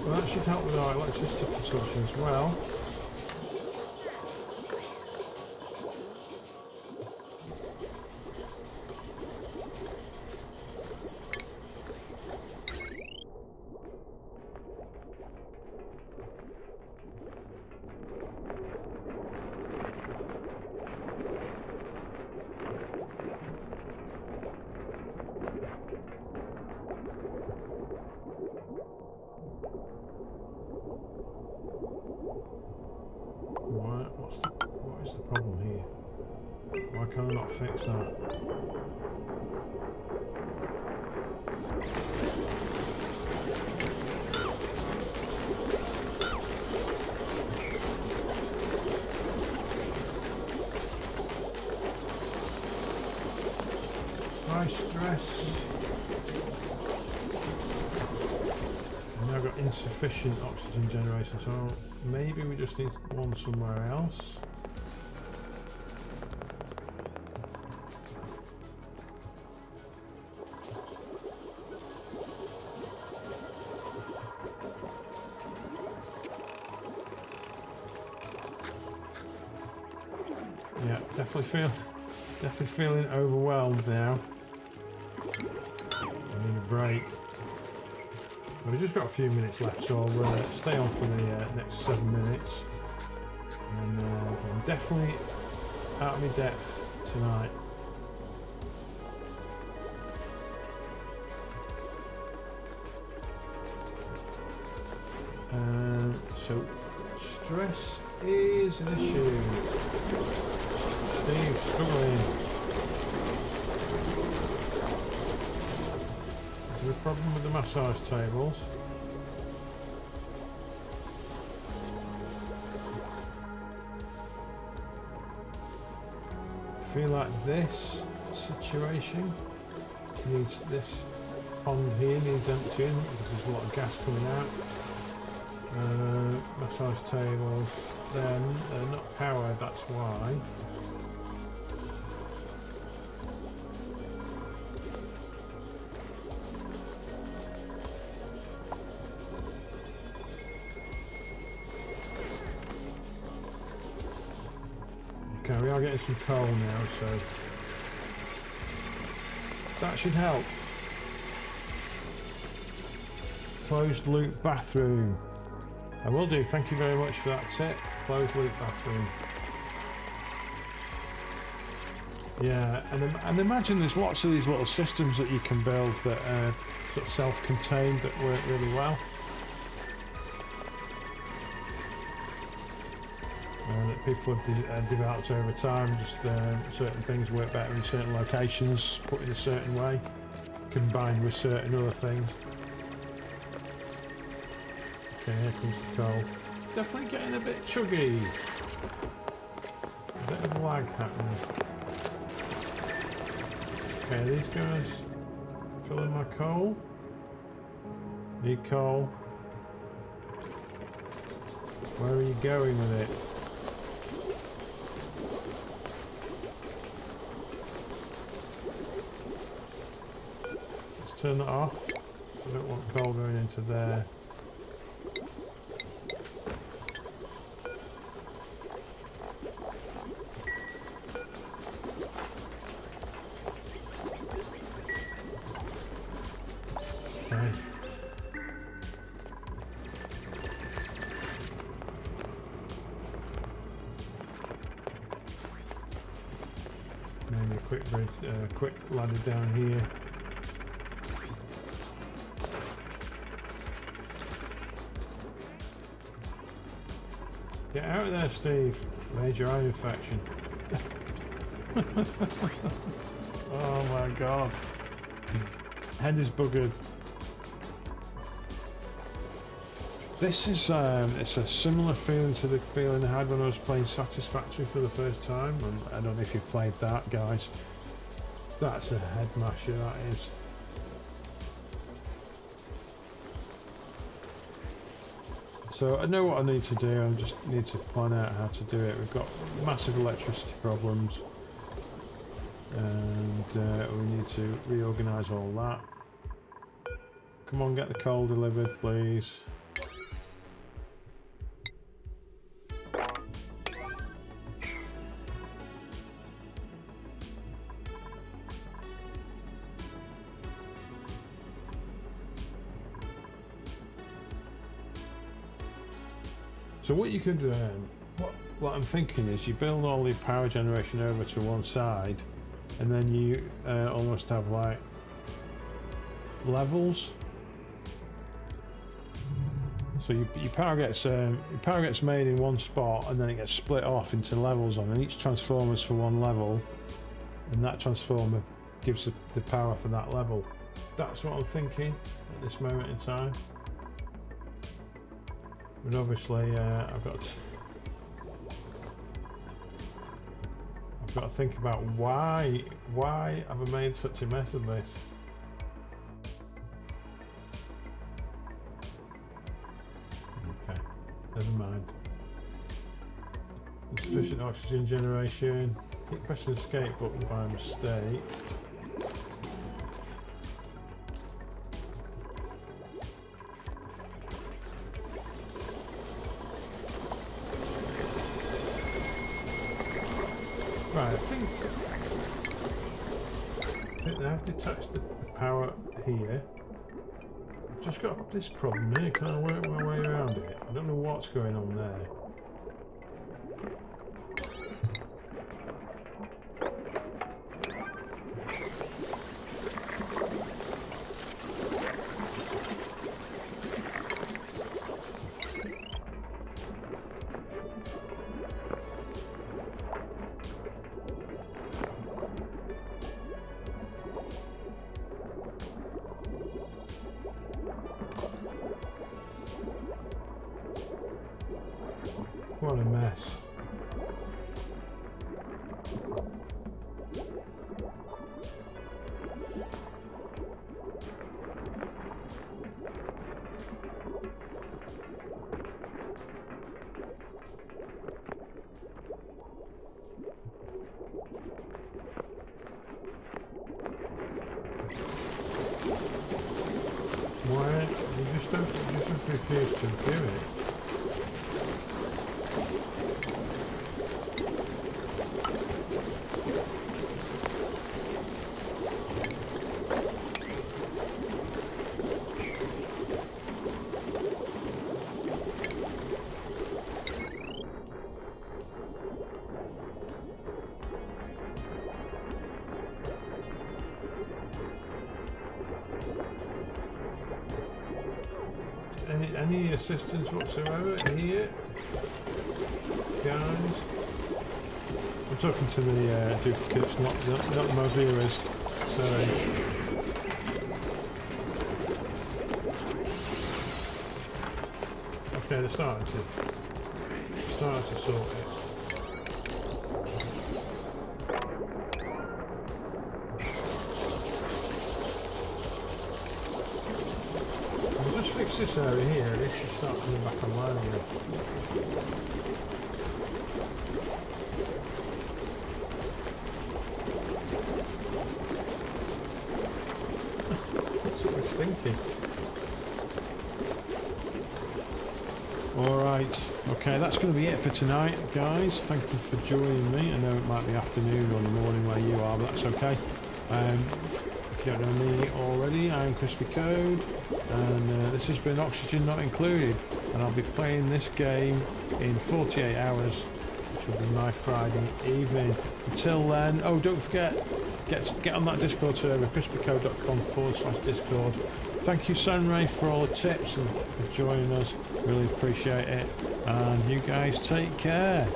Well, that should help with our electricity consumption as well. What is the problem here? Why can I not fix that? High stress. I've now got insufficient oxygen generation, so maybe we just need one somewhere else. Yeah, definitely feeling overwhelmed now. I need a break. We've just got a few minutes left, so I'll stay on for the next 7 minutes. And I'm definitely out of my depth tonight. So stress is an issue. Steve's struggling. Is there a problem with the massage tables? I feel like this situation needs, this pond here needs emptying because there's a lot of gas coming out. Massage tables, they're not powered, that's why. Okay, we are getting some coal now, so that should help. Closed loop bathroom. I will do, thank you very much for that tip. Closed loop bathroom. Yeah, and imagine there's lots of these little systems that you can build that are sort of self-contained that work really well. That people have developed over time, just certain things work better in certain locations, put in a certain way, combined with certain other things. Okay, here comes the coal. Definitely getting a bit chuggy. A bit of lag happening. Okay, these guys filling my coal. Need coal. Where are you going with it? Let's turn that off. I don't want coal going into there. Maybe a quick bridge, quick ladder down here. Get out of there, Steve. Major eye infection. Oh my god. Head is buggered. This is it's a similar feeling to the feeling I had when I was playing Satisfactory for the first time. And I don't know if you've played that, guys. That's a head masher, that is. So I know what I need to do, I just need to plan out how to do it. We've got massive electricity problems, and we need to reorganise all that. Come on, get the coal delivered, please. So what you could, what I'm thinking is you build all the power generation over to one side, and then you almost have like levels. So your power gets made in one spot, and then it gets split off into levels on, and each transformer is for one level, and that transformer gives the power for that level. That's what I'm thinking at this moment in time. But obviously, I've got to think about why have I made such a mess of this. Okay, never mind. Insufficient oxygen generation. Keep pressing the escape button by mistake. Right, I think they have detached the power here. I've just got this problem here, can I work my way around it? I don't know what's going on there. What a mess. Why? You just refuse to do it. Any assistance whatsoever here, guys? I'm talking to the duplicates, not my viewers. Sorry. Okay, they're starting to sort it. Fix this area here, this should start coming back online again. It's sort of stinky. Alright, okay, that's going to be it for tonight, guys. Thank you for joining me. I know it might be afternoon or the morning where you are, but that's okay. If you don't know me already, I'm Crispy Code, and this has been Oxygen Not Included, and I'll be playing this game in 48 hours, which will be my Friday evening. Until then, oh, don't forget, get on that Discord server, crispycode.com/Discord. Thank you, Sunray, for all the tips and for joining us. Really appreciate it, and you guys take care.